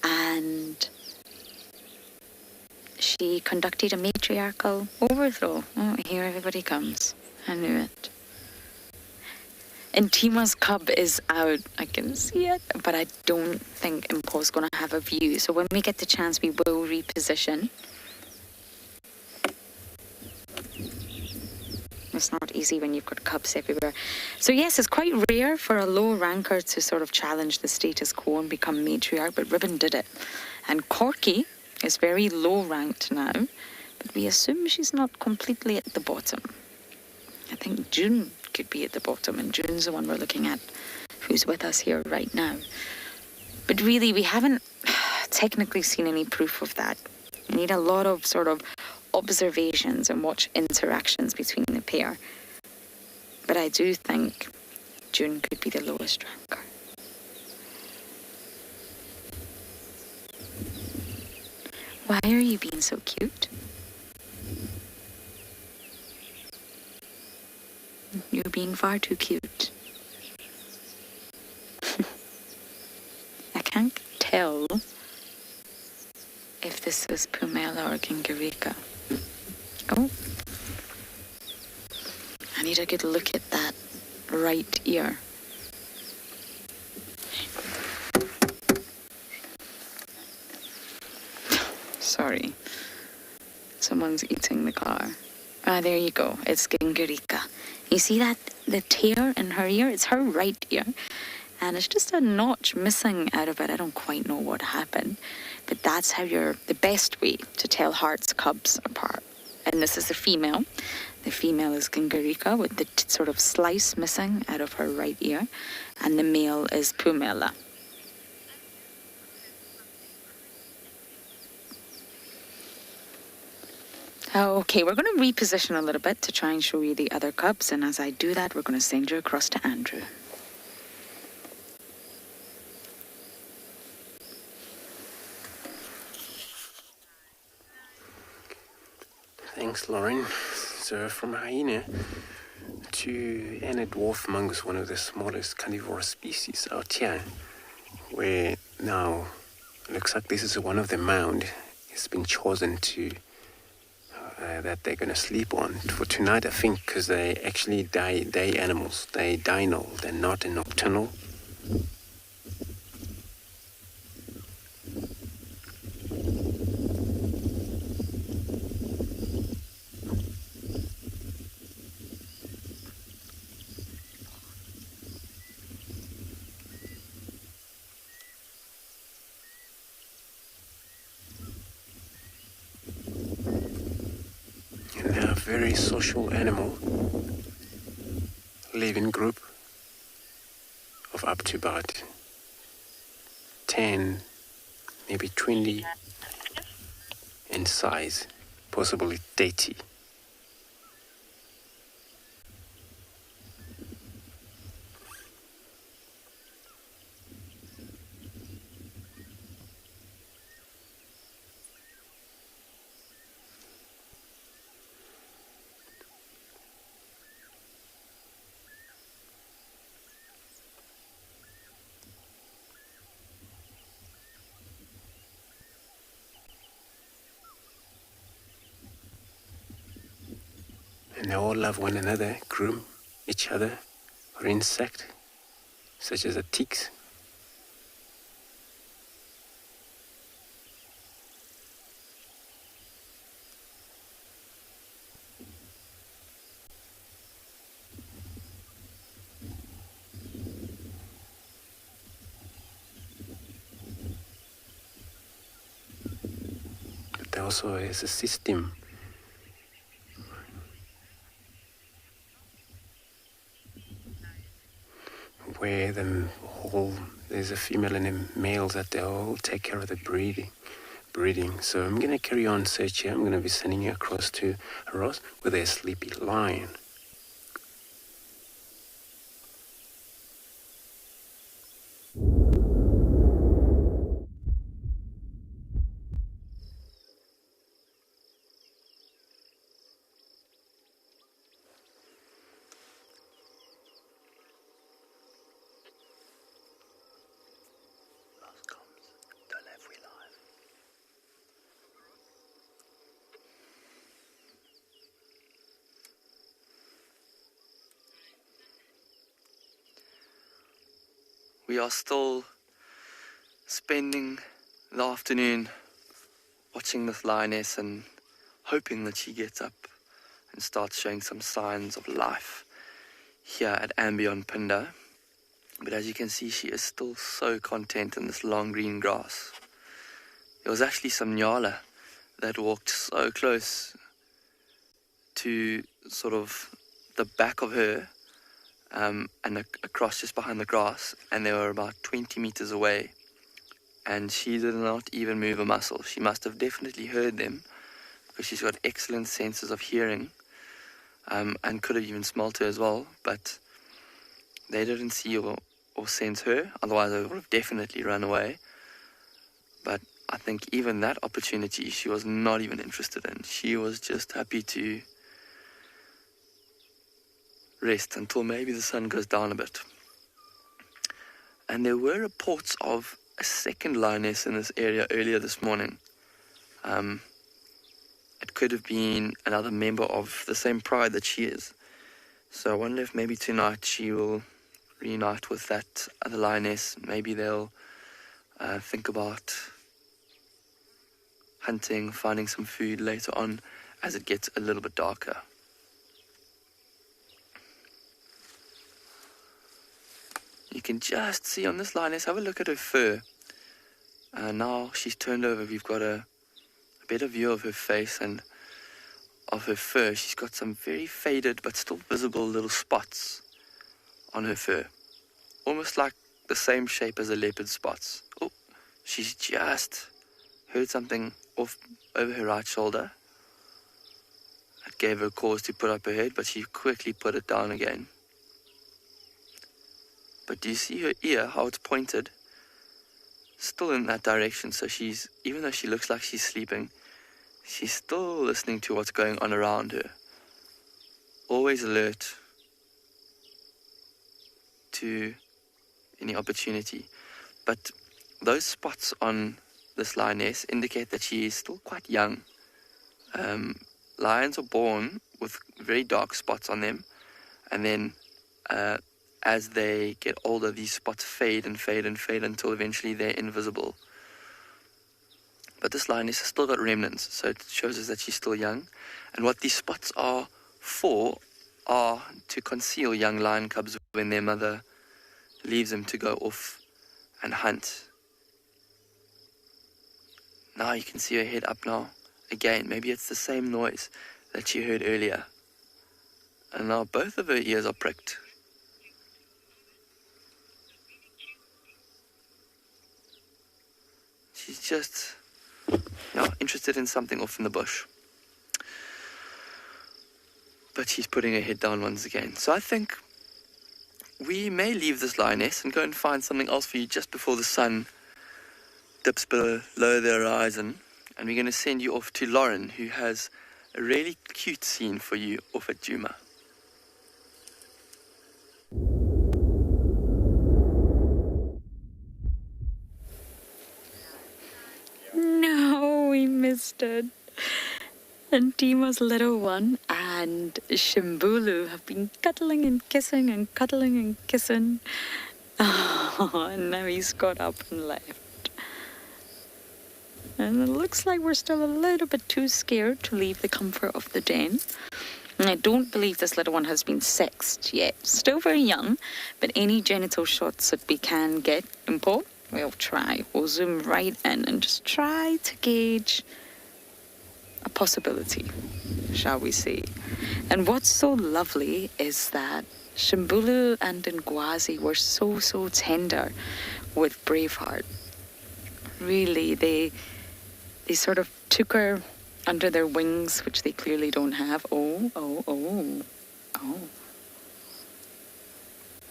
And she conducted a matriarchal overthrow. Oh, here everybody comes. I knew it. Intima's cub is out. I can see it, but I don't think Impo's going to have a view. So when we get the chance, we will reposition. It's not easy when you've got cubs everywhere. So yes, it's quite rare for a low ranker to sort of challenge the status quo and become matriarch, but Ribbon did it. And Corky is very low ranked now, but we assume she's not completely at the bottom. I think June could be at the bottom, and June's the one we're looking at, who's with us here right now. But really, we haven't technically seen any proof of that. We need a lot of sort of observations and watch interactions between the pair. But I do think June could be the lowest ranker. Why are you being so cute? You're being far too cute. I can't tell if this is Pumela or Kingarika. Oh. I need a good look at that right ear. Sorry. Someone's eating the car. Ah, there you go. It's Kingarika. You see that? The tear in her ear? It's her right ear. And it's just a notch missing out of it. I don't quite know what happened. But that's how the best way to tell Heart's cubs apart. And this is the female. The female is Kingarika with the sort of slice missing out of her right ear. And the male is Pumela. Okay, we're going to reposition a little bit to try and show you the other cubs. And as I do that, we're going to send you across to Andrew. Thanks, Lauren. So from hyena to a dwarf mongoose, one of the smallest carnivorous species out here, where now looks like this is one of the mound. It's been chosen to that they're going to sleep on for tonight, I think, because they actually day animals. They diurnal, they're not nocturnal. Very social animal, live in group of up to about 10, maybe 20 in size, possibly 30. And they all love one another, groom each other, or insect, such as the ticks. But there also is a system where there's a female and a male that they all take care of the breeding. So I'm going to carry on search here. I'm going to be sending you across to Ross with a sleepy lion. We are still spending the afternoon watching this lioness and hoping that she gets up and starts showing some signs of life here at Ambion Pinda. But as you can see, she is still so content in this long green grass. There was actually some nyala that walked so close to sort of the back of her and across just behind the grass, and they were about 20 meters away, and she did not even move a muscle. She must have definitely heard them, because she's got excellent senses of hearing, and could have even smelt her as well, but they didn't see or sense her, otherwise they would have definitely run away. But I think even that opportunity she was not even interested in. She was just happy to rest until maybe the sun goes down a bit. And there were reports of a second lioness in this area earlier this morning. It could have been another member of the same pride that she is. So I wonder if maybe tonight she will reunite with that other lioness. Maybe they'll think about hunting, finding some food later on as it gets a little bit darker. You can just see on this lioness, have a look at her fur. Now she's turned over, we've got a better view of her face and of her fur. She's got some very faded but still visible little spots on her fur. Almost like the same shape as a leopard's spots. Oh, she's just heard something off over her right shoulder. It gave her cause to put up her head, but she quickly put it down again. But do you see her ear, how it's pointed? Still in that direction, so she's, even though she looks like she's sleeping, She's still listening to what's going on around her. Always alert to any opportunity. But those spots on this lioness indicate that she is still quite young. Lions are born with very dark spots on them, and then as they get older, these spots fade and fade and fade until eventually they're invisible. But this lioness has still got remnants, so it shows us that she's still young. And what these spots are for are to conceal young lion cubs when their mother leaves them to go off and hunt. Now you can see her head up now. Again, maybe it's the same noise that she heard earlier. And now both of her ears are pricked. She's just interested in something off in the bush. But she's putting her head down once again. So I think we may leave this lioness and go and find something else for you just before the sun dips below the horizon. And we're going to send you off to Lauren, who has a really cute scene for you off at Djuma. No, we missed it. And Tima's little one and Shimbulu have been cuddling and kissing and cuddling and kissing. Oh, and now he's got up and left. And it looks like we're still a little bit too scared to leave the comfort of the den. And I don't believe this little one has been sexed yet. Still very young, but any genital shots that we can get import, we'll try. We'll zoom right in and just try to gauge a possibility, shall we say. And what's so lovely is that Shimbulu and Ngwazi were so tender with Braveheart. Really, they sort of took her under their wings, which they clearly don't have. Oh. We're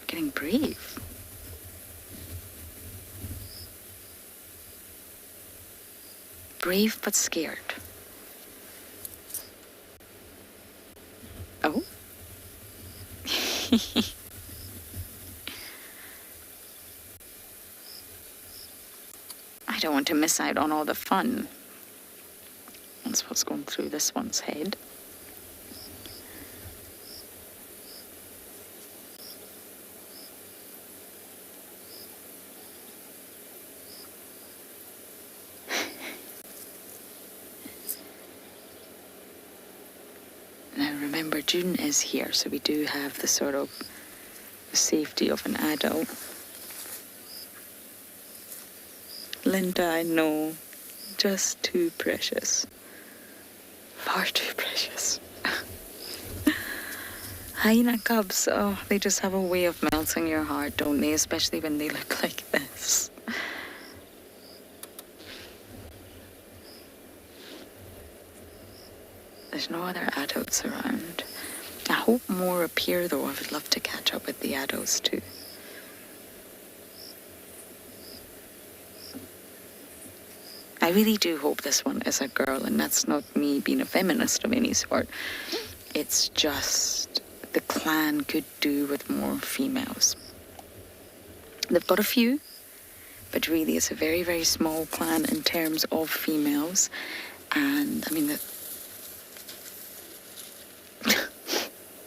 getting brave. Brave but scared. Oh. I don't want to miss out on all the fun. That's what's going through this one's head. Now remember, June is here, so we do have the sort of safety of an adult. Linda, I know, just too precious. Far too precious. Hyena cubs, oh, they just have a way of melting your heart, don't they? Especially when they look like this. There's no other adults around. I hope more appear, though. I would love to catch up with the adults, too. I really do hope this one is a girl, and that's not me being a feminist of any sort. It's just the clan could do with more females. They've got a few, but really it's a very, very small clan in terms of females. And, I mean,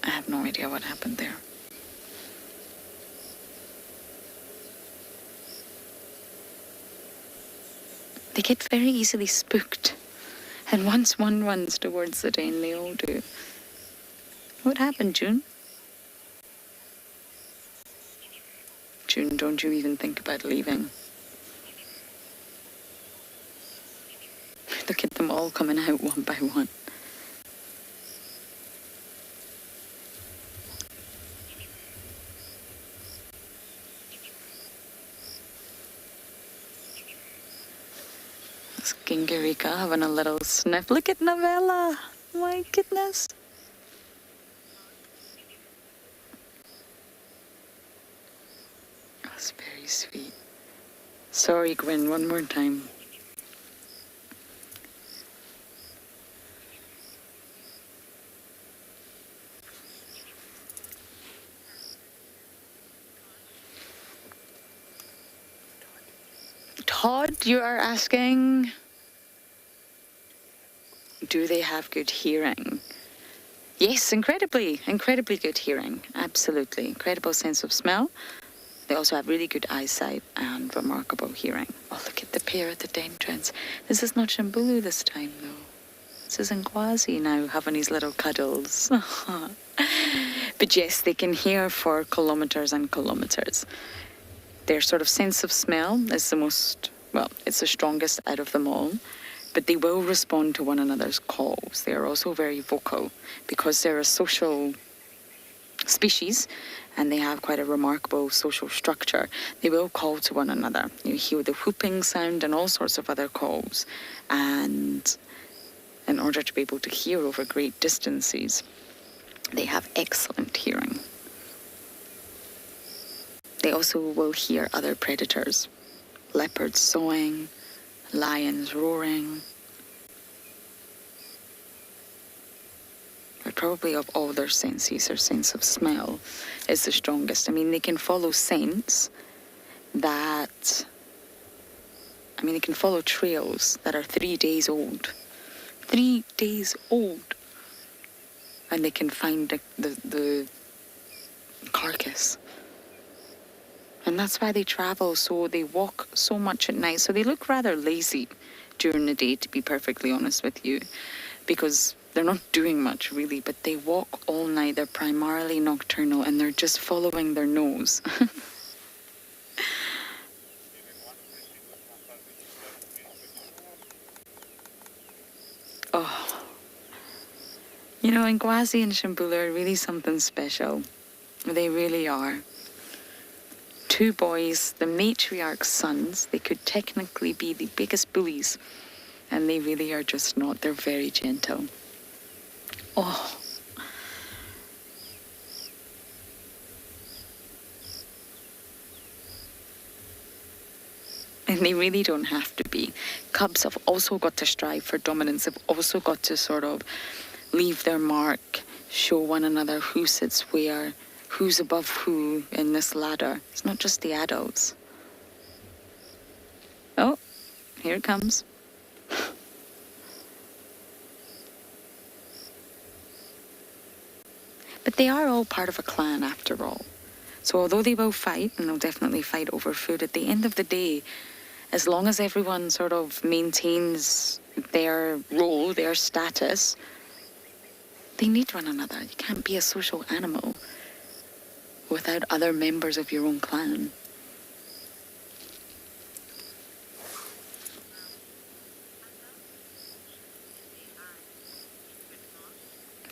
I have no idea what happened there. They get very easily spooked. And once one runs towards the den, they all do. What happened, June? June, don't you even think about leaving. Look at them all coming out one by one. Gingerika having a little sniff. Look at Novella. My goodness. That's very sweet. Sorry, Gwen, one more time. Pod, you are asking, do they have good hearing? Yes, incredibly good hearing. Absolutely. Incredible sense of smell. They also have really good eyesight and remarkable hearing. Oh, look at the pair at the entrance. This is not Shambulu this time, though. This is Ngwazi now, having his little cuddles. But yes, they can hear for kilometres and kilometres. Their sort of sense of smell is the most, well, it's the strongest out of them all. But they will respond to one another's calls. They are also very vocal because they're a social species and they have quite a remarkable social structure. They will call to one another. You hear the whooping sound and all sorts of other calls. And in order to be able to hear over great distances, they have excellent hearing. They also will hear other predators, leopards sawing, lions roaring. But probably of all their senses, their sense of smell is the strongest. I mean, they can follow scents that, they can follow trails that are 3 days old. 3 days old. And they can find the carcass. And that's why they travel, so they walk so much at night. So they look rather lazy during the day, to be perfectly honest with you, because they're not doing much really, but they walk all night. They're primarily nocturnal and they're just following their nose. Oh, Ngwazi and Shambulu are really something special. They really are. 2 boys, the matriarch's sons. They could technically be the biggest bullies, and they really are just not. They're very gentle. Oh. And they really don't have to be. Cubs have also got to strive for dominance. They've also got to sort of leave their mark, show one another who sits where, who's above who in this ladder. It's not just the adults. Oh, here it comes. But they are all part of a clan after all. So although they will fight, and they'll definitely fight over food, at the end of the day, as long as everyone sort of maintains their role, their status, they need one another. You can't be a social animal without other members of your own clan.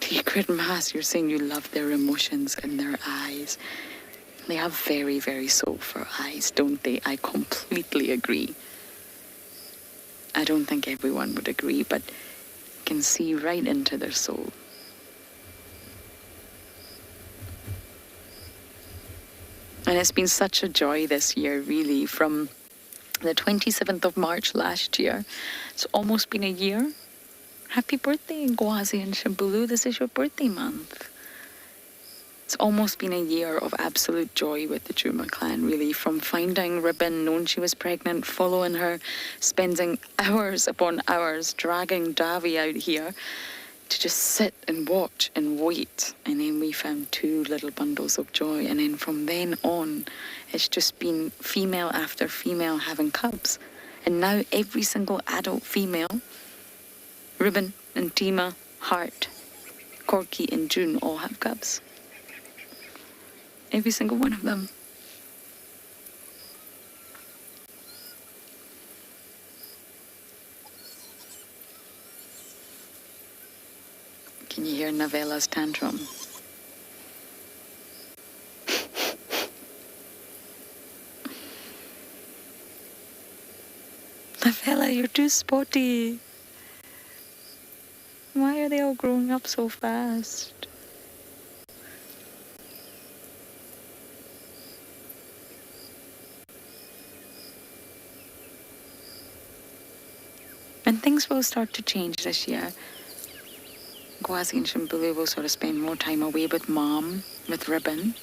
Secret mass, you're saying you love their emotions and their eyes. They have very, very soulful eyes, don't they? I completely agree. I don't think everyone would agree, but you can see right into their soul. And it's been such a joy this year, really, from the 27th of March last year. It's almost been a year. Happy birthday, Ngwazi and Shambulu. This is your birthday month. It's almost been a year of absolute joy with the Djuma clan, really. From finding Ribbon, knowing she was pregnant, following her, spending hours upon hours dragging Davi out here to just sit and watch and wait. And then we found 2 little bundles of joy. And then from then on, it's just been female after female having cubs. And now every single adult female, Ribbon and Tima, Hart, Corky and June all have cubs. Every single one of them. Can you hear Navella's tantrum? Navella, you're too spotty. Why are they all growing up so fast? And things will start to change this year. Ngwazi and Shambulu will sort of spend more time away with Mom, with Ribbon.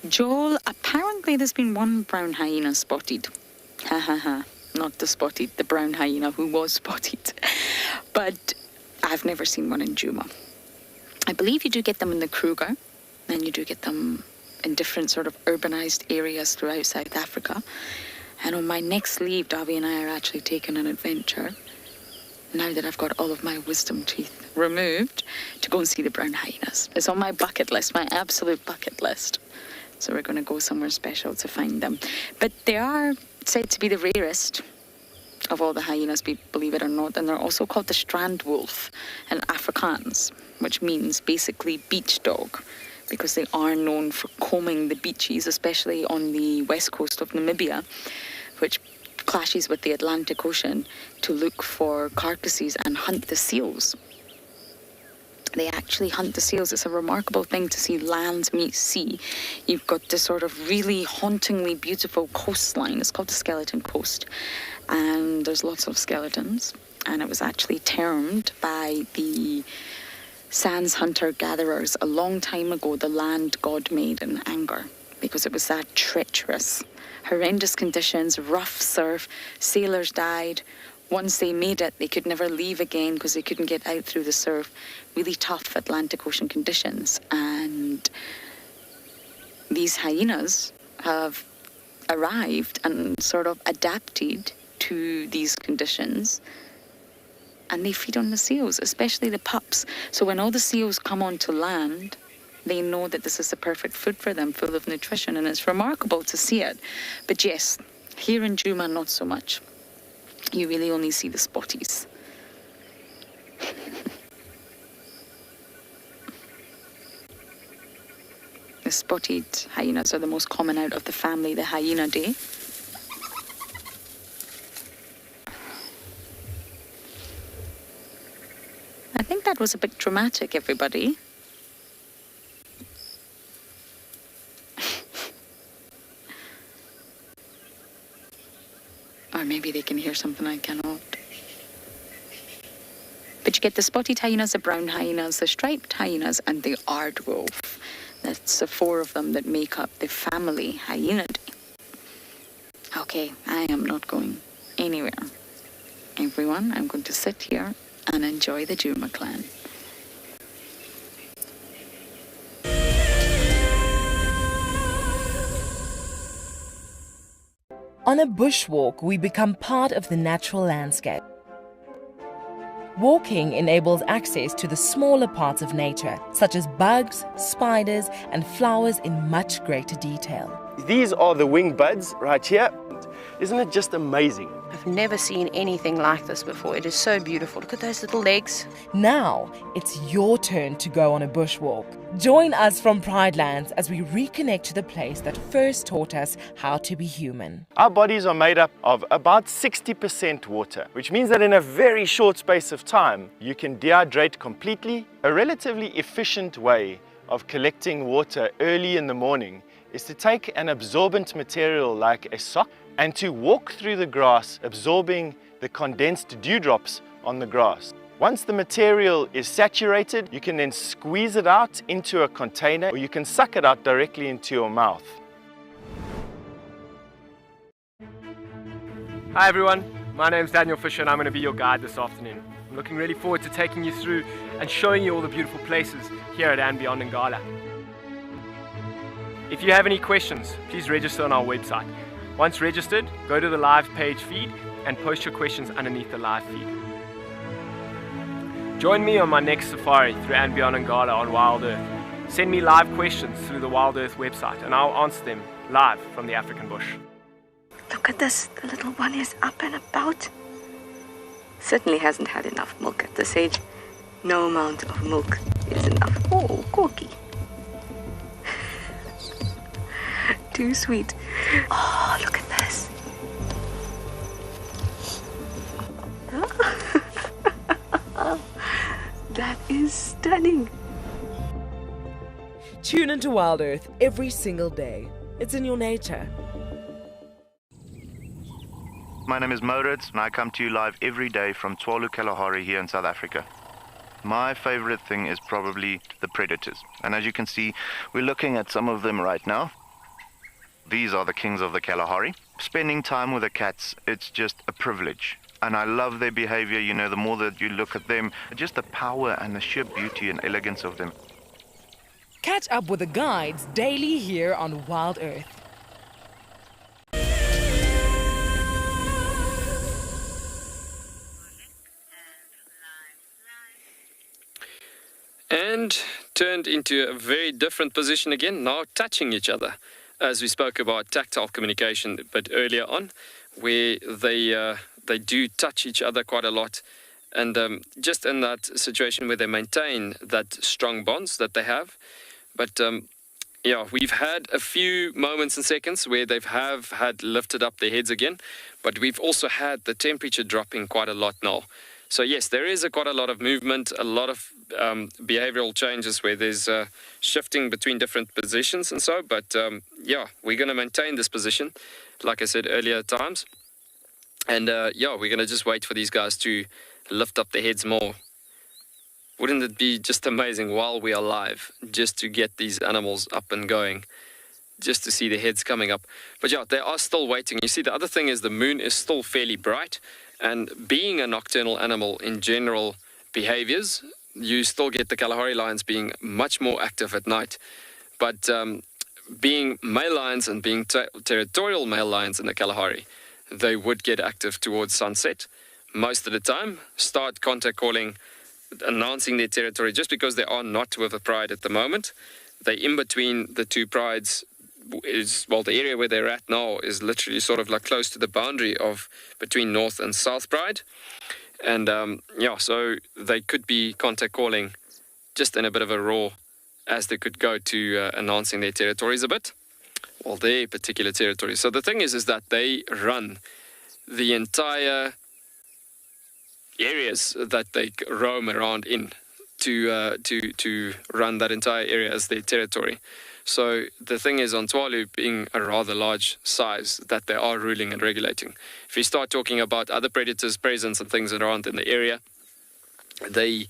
Joel, apparently there's been one brown hyena spotted. Ha ha ha. Not the spotted, the brown hyena who was spotted. But I've never seen one in Djuma. I believe you do get them in the Kruger, and you do get them in different sort of urbanized areas throughout South Africa. And on my next leave, Davy and I are actually taking an adventure, now that I've got all of my wisdom teeth removed, to go and see the brown hyenas. It's on my bucket list, my absolute bucket list. So we're going to go somewhere special to find them. But they are said to be the rarest of all the hyenas, believe it or not. And they're also called the strand wolf in Afrikaans, which means basically beach dog, because they are known for combing the beaches, especially on the west coast of Namibia, which clashes with the Atlantic Ocean, to look for carcasses and hunt the seals. They actually hunt the seals. It's a remarkable thing to see land meet sea. You've got this sort of really hauntingly beautiful coastline. It's called the Skeleton Coast. And there's lots of skeletons. And it was actually termed by the sands hunter-gatherers a long time ago, the land God made in anger, because it was that treacherous. Horrendous conditions, rough surf, sailors died. Once they made it, they could never leave again because they couldn't get out through the surf. Really tough Atlantic Ocean conditions. And these hyenas have arrived and sort of adapted to these conditions. And they feed on the seals, especially the pups. So when all the seals come onto land, they know that this is the perfect food for them, full of nutrition. And it's remarkable to see it. But yes, here in Djuma, not so much. You really only see the spotties. The spotted hyenas are the most common out of the family, the Hyenidae. I think that was a bit dramatic, everybody. Or maybe they can hear something I cannot. But you get the spotted hyenas, the brown hyenas, the striped hyenas, and the aardwolf. That's the four of them that make up the family Hyenidae. Okay, I am not going anywhere. Everyone, I'm going to sit here and enjoy the Djuma clan. On a bushwalk, we become part of the natural landscape. Walking enables access to the smaller parts of nature, such as bugs, spiders, and flowers in much greater detail. These are the wing buds right here. Isn't it just amazing? I've never seen anything like this before. It is so beautiful. Look at those little legs. Now, it's your turn to go on a bushwalk. Join us from Pride Lands as we reconnect to the place that first taught us how to be human. Our bodies are made up of about 60% water, which means that in a very short space of time, you can dehydrate completely. A relatively efficient way of collecting water early in the morning is to take an absorbent material like a sock and to walk through the grass, absorbing the condensed dewdrops on the grass. Once the material is saturated, you can then squeeze it out into a container, or you can suck it out directly into your mouth. Hi everyone, my name's Daniel Fisher and I'm going to be your guide this afternoon. I'm looking really forward to taking you through and showing you all the beautiful places here at and beyond Ngala. If you have any questions, please register on our website. Once registered, go to the live page feed and post your questions underneath the live feed. Join me on my next safari through and beyond Ngala on Wild Earth. Send me live questions through the Wild Earth website and I'll answer them live from the African bush. Look at this, the little one is up and about. Certainly hasn't had enough milk at this age. No amount of milk is enough. Oh, Corky. Too sweet. Oh, look at this. That is stunning. Tune into Wild Earth every single day. It's in your nature. My name is Moritz and I come to you live every day from Tswalu Kalahari here in South Africa. My favorite thing is probably the predators. And as you can see, we're looking at some of them right now. These are the kings of the Kalahari. Spending time with the cats, it's just a privilege. And I love their behavior, you know, the more that you look at them, just the power and the sheer beauty and elegance of them. Catch up with the guides daily here on Wild Earth. And turned into a very different position again, now touching each other. As we spoke about tactile communication a bit earlier on, where they do touch each other quite a lot. And just in that situation where they maintain that strong bonds that they have. But yeah, we've had a few moments and seconds where they have had lifted up their heads again. But we've also had the temperature dropping quite a lot now. So yes, there is quite a lot of movement, a lot of behavioral changes where there's shifting between different positions and so. But yeah, we're going to maintain this position, like I said earlier at times. And yeah, we're going to just wait for these guys to lift up their heads more. Wouldn't it be just amazing while we are live, just to get these animals up and going, just to see their heads coming up. But yeah, they are still waiting. You see, the other thing is the moon is still fairly bright. And being a nocturnal animal in general behaviors, you still get the Kalahari lions being much more active at night. But being male lions and being territorial male lions in the Kalahari, they would get active towards sunset. Most of the time, start contact calling, announcing their territory, just because they are not with a pride at the moment. They're in between the two prides. Well, the area where they're at now is literally sort of like close to the boundary of between North and South Pride. And yeah, so they could be contact calling just in a bit of a roar as they could go to announcing their territories a bit. Well, their particular territory. So the thing is that they run the entire areas that they roam around in to run that entire area as their territory. So the thing is, on Tswalu being a rather large size that they are ruling and regulating. If you start talking about other predators' presence and things around in the area, they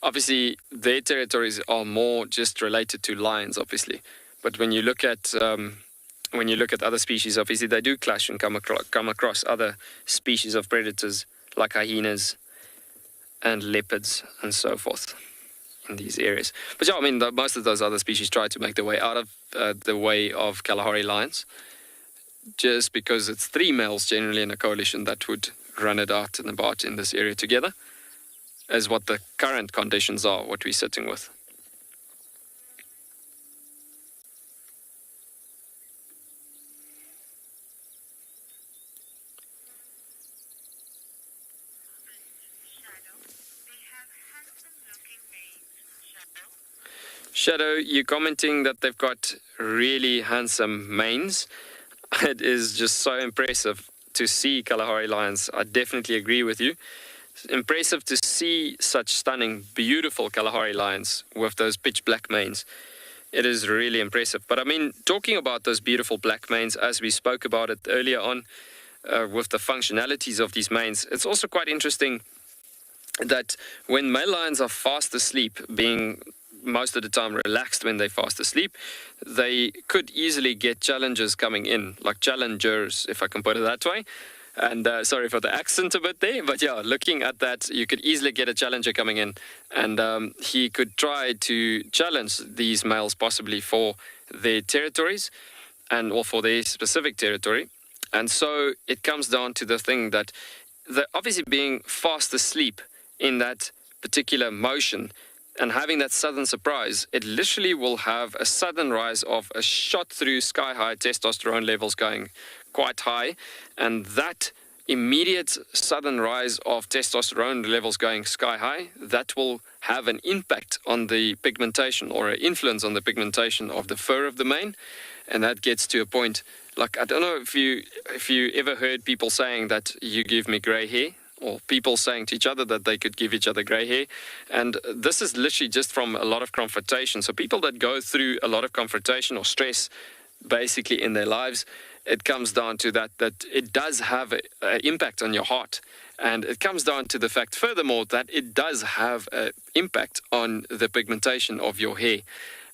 obviously their territories are more just related to lions, obviously. But when you look at other species, obviously they do clash and come across other species of predators like hyenas and leopards and so forth in these areas. But yeah, I mean, most of those other species try to make their way out of the way of Kalahari lions, just because it's 3 males generally in a coalition that would run it out and about in this area together, as what the current conditions are, what we're sitting with. Shadow, you're commenting that they've got really handsome manes. It is just so impressive to see Kalahari lions. I definitely agree with you. It's impressive to see such stunning, beautiful Kalahari lions with those pitch black manes. It is really impressive. But I mean, talking about those beautiful black manes, as we spoke about it earlier on, with the functionalities of these manes, it's also quite interesting that when male lions are fast asleep, being most of the time relaxed when they're fast asleep, they could easily get challengers coming in, like challengers, if I can put it that way. And sorry for the accent a bit there, but yeah, looking at that, you could easily get a challenger coming in, and he could try to challenge these males possibly for their territories and or for their specific territory. And so it comes down to the thing that obviously being fast asleep in that particular motion and having that sudden surprise, it literally will have a sudden rise of a shot through sky high testosterone levels going quite high. And that immediate sudden rise of testosterone levels going sky high, that will have an impact on the pigmentation or an influence on the pigmentation of the fur of the mane. And that gets to a point, like, I don't know if you ever heard people saying that you give me gray hair, or people saying to each other that they could give each other gray hair. And this is literally just from a lot of confrontation. So people that go through a lot of confrontation or stress basically in their lives, it comes down to that it does have an impact on your heart. And it comes down to the fact, furthermore, that it does have an impact on the pigmentation of your hair.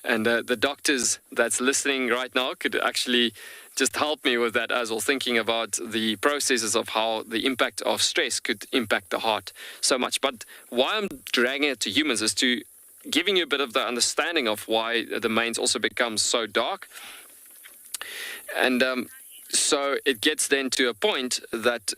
And the doctors that's listening right now could actually just helped me with that as well, thinking about the processes of how the impact of stress could impact the heart so much. But why I'm dragging it to humans is to giving you a bit of the understanding of why the manes also become so dark. And so it gets then to a point that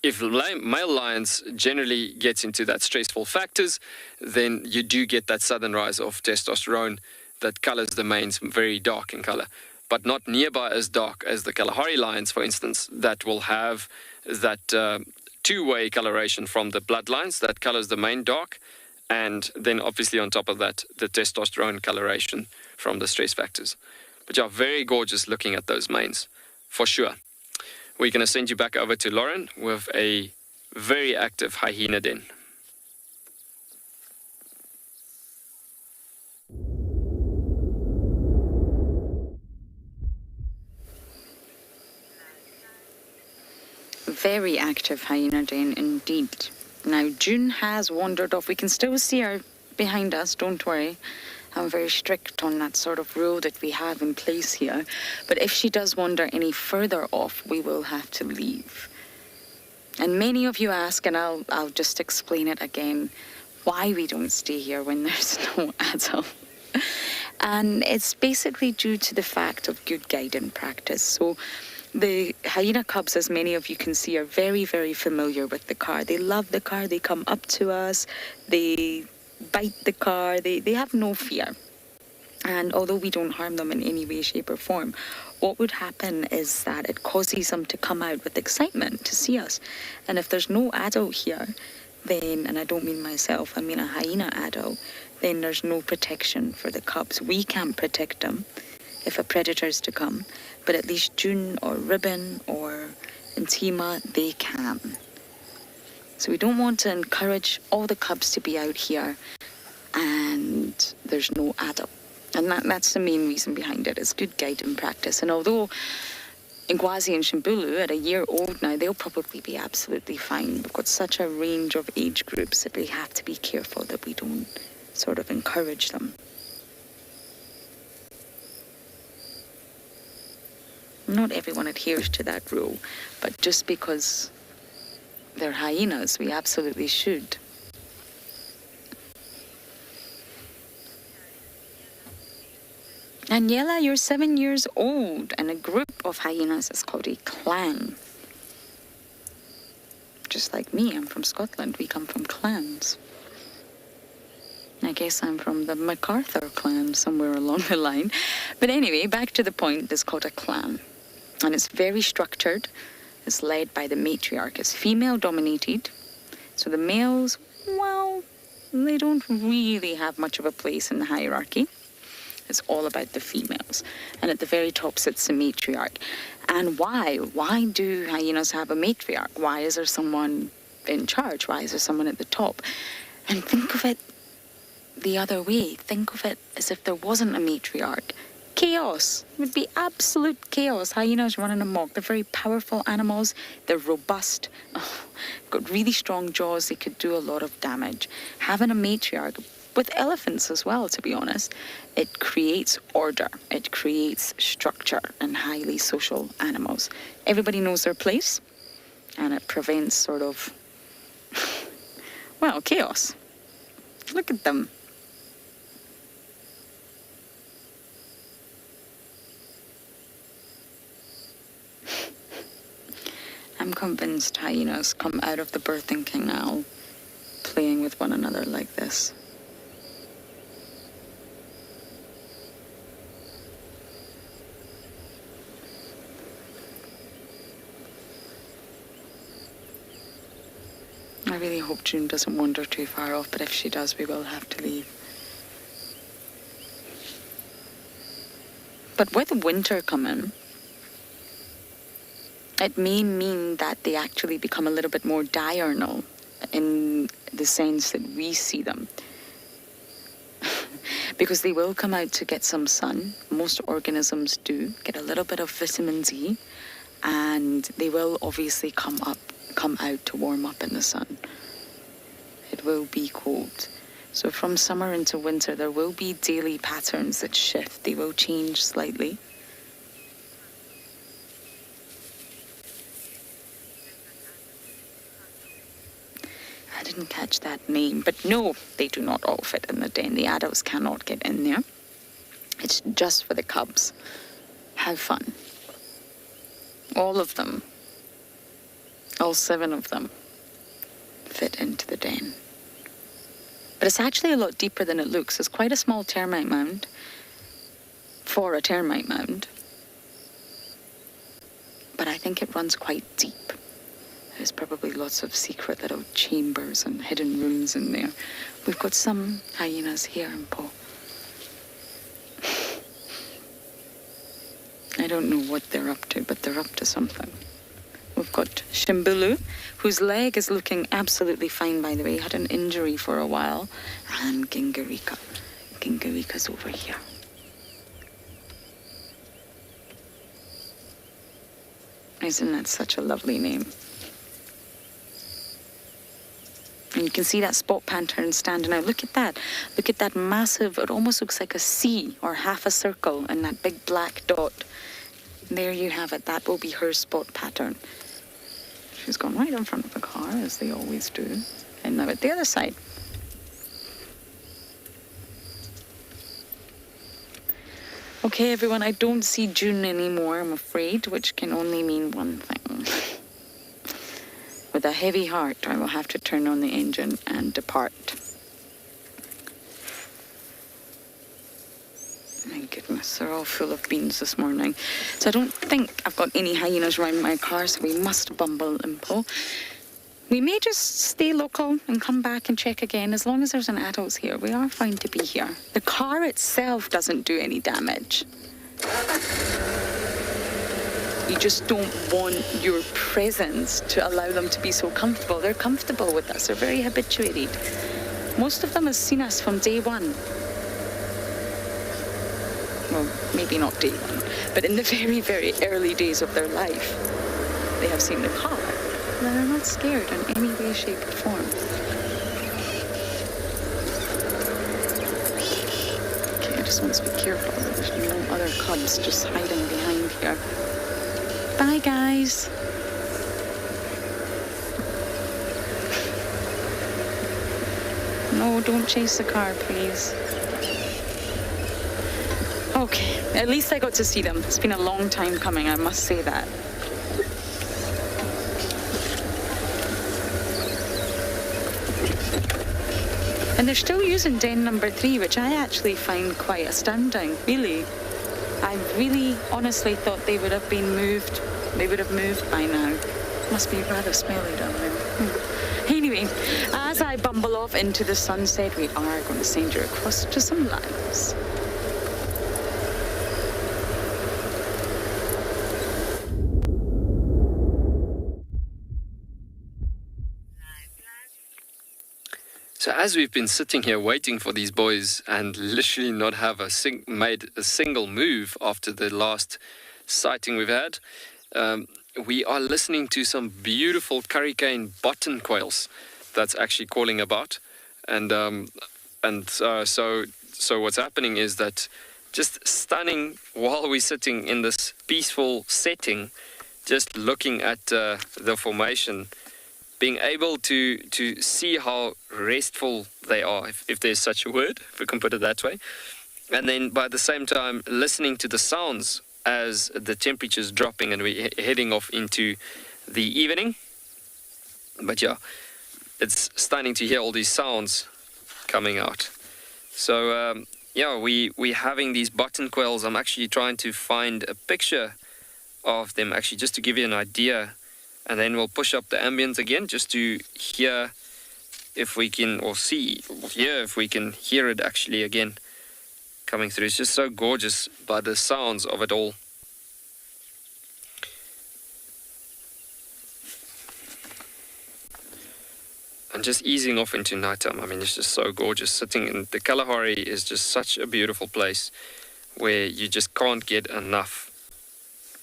if male lions generally gets into that stressful factors, then you do get that sudden rise of testosterone that colors the manes very dark in color, but not nearby as dark as the Kalahari lions, for instance, that will have that two-way coloration from the bloodlines that colors the mane dark, and then obviously on top of that, the testosterone coloration from the stress factors. But yeah, very gorgeous looking at those manes, for sure. We're going to send you back over to Lauren with a very active hyena den. Very active hyena den indeed. Now June has wandered off. We can still see her behind us, don't worry. I'm very strict on that sort of rule that we have in place here. But if she does wander any further off, we will have to leave. And many of you ask, and I'll just explain it again, why we don't stay here when there's no adult. And it's basically due to the fact of good guiding practice. So the hyena cubs, as many of you can see, are very, very familiar with the car. They love the car. They come up to us. They bite the car. They have no fear. And although we don't harm them in any way, shape or form, what would happen is that it causes them to come out with excitement to see us. And if there's no adult here, then, and I don't mean myself, I mean a hyena adult, then there's no protection for the cubs. We can't protect them if a predator is to come, but at least June or Ribbon or Intima, they can. So we don't want to encourage all the cubs to be out here and there's no adult. And that's the main reason behind it, is good guiding practice. And although Ngwazi and Shimbulu, at a year old now, they'll probably be absolutely fine. We've got such a range of age groups that we have to be careful that we don't sort of encourage them. Not everyone adheres to that rule, but just because they're hyenas, we absolutely should. Daniela, you're 7 years old, and a group of hyenas is called a clan. Just like me, I'm from Scotland. We come from clans. I guess I'm from the MacArthur clan, somewhere along the line. But anyway, back to the point, it's called a clan. And it's very structured. It's led by the matriarch. It's female-dominated. So the males, well, they don't really have much of a place in the hierarchy. It's all about the females. And at the very top sits the matriarch. And why? Why do hyenas have a matriarch? Why is there someone in charge? Why is there someone at the top? And think of it the other way. Think of it as if there wasn't a matriarch. Chaos. It would be absolute chaos. Hyenas running amok. They're very powerful animals. They're robust. Got really strong jaws. They could do a lot of damage. Having a matriarch, with elephants as well, to be honest, it creates order. It creates structure in highly social animals. Everybody knows their place, and it prevents sort of, well, chaos. Look at them. I'm convinced hyenas come out of the birthing canal playing with one another like this. I really hope June doesn't wander too far off, but if she does, we will have to leave. But with winter coming, it may mean that they actually become a little bit more diurnal in the sense that we see them. Because they will come out to get some sun. Most organisms do get a little bit of vitamin D, and they will obviously come out to warm up in the sun. It will be cold. So from summer into winter, there will be daily patterns that shift. They will change slightly. didn't catch that name. But no, they do not all fit in the den. The adults cannot get in there. It's just for the cubs. How fun. All of them, all 7 of them, fit into the den. But it's actually a lot deeper than it looks. It's quite a small termite mound for a termite mound. But I think it runs quite deep. There's probably lots of secret little chambers and hidden rooms in there. We've got some hyenas here in Po. I don't know what they're up to, but they're up to something. We've got Shimbulu, whose leg is looking absolutely fine, by the way. He had an injury for a while. And Gingarika. Gingarika's over here. Isn't that such a lovely name? And you can see that spot pattern standing out. Look at that. Look at that massive, it almost looks like a C or half a circle and that big black dot. There you have it. That will be her spot pattern. She's gone right in front of the car, as they always do. And now at the other side. Okay, everyone, I don't see June anymore, I'm afraid, which can only mean one thing. With a heavy heart, I will have to turn on the engine and depart. My goodness, they're all full of beans this morning. So I don't think I've got any hyenas around my car, so we must bumble and pull. We may just stay local and come back and check again. As long as there's an adult here, we are fine to be here. The car itself doesn't do any damage. You just don't want your presence to allow them to be so comfortable. They're comfortable with us. They're very habituated. Most of them have seen us from day one. Well, maybe not day one, but in the very, very early days of their life, they have seen the car. And they're not scared in any way, shape, or form. Okay, I just want to be careful that there's no other cubs just hiding behind here. Bye, guys. No, don't chase the car, please. Okay, at least I got to see them. It's been a long time coming, I must say that. And they're still using den number 3, which I actually find quite astounding, really. I really honestly thought they would have been moved. They would have moved by now. Must be rather smelly down there. Anyway, as I bumble off into the sunset, we are going to send you across to some lives. So as we've been sitting here waiting for these boys and literally not have made a single move after the last sighting we've had, we are listening to some beautiful curricane bottom quails that's actually calling about. So what's happening is that just stunning while we're sitting in this peaceful setting, just looking at the formation, being able to see how restful they are, if there's such a word, if we can put it that way. And then by the same time, listening to the sounds as the temperature's dropping and we're heading off into the evening. But yeah, it's stunning to hear all these sounds coming out. So yeah, we're having these button quails. I'm actually trying to find a picture of them, actually, just to give you an idea. And then we'll push up the ambience again just to hear if we can, or hear if we can hear it actually again coming through. It's just so gorgeous by the sounds of it all. And just easing off into nighttime. I mean, it's just so gorgeous. Sitting in the Kalahari is just such a beautiful place where you just can't get enough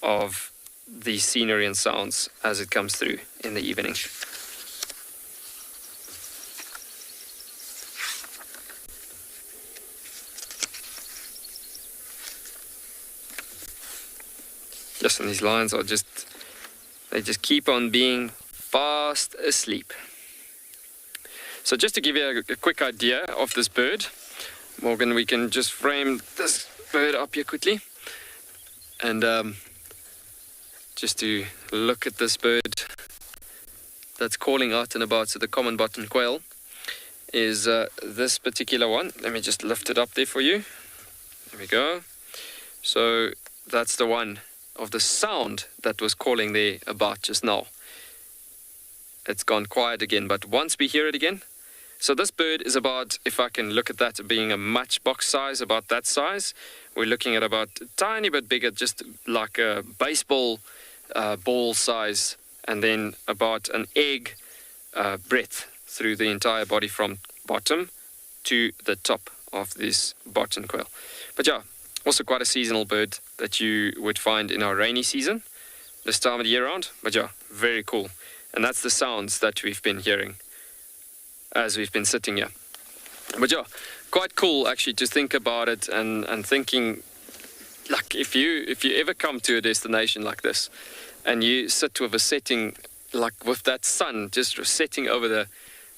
of the scenery and sounds as it comes through in the evening. Yes, and these lions are they just keep on being fast asleep. So just to give you a quick idea of this bird, Morgan, we can just frame this bird up here quickly. And just to look at this bird that's calling out and about, so the common button quail is this particular one. Let me just lift it up there for you. There we go. So that's the one of the sound that was calling there about just now. It's gone quiet again, but once we hear it again, so this bird is about, if I can look at that being a matchbox size, about that size. We're looking at about a tiny bit bigger, just like a baseball ball size, and then about an egg breadth through the entire body from bottom to the top of this button quail. But yeah, also quite a seasonal bird that you would find in our rainy season, this time of the year round. But yeah, very cool. And that's the sounds that we've been hearing as we've been sitting here. But yeah, quite cool actually to think about it and thinking, like, if you ever come to a destination like this and you sit with a setting, like with that sun just setting over the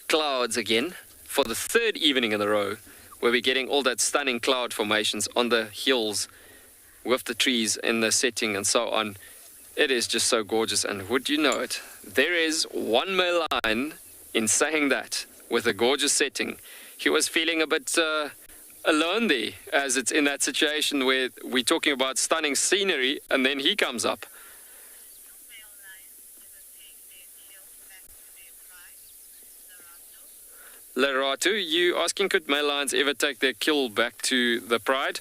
clouds again for the third evening in a row, where we're getting all that stunning cloud formations on the hills with the trees in the setting and so on. It is just so gorgeous. And would you know it, there is one male lion in saying that, with a gorgeous setting. He was feeling a bit alone there, as it's in that situation where we're talking about stunning scenery and then he comes up. Leratu, you asking, could male lions ever take their kill back to the pride?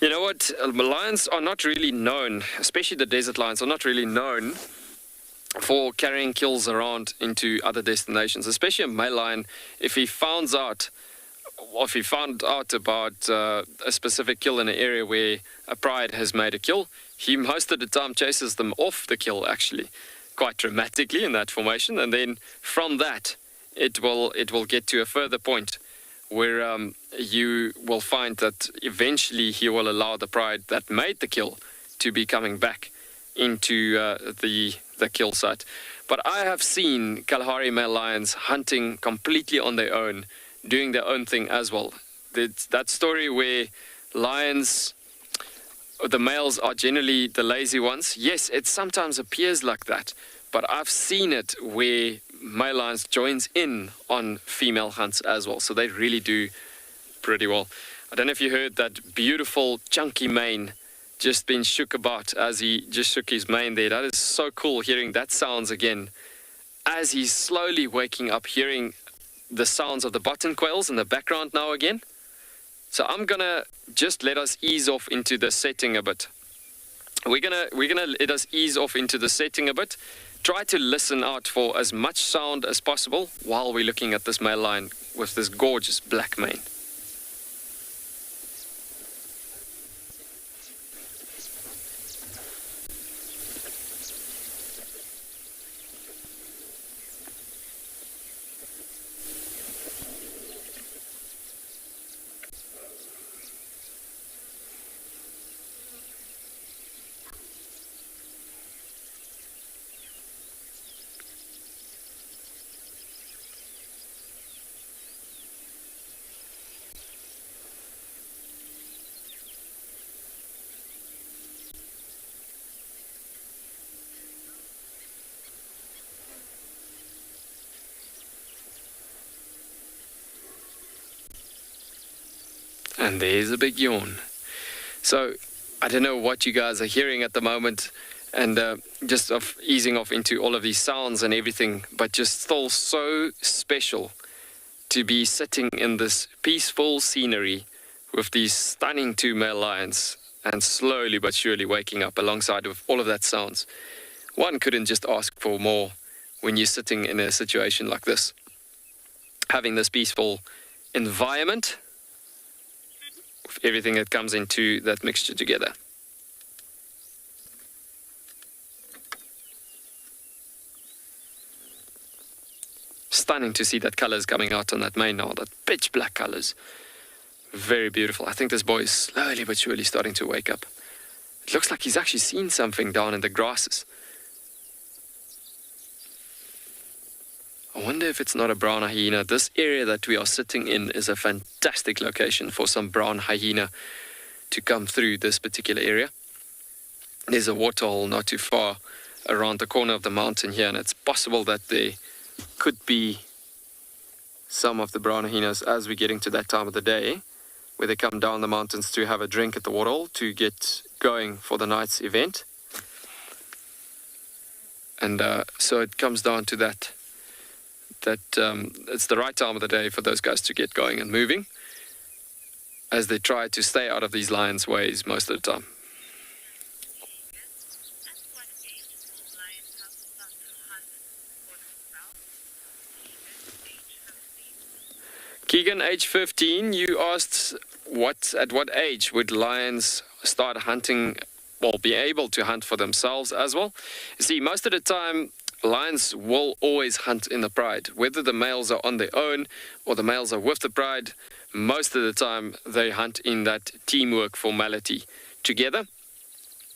You know what, lions are not really known, especially the desert lions, are not really known for carrying kills around into other destinations, especially a male lion. If he found out about a specific kill in an area where a pride has made a kill, he most of the time chases them off the kill, actually, quite dramatically in that formation, and then from that it will get to a further point where you will find that eventually he will allow the pride that made the kill to be coming back into the kill site. But I have seen Kalahari male lions hunting completely on their own, doing their own thing as well. That story where lions, the males are generally the lazy ones. Yes, it sometimes appears like that, but I've seen it where male lions joins in on female hunts as well. So they really do pretty well. I don't know if you heard that beautiful chunky mane just been shook about as he just shook his mane there. That is so cool, hearing that sounds again as he's slowly waking up, hearing the sounds of the button quails in the background now again. So I'm gonna just let us ease off into the setting a bit. We're gonna let us ease off into the setting a bit. Try to listen out for as much sound as possible while we're looking at this male lion with this gorgeous black mane. And there's a big yawn. So I don't know what you guys are hearing at the moment, and just easing off into all of these sounds and everything, but just still so special to be sitting in this peaceful scenery with these stunning two male lions and slowly but surely waking up alongside of all of that sounds. One couldn't just ask for more when you're sitting in a situation like this, having this peaceful environment with everything that comes into that mixture together. Stunning to see that colors coming out on that mane now, that pitch black colors. Very beautiful. I think this boy is slowly but surely starting to wake up. It looks like he's actually seen something down in the grasses. I wonder if it's not a brown hyena. This area that we are sitting in is a fantastic location for some brown hyena to come through this particular area. There's a waterhole not too far around the corner of the mountain here, and it's possible that there could be some of the brown hyenas as we're getting to that time of the day where they come down the mountains to have a drink at the waterhole to get going for the night's event. And so it comes down to that it's the right time of the day for those guys to get going and moving as they try to stay out of these lions' ways most of the time. Keegan, age 15, you asked at what age would lions start hunting, or be able to hunt for themselves as well? You see, most of the time, lions will always hunt in the pride. Whether the males are on their own or the males are with the pride, most of the time they hunt in that teamwork formality together.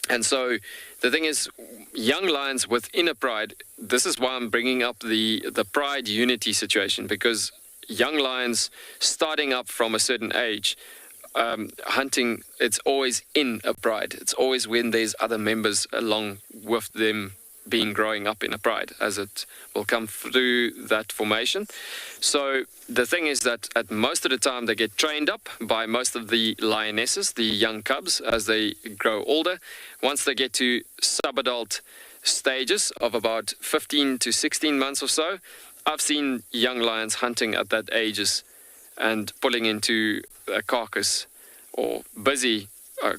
And so the thing is, young lions within a pride, this is why I'm bringing up the pride unity situation, because young lions starting up from a certain age, hunting, it's always in a pride. It's always when there's other members along with them being growing up in a pride, as it will come through that formation. So the thing is that at most of the time they get trained up by most of the lionesses, the young cubs, as they grow older. Once they get to sub-adult stages of about 15 to 16 months or so, I've seen young lions hunting at that ages and pulling into a carcass or busy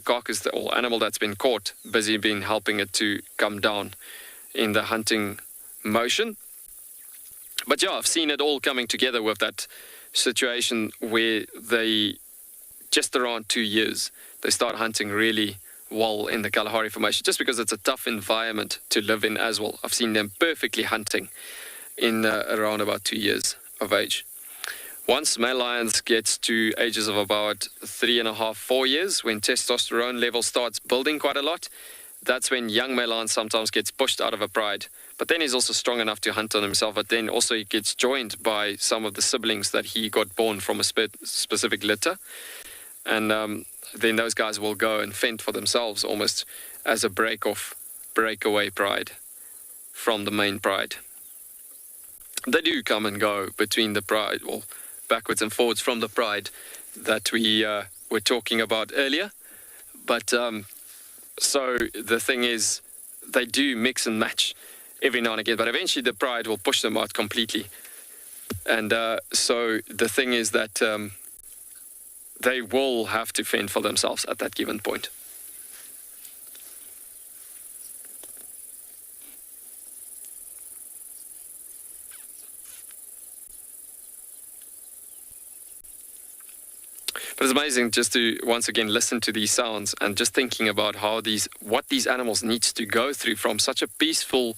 carcass or animal that's been caught, busy being helping it to come down in the hunting motion. But yeah, I've seen it all coming together with that situation where they, just around 2 years, they start hunting really well in the Kalahari Formation, just because it's a tough environment to live in as well. I've seen them perfectly hunting in around about 2 years of age. Once male lions gets to ages of about 3.5, 4 years, when testosterone level starts building quite a lot, that's when young male lion sometimes gets pushed out of a pride. But then he's also strong enough to hunt on himself, but then also he gets joined by some of the siblings that he got born from a specific litter. And then those guys will go and fend for themselves almost as a breakaway pride from the main pride. They do come and go between the pride, or backwards and forwards from the pride that we were talking about earlier. But so the thing is, they do mix and match every now and again, but eventually the pride will push them out completely. And so the thing is that they will have to fend for themselves at that given point. But it's amazing just to once again listen to these sounds and just thinking about how what these animals need to go through from such a peaceful,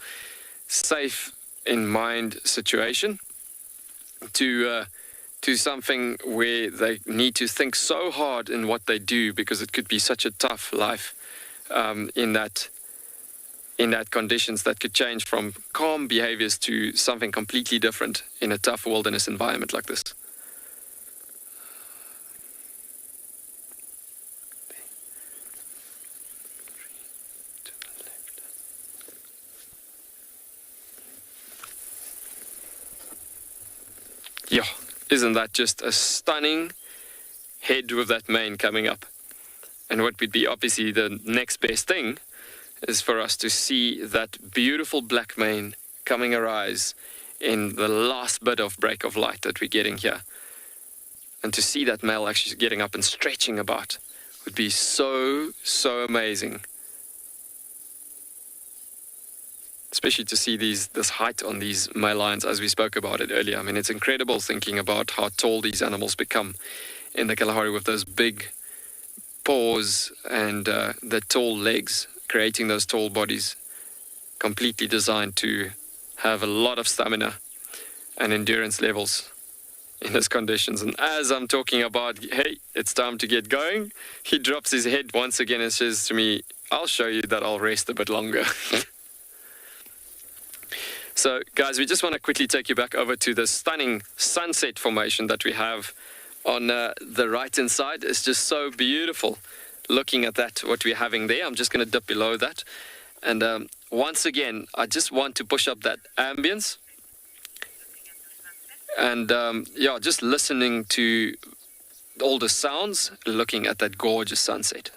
safe in mind situation to something where they need to think so hard in what they do, because it could be such a tough life in that conditions that could change from calm behaviors to something completely different in a tough wilderness environment like this. Yeah, isn't that just a stunning head with that mane coming up? And what would be obviously the next best thing is for us to see that beautiful black mane coming arise in the last bit of break of light that we're getting here. And to see that male actually getting up and stretching about would be so, so amazing. Especially to see this height on these male lions, as we spoke about it earlier. I mean, it's incredible thinking about how tall these animals become in the Kalahari with those big paws and the tall legs, creating those tall bodies, completely designed to have a lot of stamina and endurance levels in those conditions. And as I'm talking about, hey, it's time to get going, he drops his head once again and says to me, I'll show you that I'll rest a bit longer. So, guys, we just want to quickly take you back over to the stunning sunset formation that we have on the right-hand side. It's just so beautiful looking at that, what we're having there. I'm just going to dip below that. And once again, I just want to push up that ambience. And, yeah, just listening to all the sounds, looking at that gorgeous sunset.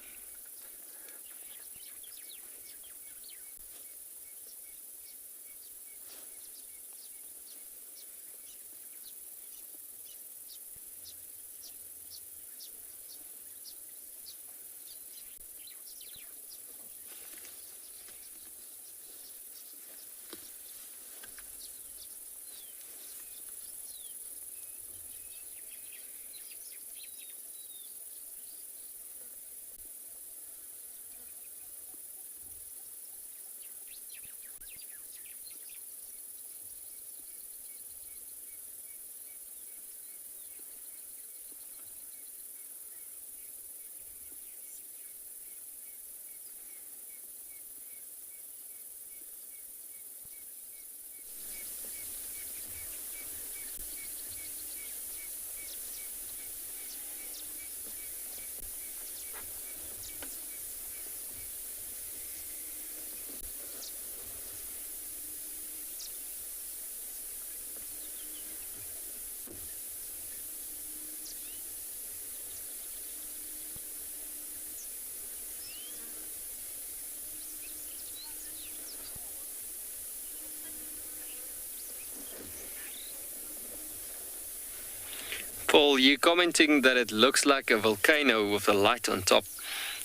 Paul, you're commenting that it looks like a volcano with a light on top.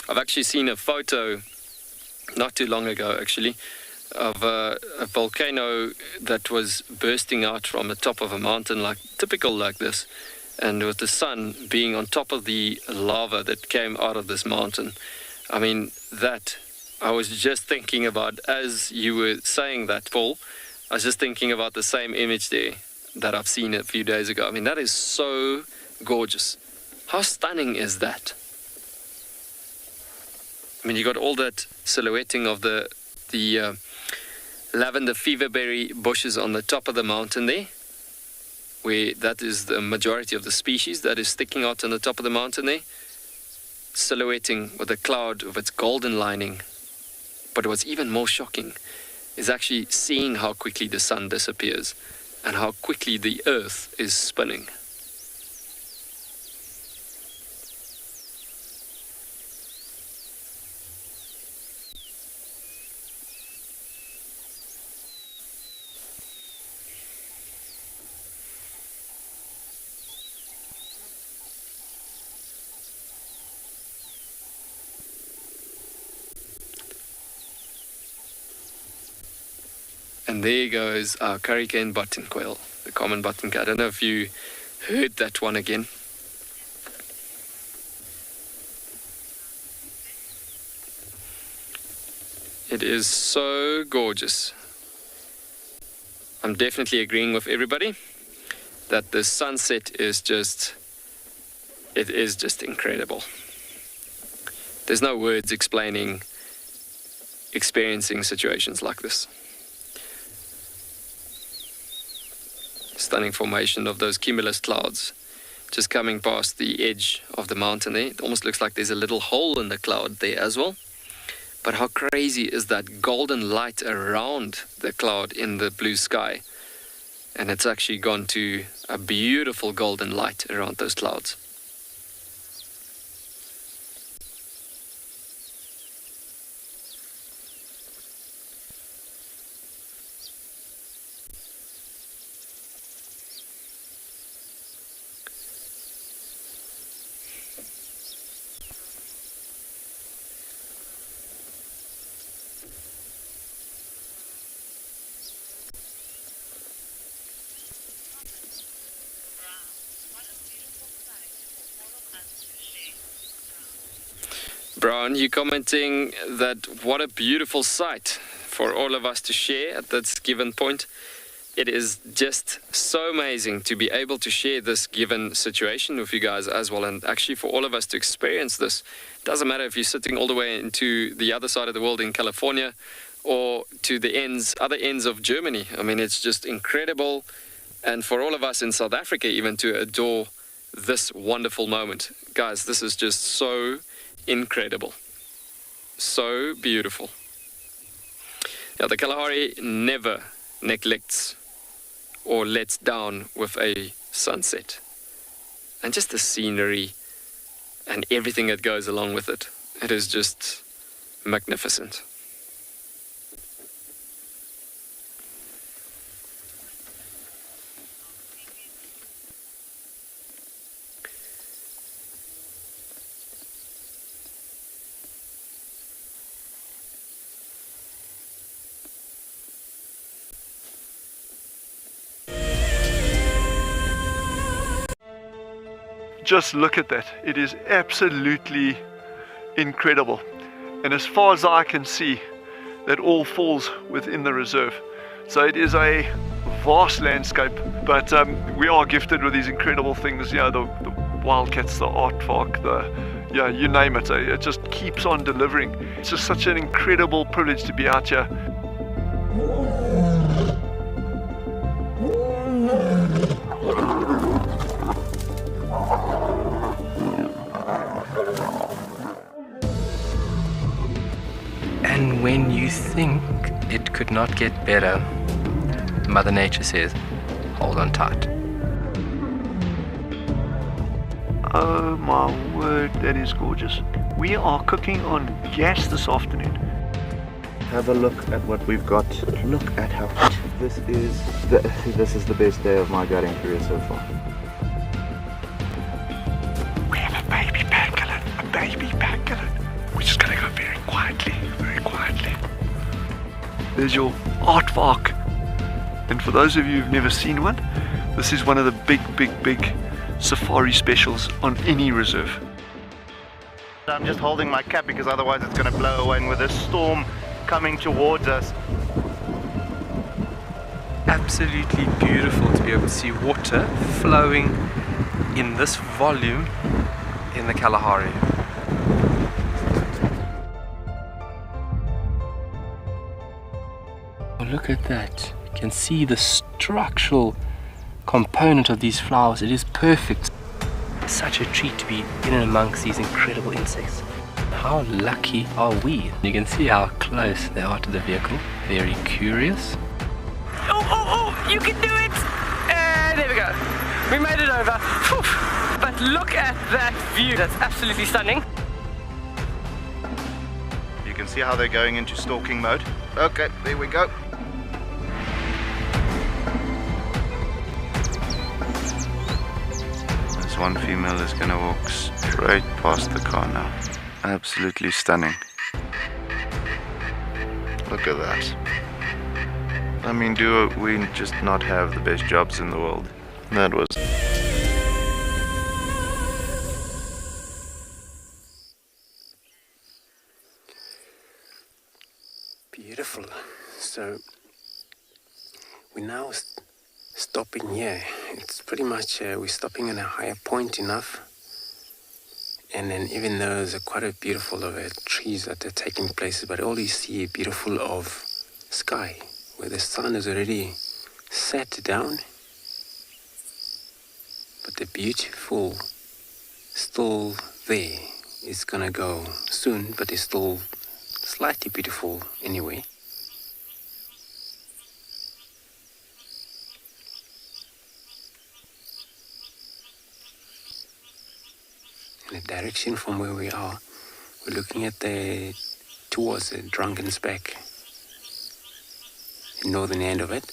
I've actually seen a photo not too long ago, actually, of a volcano that was bursting out from the top of a mountain, like typical like this, and with the sun being on top of the lava that came out of this mountain. I mean, that I was just thinking about, as you were saying that, Paul, I was just thinking about the same image there that I've seen a few days ago. I mean, that is so gorgeous. How stunning is that? I mean, you got all that silhouetting of the lavender feverberry bushes on the top of the mountain there, where that is the majority of the species that is sticking out on the top of the mountain there, silhouetting with a cloud of its golden lining. But what's even more shocking is actually seeing how quickly the sun disappears and how quickly the earth is spinning. And there goes our curricane button quail, the common button quail. I don't know if you heard that one again. It is so gorgeous. I'm definitely agreeing with everybody that the sunset is just, it is just incredible. There's no words explaining experiencing situations like this. Stunning formation of those cumulus clouds just coming past the edge of the mountain there. It almost looks like there's a little hole in the cloud there as well. But how crazy is that golden light around the cloud in the blue sky? And it's actually gone to a beautiful golden light around those clouds. Brown, you commenting that what a beautiful sight for all of us to share at this given point. It is just so amazing to be able to share this given situation with you guys as well, and actually for all of us to experience this. Doesn't matter if you're sitting all the way into the other side of the world in California, or to the other ends of Germany. I mean, it's just incredible. And for all of us in South Africa even to adore this wonderful moment. Guys, this is just so incredible. So beautiful. Yeah, the Kalahari never neglects or lets down with a sunset. And just the scenery and everything that goes along with it. It is just magnificent. Just look at that. It is absolutely incredible. And as far as I can see, that all falls within the reserve. So it is a vast landscape, but we are gifted with these incredible things. Yeah, the wildcats, the aardvark, you name it. It just keeps on delivering. It's just such an incredible privilege to be out here. And when you think it could not get better, Mother Nature says, hold on tight. Oh my word, that is gorgeous. We are cooking on gas this afternoon. Have a look at what we've got. Look at how this is the best day of my gutting career so far. We have a baby pangolin, a baby pangolin. We're just gonna go very quietly, very quietly. There's your aardvark. And for those of you who've never seen one, this is one of the big safari specials on any reserve. I'm just holding my cap because otherwise it's going to blow away, and with this storm coming towards us. Absolutely beautiful to be able to see water flowing in this volume in the Kalahari. Oh, look at that. You can see the structural component of these flowers. It is perfect. Such a treat to be in and amongst these incredible insects. How lucky are we? You can see how close they are to the vehicle. Very curious. Oh, you can do it! There we go. We made it over. Whew. But look at that view. That's absolutely stunning. You can see how they're going into stalking mode. Okay, there we go. This one female is going to walk straight past the car now. Absolutely stunning. Look at that. I mean, do we just not have the best jobs in the world? That was... Beautiful. So we're now stopping here. It's pretty much we're stopping in a higher point enough. And then even though there's quite a beautiful of trees that are taking place, but all you see is beautiful of sky, where the sun is already set down. But the beautiful still there. It's gonna go soon, but it's still slightly beautiful anyway. In the direction from where we are, we're looking at towards the Drunken's Back, the northern end of it.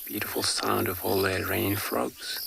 Beautiful sound of all the rain frogs.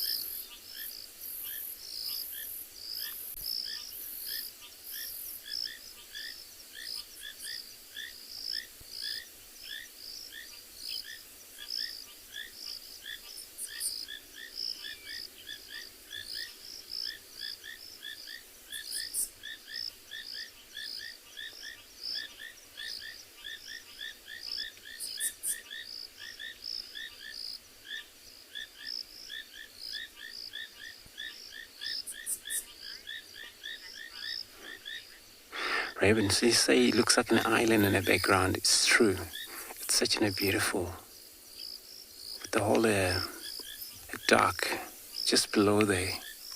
ravens. They say it looks like an island in the background. It's true. It's such a beautiful, with the whole dark just below there.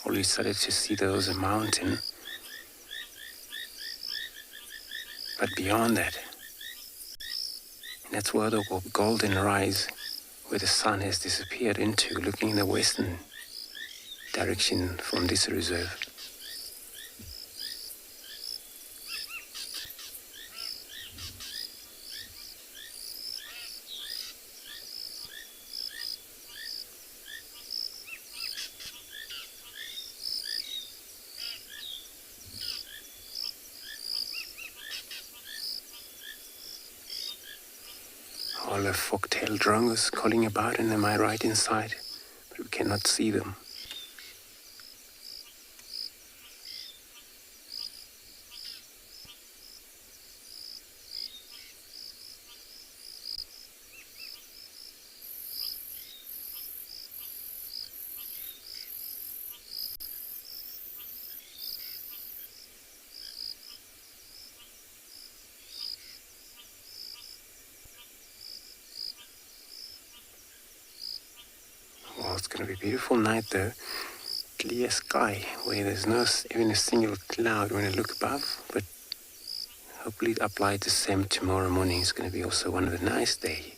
All you started to see there was a mountain, but beyond that, and that's where the golden rise, where the sun has disappeared into, looking in the western direction from this reserve. All the fork-tailed drongos calling about, and am I right inside? But we cannot see them. Well, it's going to be a beautiful night though. Clear sky where there's no even a single cloud when I look above, but hopefully it applies the same tomorrow morning. It's going to be also one of the nice days.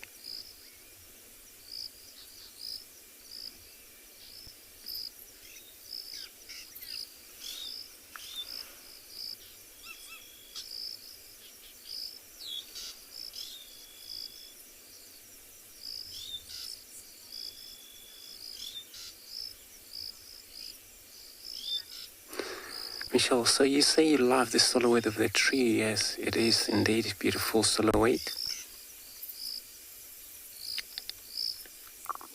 Michelle, so you say you love the silhouette of the tree. Yes, it is indeed a beautiful silhouette.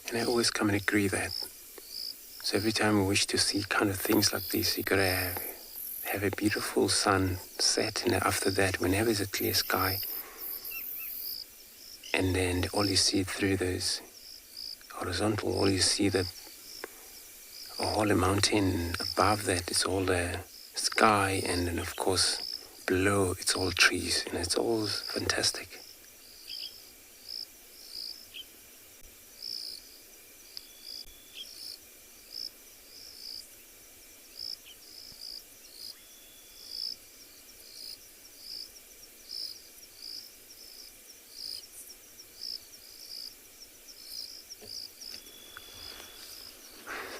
And I always come and agree that. So every time we wish to see kind of things like this, you gotta have a beautiful sunset, and after that, whenever there's a clear sky, and then all you see through those horizontal, all you see that all the mountain above that, it's all the sky, and then of course below it's all trees, and it's all fantastic.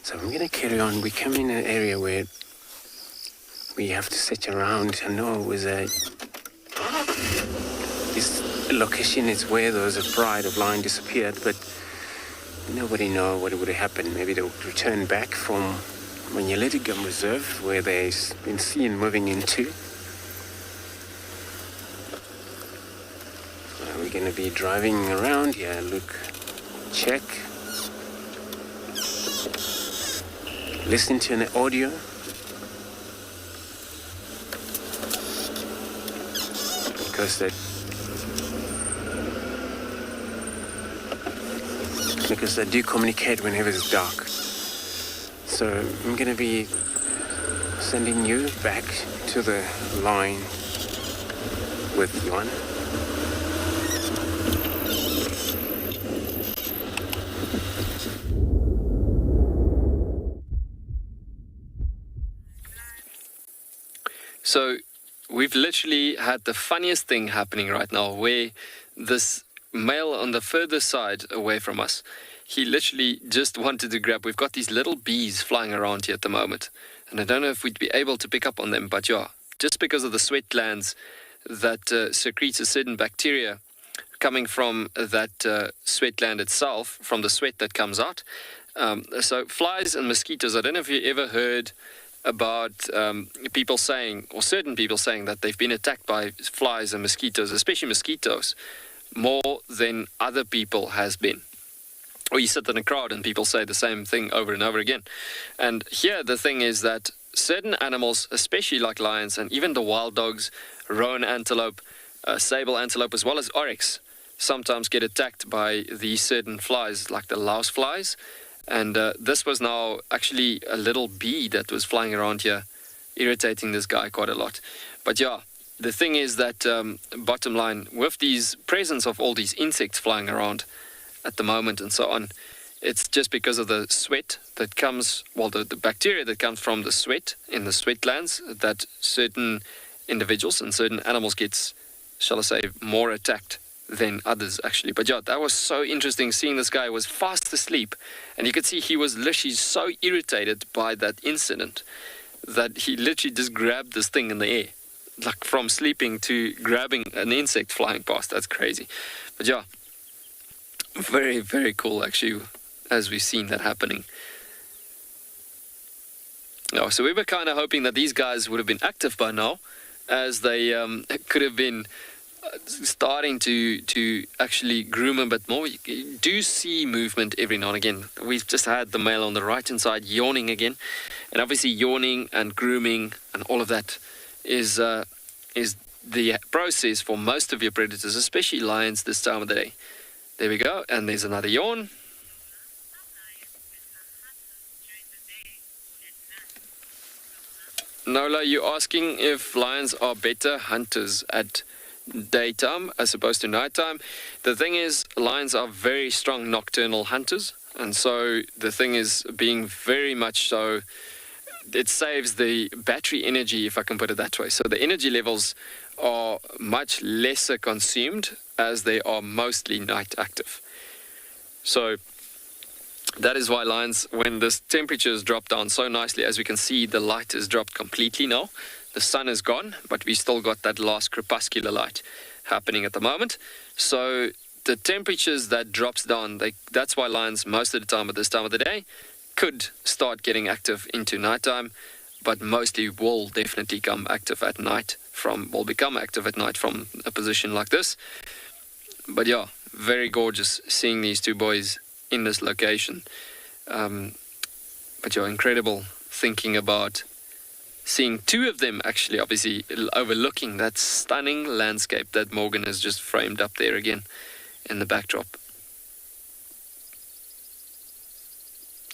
So I'm going to carry on. We come in an area where we have to sit around. I know it was this location is where there was a pride of lion disappeared, but nobody knows what would have happened. Maybe they would return back from Tswalu Reserve, where they've been seen moving into. We're going to be driving around here. Look, check. Listen to an audio. Because they do communicate whenever it's dark. So I'm going to be sending you back to the line with Yuan. So we've literally had the funniest thing happening right now, where this male on the further side away from us, he literally just wanted to grab. We've got these little bees flying around here at the moment, and I don't know if we'd be able to pick up on them, but yeah, just because of the sweat glands that secretes a certain bacteria coming from that sweat gland itself, from the sweat that comes out. So flies and mosquitoes, I don't know if you ever heard about people saying, or certain people saying, that they've been attacked by flies and mosquitoes, especially mosquitoes, more than other people has been. Or you sit in a crowd and people say the same thing over and over again. And here the thing is that certain animals, especially like lions and even the wild dogs, roan antelope, sable antelope, as well as oryx, sometimes get attacked by these certain flies, like the louse flies. And this was now actually a little bee that was flying around here, irritating this guy quite a lot. But yeah, the thing is that, bottom line, with these presence of all these insects flying around at the moment and so on, it's just because of the sweat that comes, well, the bacteria that comes from the sweat in the sweat glands, that certain individuals and certain animals gets, shall I say, more attacked than others actually. But yeah, that was so interesting seeing this guy was fast asleep, and you could see he was literally so irritated by that incident that he literally just grabbed this thing in the air, like from sleeping to grabbing an insect flying past. That's crazy. But yeah, very, very cool actually, as we've seen that happening. Oh, so we were kind of hoping that these guys would have been active by now, as they could have been starting to actually groom a bit more. You do see movement every now and again. We've just had the male on the right hand side yawning again, and obviously yawning and grooming and all of that is the process for most of your predators, especially lions this time of the day. There we go, and there's another yawn. Nola, you're asking if lions are better hunters at daytime as opposed to nighttime. The thing is, lions are very strong nocturnal hunters, and so the thing is, being very much so, it saves the battery energy, if I can put it that way. So the energy levels are much lesser consumed as they are mostly night active. So that is why lions, when the temperatures drop down so nicely, as we can see, the light has dropped completely now. The sun is gone, but we still got that last crepuscular light happening at the moment. So the temperatures that drops down, that's why lions most of the time at this time of the day could start getting active into nighttime, but mostly will definitely become active at night from a position like this. But yeah, very gorgeous seeing these two boys in this location. But yeah, incredible thinking about seeing two of them actually obviously overlooking that stunning landscape that Morgan has just framed up there again in the backdrop.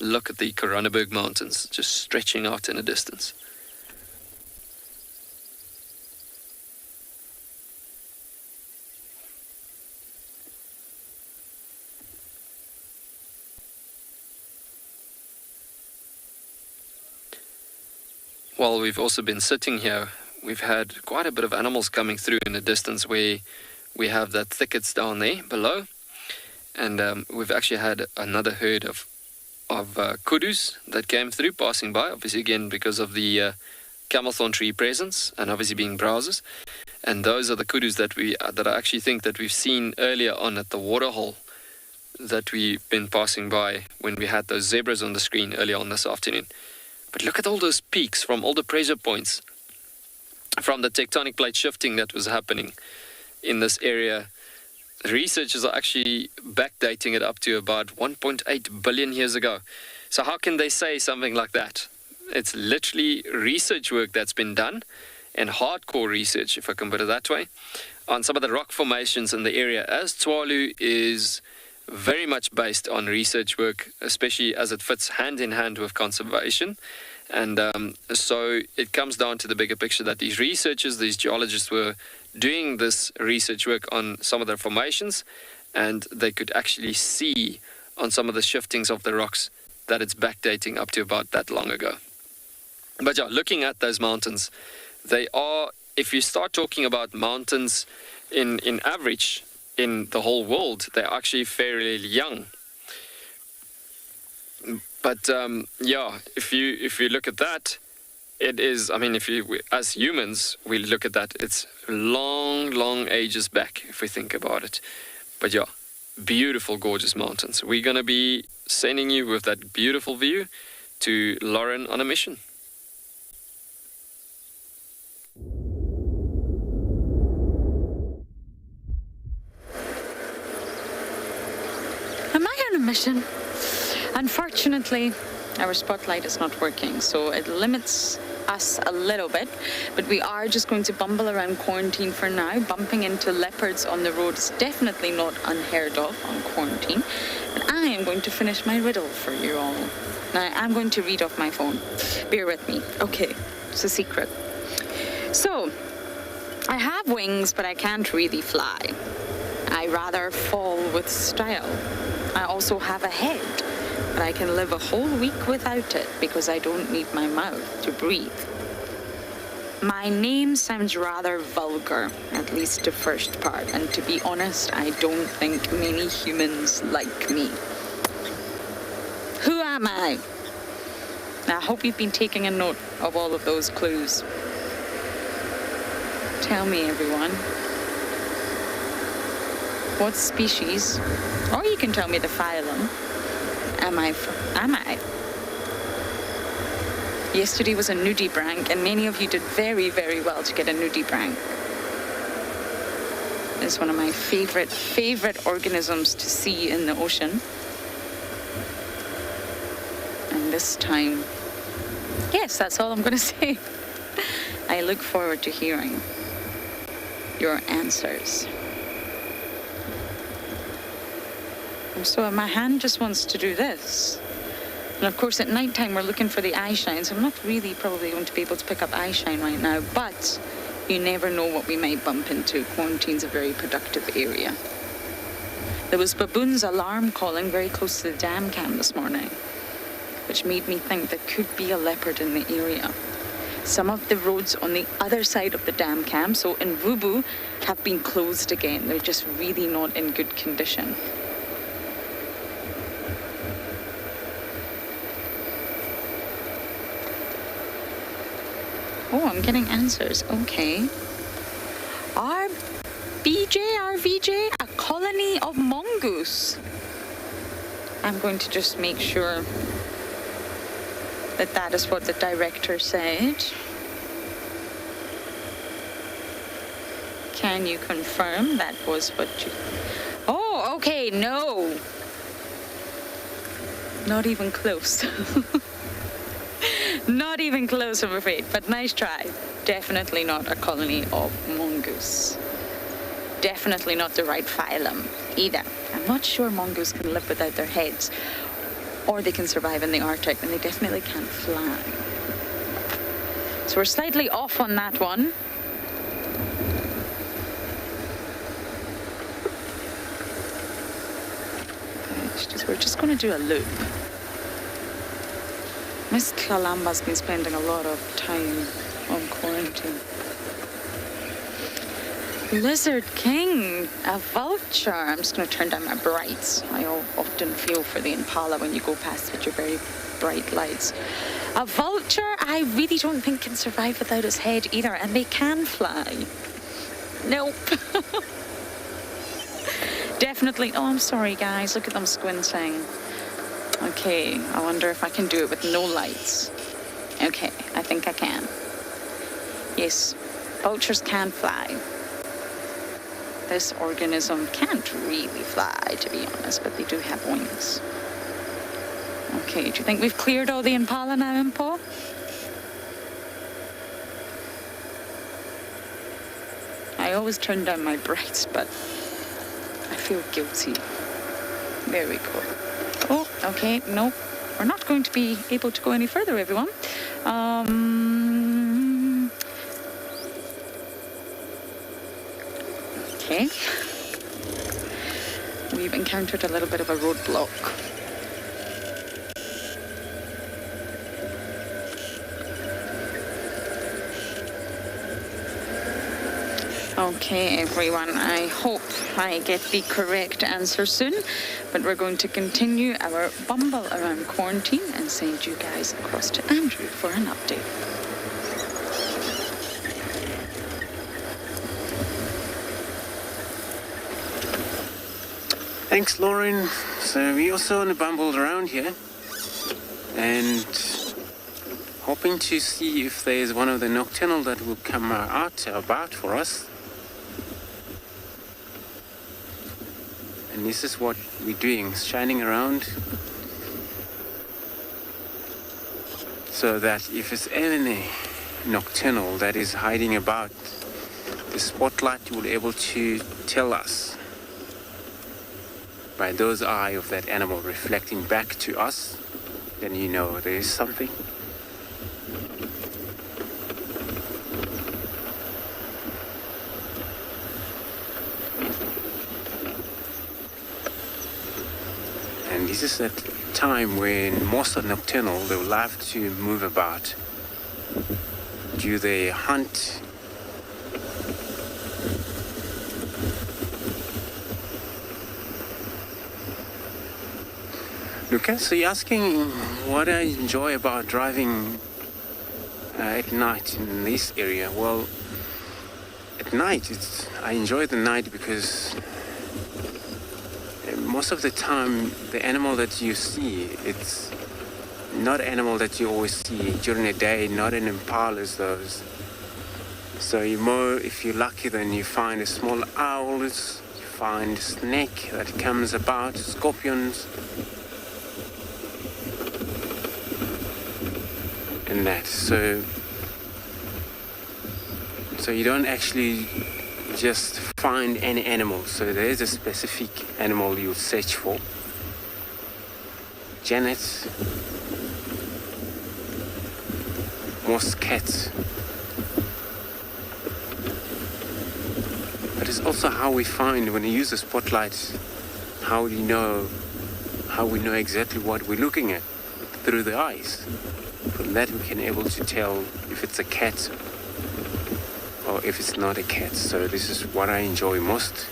Look at the Coronaburg Mountains just stretching out in the distance. While we've also been sitting here, we've had quite a bit of animals coming through in the distance where we have that thickets down there below. And we've actually had another herd of kudus that came through, passing by, obviously again because of the camelthorn tree presence and obviously being browsers. And those are the kudus that I actually think that we've seen earlier on at the waterhole that we've been passing by when we had those zebras on the screen earlier on this afternoon. But look at all those peaks from all the pressure points from the tectonic plate shifting that was happening in this area. Researchers are actually backdating it up to about 1.8 billion years ago. So how can they say something like that? It's literally research work that's been done, and hardcore research, if I can put it that way, on some of the rock formations in the area, as Tswalu is very much based on research work, especially as it fits hand in hand with conservation. And so it comes down to the bigger picture that these researchers, these geologists were doing this research work on some of the formations, and they could actually see on some of the shiftings of the rocks that it's backdating up to about that long ago. But yeah, looking at those mountains, they are, if you start talking about mountains in average in the whole world, they're actually fairly young. But yeah, if you look at that, it is, I mean, as humans, we look at that, it's long ages back, if we think about it. But yeah, beautiful, gorgeous mountains. We're going to be sending you with that beautiful view to Lauren on a mission. Am I on a mission? Unfortunately, our spotlight is not working, so it limits us a little bit, but we are just going to bumble around quarantine for now. Bumping into leopards on the road is definitely not unheard of on quarantine. And I am going to finish my riddle for you all. Now, I'm going to read off my phone. Bear with me. Okay, it's a secret. So, I have wings, but I can't really fly. I rather fall with style. I also have a head, but I can live a whole week without it because I don't need my mouth to breathe. My name sounds rather vulgar, at least the first part, and to be honest, I don't think many humans like me. Who am I? I hope you've been taking a note of all of those clues. Tell me, everyone. What species, or you can tell me the phylum, am I from? Yesterday was a nudibranch, and many of you did very, very well to get a nudibranch. It's one of my favorite organisms to see in the ocean. And this time, yes, that's all I'm going to say. I look forward to hearing your answers. And so my hand just wants to do this. And of course, at night time, we're looking for the eye shine, so I'm not really probably going to be able to pick up eye shine right now, but you never know what we might bump into. Quarantine's a very productive area. There was baboons alarm calling very close to the dam cam this morning, which made me think there could be a leopard in the area. Some of the roads on the other side of the dam cam, so in Vubu, have been closed again. They're just really not in good condition. Oh, I'm getting answers. Okay. RVJ, a colony of mongoose. I'm going to just make sure that that is what the director said. Can you confirm that was what you... Oh, okay, no. Not even close. Not even close, I'm afraid, but nice try. Definitely not a colony of mongoose. Definitely not the right phylum either. I'm not sure mongoose can live without their heads, or they can survive in the Arctic, and they definitely can't fly. So we're slightly off on that one. We're just going to do a loop. Miss Klalamba's been spending a lot of time on quarantine. Lizard King, a vulture. I'm just going to turn down my brights. I often feel for the impala when you go past with your very bright lights. A vulture, I really don't think can survive without its head either, and they can fly. Nope. Definitely. Oh, I'm sorry, guys. Look at them squinting. Okay, I wonder if I can do it with no lights. Okay, I think I can. Yes, vultures can fly. This organism can't really fly, to be honest, but they do have wings. Okay, do you think we've cleared all the impala now, Impo? I always turn down my brights, but I feel guilty. There we go. Oh, okay, no, we're not going to be able to go any further, everyone. Okay. We've encountered a little bit of a roadblock. Okay, everyone, I hope I get the correct answer soon, but we're going to continue our bumble around quarantine and send you guys across to Andrew for an update. Thanks, Lauren. So we also on the bumble around here and hoping to see if there's one of the nocturnal that will come out about for us. And this is what we're doing, shining around so that if it's any nocturnal that is hiding about, the spotlight will be able to tell us by those eyes of that animal reflecting back to us, then you know there is something. And this is that time when most are nocturnal. They will love to move about. Do they hunt? Lucas, so you're asking what I enjoy about driving at night in this area. Well, at night, I enjoy the night because most of the time, the animal that you see, it's not an animal that you always see during the day, not an impala as those. So if you're lucky, then you find a small owl, you find a snake that comes about, scorpions, and that. So you don't actually just find any animal. So there is a specific animal you search for. Janet, most cats. But it's also how we find, when you use the spotlight, how we know exactly what we're looking at through the eyes. From that we can able to tell if it's a cat or if it's not a cat. So this is what I enjoy most.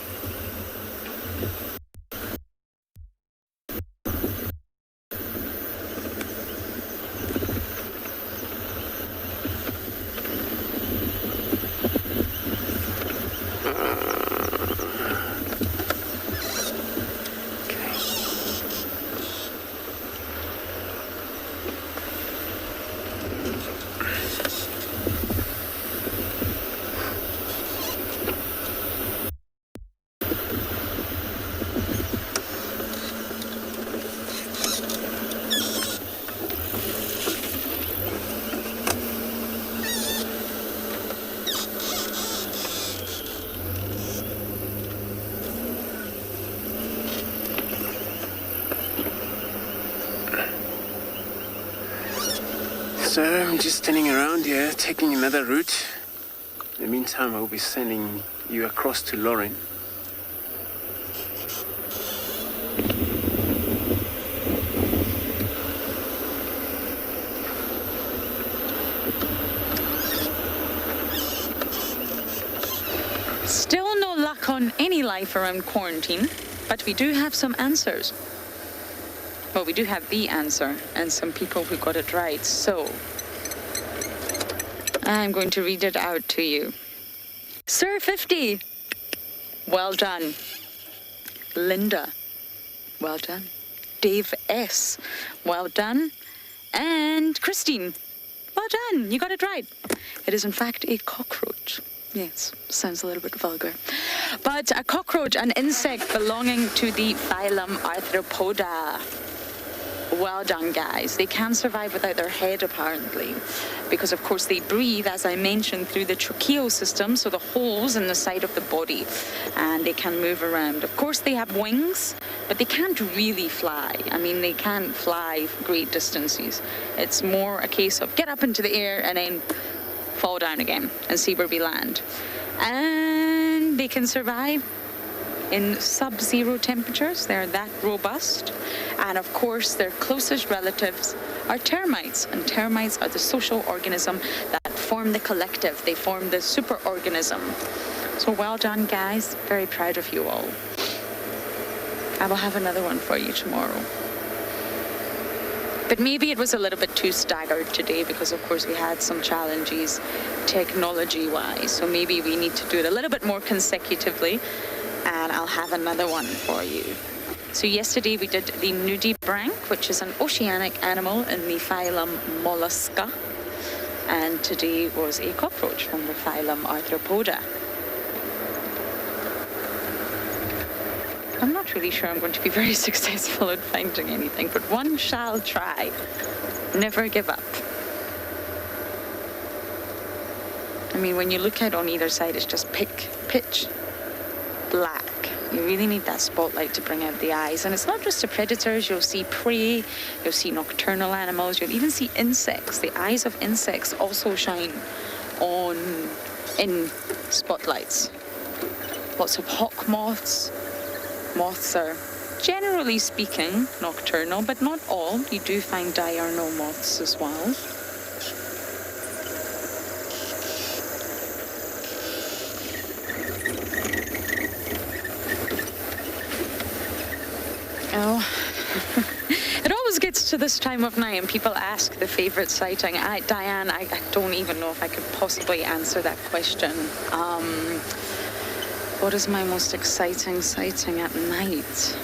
So I'm just standing around here, taking another route. In the meantime, I'll be sending you across to Lauren. Still no luck on any life around quarantine, but we do have some answers. Well, we do have the answer and some people who got it right. So I'm going to read it out to you. Sir 50, well done. Linda, well done. Dave S, well done. And Christine, well done. You got it right. It is in fact a cockroach. Yes, sounds a little bit vulgar. But a cockroach, an insect belonging to the phylum Arthropoda. Well done, guys. They can survive without their head, apparently, because, of course, they breathe, as I mentioned, through the tracheal system, so the holes in the side of the body, and they can move around. Of course, they have wings, but they can't really fly. I mean, they can't fly great distances. It's more a case of get up into the air and then fall down again and see where we land. And they can survive in sub-zero temperatures. They're that robust. And of course, their closest relatives are termites. And termites are the social organism that form the collective. They form the superorganism. So well done, guys. Very proud of you all. I will have another one for you tomorrow. But maybe it was a little bit too staggered today because, of course, we had some challenges technology-wise. So maybe we need to do it a little bit more consecutively. And I'll have another one for you. So yesterday we did the nudibranch, which is an oceanic animal in the phylum Mollusca. And today was a cockroach from the phylum Arthropoda. I'm not really sure I'm going to be very successful at finding anything, but one shall try. Never give up. I mean, when you look out on either side, it's just pitch black. You really need that spotlight to bring out the eyes. And it's not just the predators. You'll see prey, you'll see nocturnal animals, you'll even see insects. The eyes of insects also shine in spotlights. Lots of hawk moths. Moths are generally speaking, nocturnal, but not all. You do find diurnal moths as well. Oh, it always gets to this time of night and people ask the favourite sighting. Diane, I don't even know if I could possibly answer that question. What is my most exciting sighting at night?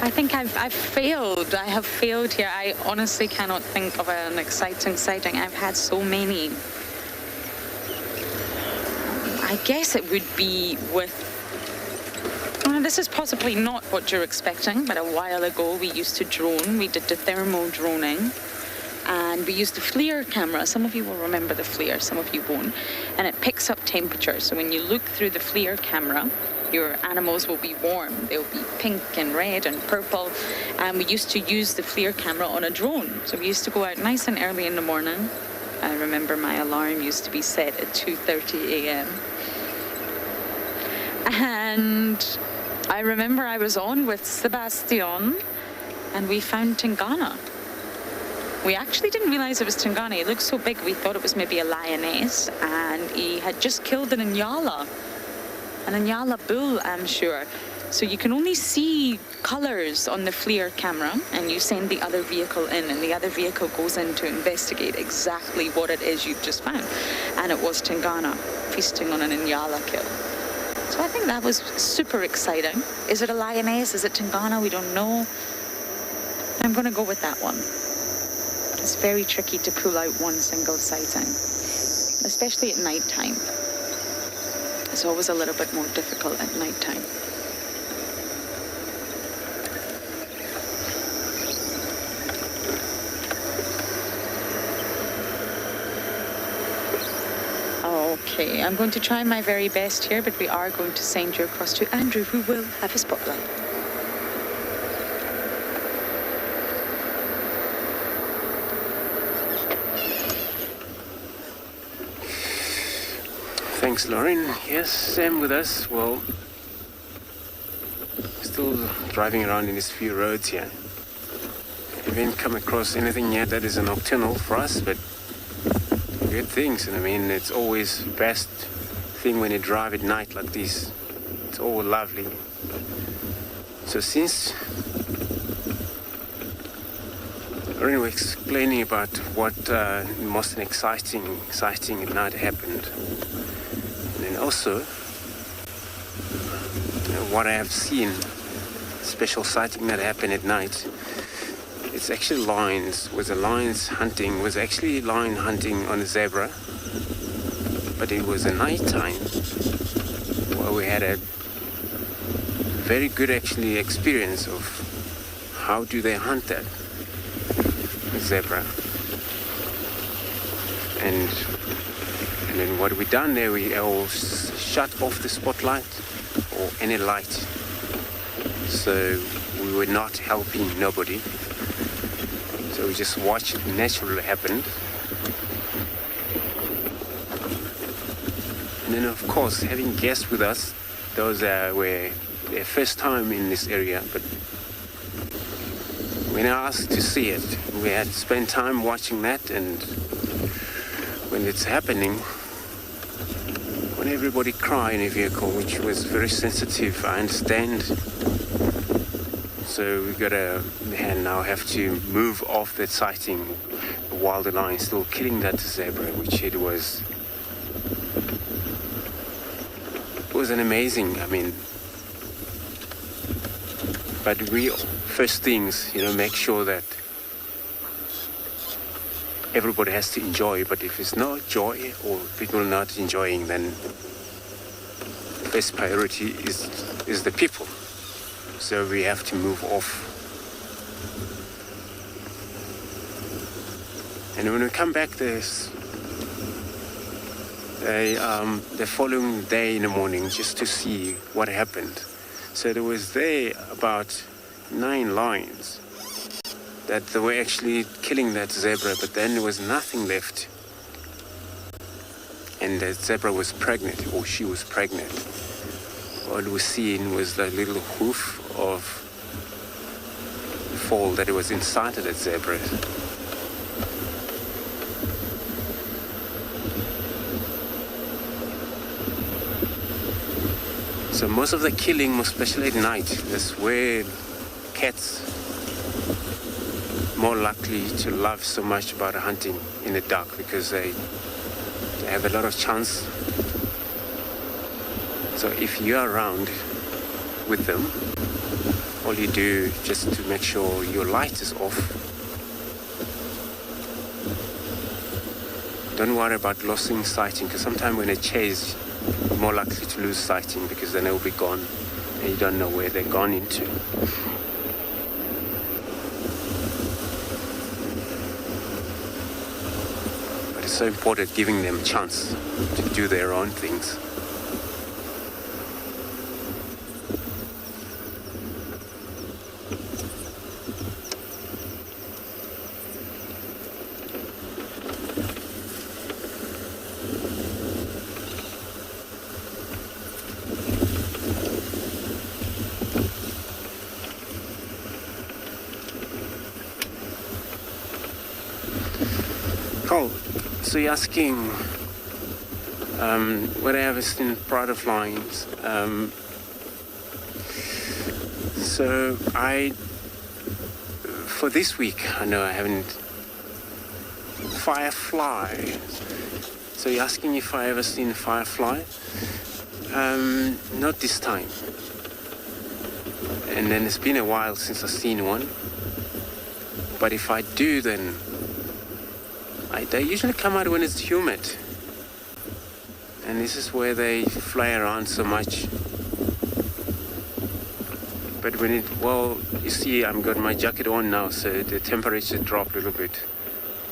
I think I've failed. I have failed here. I honestly cannot think of an exciting sighting. I've had so many. I guess it would be with... this is possibly not what you're expecting, but a while ago we used to drone. We did the thermal droning. And we used the FLIR camera. Some of you will remember the FLIR, some of you won't. And it picks up temperature. So when you look through the FLIR camera, your animals will be warm. They'll be pink and red and purple. And we used to use the FLIR camera on a drone. So we used to go out nice and early in the morning. I remember my alarm used to be set at 2:30 a.m. And I remember I was on with Sebastian and we found Tingana. We actually didn't realize it was Tingana. He looked so big, we thought it was maybe a lioness, and he had just killed an Inyala bull, I'm sure. So you can only see colors on the FLIR camera, and you send the other vehicle in, and the other vehicle goes in to investigate exactly what it is you've just found. And it was Tingana feasting on an Inyala kill. So I think that was super exciting. Is it a lioness? Is it Tingana? We don't know. I'm going to go with that one. It's very tricky to pull out one single sighting, especially at night time. It's always a little bit more difficult at night time. Okay, I'm going to try my very best here, but we are going to send you across to Andrew, who will have a spotlight. Thanks, Lauren. Yes, Sam with us. Well, still driving around in these few roads here. Haven't come across anything yet that is a nocturnal for us, but good things. And I mean, it's always best thing when you drive at night like this. It's all lovely. So since Lauren was explaining about what most exciting sighting at night happened, and also what I have seen, special sighting that happened at night. It's actually lions. Was actually lion hunting on a zebra, but it was a night time where we had a very good actually experience of how do they hunt that zebra. And then what we done there, we all shut off the spotlight or any light. So we were not helping nobody. So we just watched it naturally happen. And then of course, having guests with us, those were their first time in this area, but when I asked to see it, we had to spend time watching that, and when it's happening, when everybody cry in a vehicle, which was very sensitive, I understand. So we now have to move off that sighting while the lion still killing that zebra, which it was an amazing, but we first things, make sure that everybody has to enjoy, but if it's no joy or people are not enjoying, then first priority is the people. So we have to move off. And when we come back the following day in the morning, just to see what happened. So there was about 9 lions that they were actually killing that zebra, but then there was nothing left. And the zebra was pregnant, or she was pregnant. All we seen was the little hoof of foal that was inside of that zebra. So most of the killing, especially at night, is where cats more likely to love so much about hunting in the dark, because they have a lot of chance. So if you're around with them, all you do just to make sure your light is off. Don't worry about losing sighting, because sometimes when they chase, you're more likely to lose sighting, because then they'll be gone and you don't know where they're gone into. But it's so important giving them a chance to do their own things. Oh, so you're asking whether I ever seen pride flies. So for this week, I know I haven't. Firefly. So you're asking if I ever seen a firefly? Not this time. And then it's been a while since I've seen one. But if I do, then they usually come out when it's humid. And this is where they fly around so much. But when you see I've got my jacket on now, so the temperature dropped a little bit.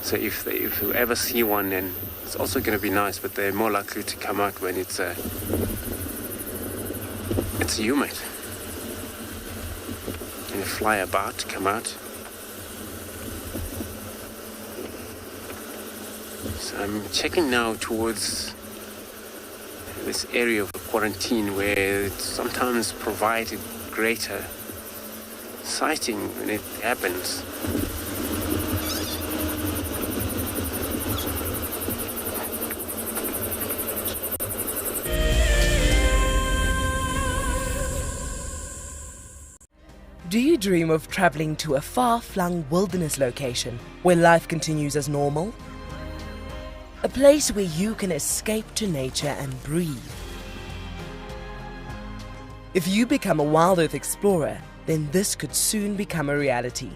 So if you ever see one, then it's also going to be nice, but they're more likely to come out when it's humid. And they fly about, come out. So I'm checking now towards this area of quarantine where it sometimes provides greater sighting when it happens. Do you dream of traveling to a far-flung wilderness location where life continues as normal? A place where you can escape to nature and breathe. If you become a Wild Earth explorer, then this could soon become a reality.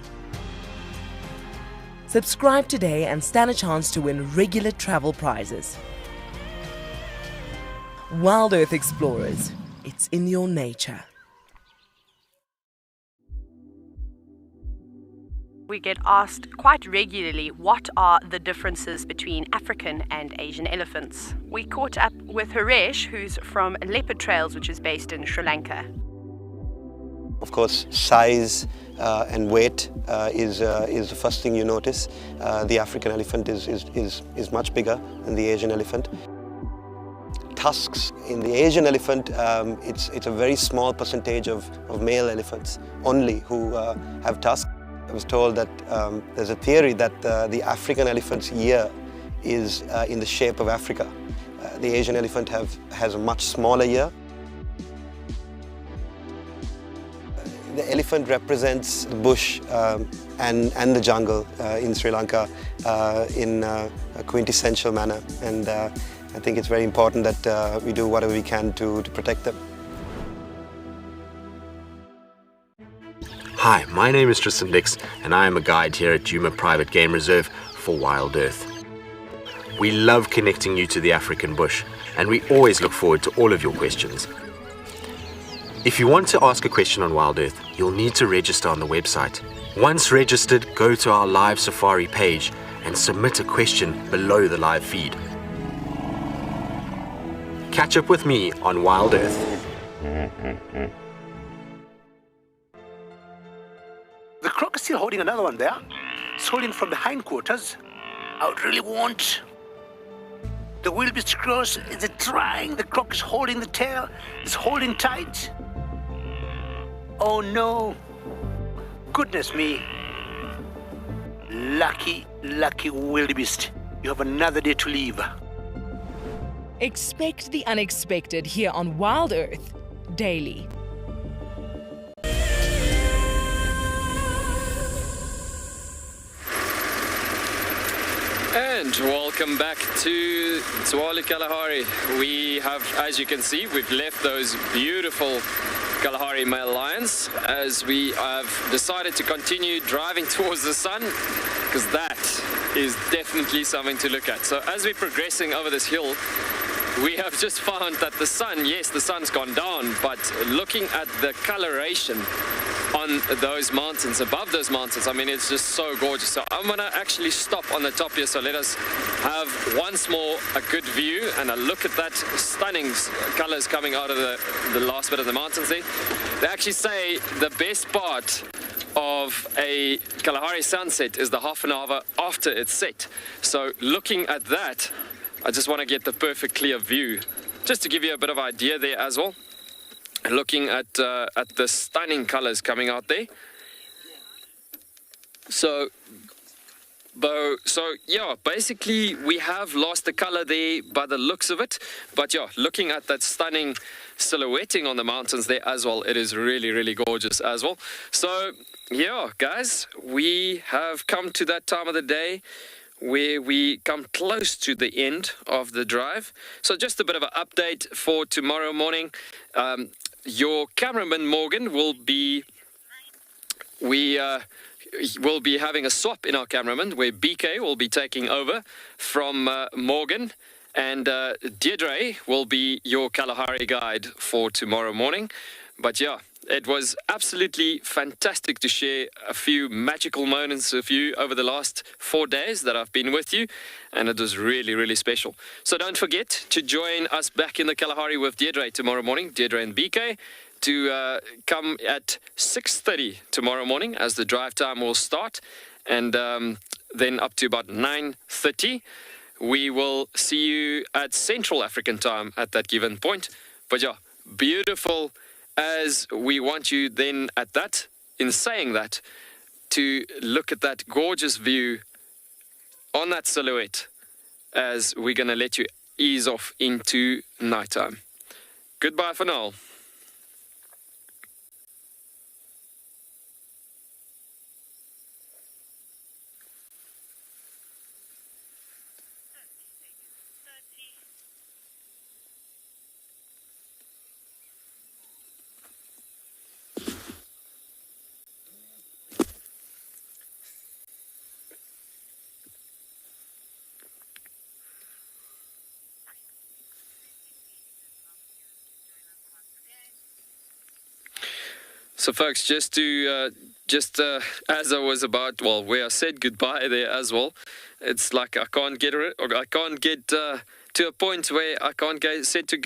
Subscribe today and stand a chance to win regular travel prizes. Wild Earth Explorers, it's in your nature. We get asked quite regularly what are the differences between African and Asian elephants. We caught up with Haresh, who's from Leopard Trails, which is based in Sri Lanka. Of course, size and weight is the first thing you notice. The African elephant is much bigger than the Asian elephant. Tusks. In the Asian elephant, it's a very small percentage of male elephants only who have tusks. I was told that there's a theory that the African elephant's ear is in the shape of Africa. The Asian elephant has a much smaller ear. The elephant represents the bush and the jungle in Sri Lanka in a quintessential manner, and I think it's very important that we do whatever we can to protect them. Hi, my name is Tristan Dix, and I am a guide here at Djuma Private Game Reserve for Wild Earth. We love connecting you to the African bush, and we always look forward to all of your questions. If you want to ask a question on Wild Earth, you'll need to register on the website. Once registered, go to our live safari page and submit a question below the live feed. Catch up with me on Wild Earth. The croc is still holding another one there. It's holding from the hindquarters. I would really want... The wildebeest cross, is it trying? The croc is holding the tail. It's holding tight. Oh no. Goodness me. Lucky, lucky wildebeest. You have another day to live. Expect the unexpected here on Wild Earth daily. And welcome back to Tswalu Kalahari. We have, as you can see, we've left those beautiful Kalahari male lions as we have decided to continue driving towards the sun, because that is definitely something to look at. So as we're progressing over this hill, we have just found that the sun, yes, the sun's gone down, but looking at the coloration on those mountains, above those mountains, I mean, it's just so gorgeous. So I'm gonna actually stop on the top here, so let us have once more a good view and a look at that stunning colors coming out of the last bit of the mountains there. They actually say the best part of a Kalahari sunset is the half an hour after it's set. So looking at that, I just want to get the perfect clear view, just to give you a bit of idea there as well. Looking at the stunning colors coming out there. So yeah, basically we have lost the color there by the looks of it, but yeah, looking at that stunning silhouetting on the mountains there as well, it is really, really gorgeous as well. So yeah, guys, we have come to that time of the day where we come close to the end of the drive. So just a bit of an update for tomorrow morning. Your cameraman Morgan will be, we will be having a swap in our cameraman where BK will be taking over from Morgan, and Deirdre will be your Kalahari guide for tomorrow morning. But yeah, it was absolutely fantastic to share a few magical moments with you over the last 4 days that I've been with you, and it was really, really special. So don't forget to join us back in the Kalahari with Deirdre tomorrow morning, Deirdre and BK, to come at 6:30 tomorrow morning as the drive time will start, and then up to about 9:30. We will see you at Central African time at that given point. But yeah, beautiful. As we want you then at that, in saying that, to look at that gorgeous view on that silhouette as we're going to let you ease off into nighttime. Goodbye for now. So folks, just as I was about, well, where I said goodbye there as well, it's like I can't get to a point where I can't get said to